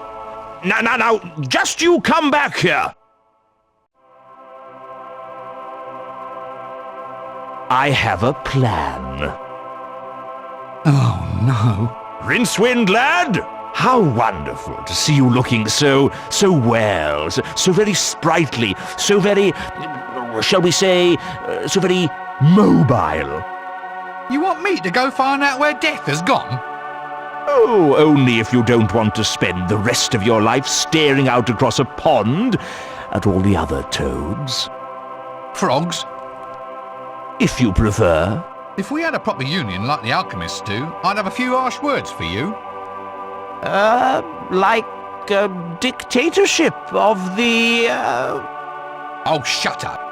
Now, just you come back here. I have a plan. Oh, no. Rincewind, lad! How wonderful to see you looking so well, so very sprightly, so very, shall we say, so very mobile. You want me to go find out where Death has gone? Oh, only if you don't want to spend the rest of your life staring out across a pond at all the other toads. Frogs? If you prefer. If we had a proper union like the alchemists do, I'd have a few harsh words for you. Like dictatorship of the... Oh, shut up.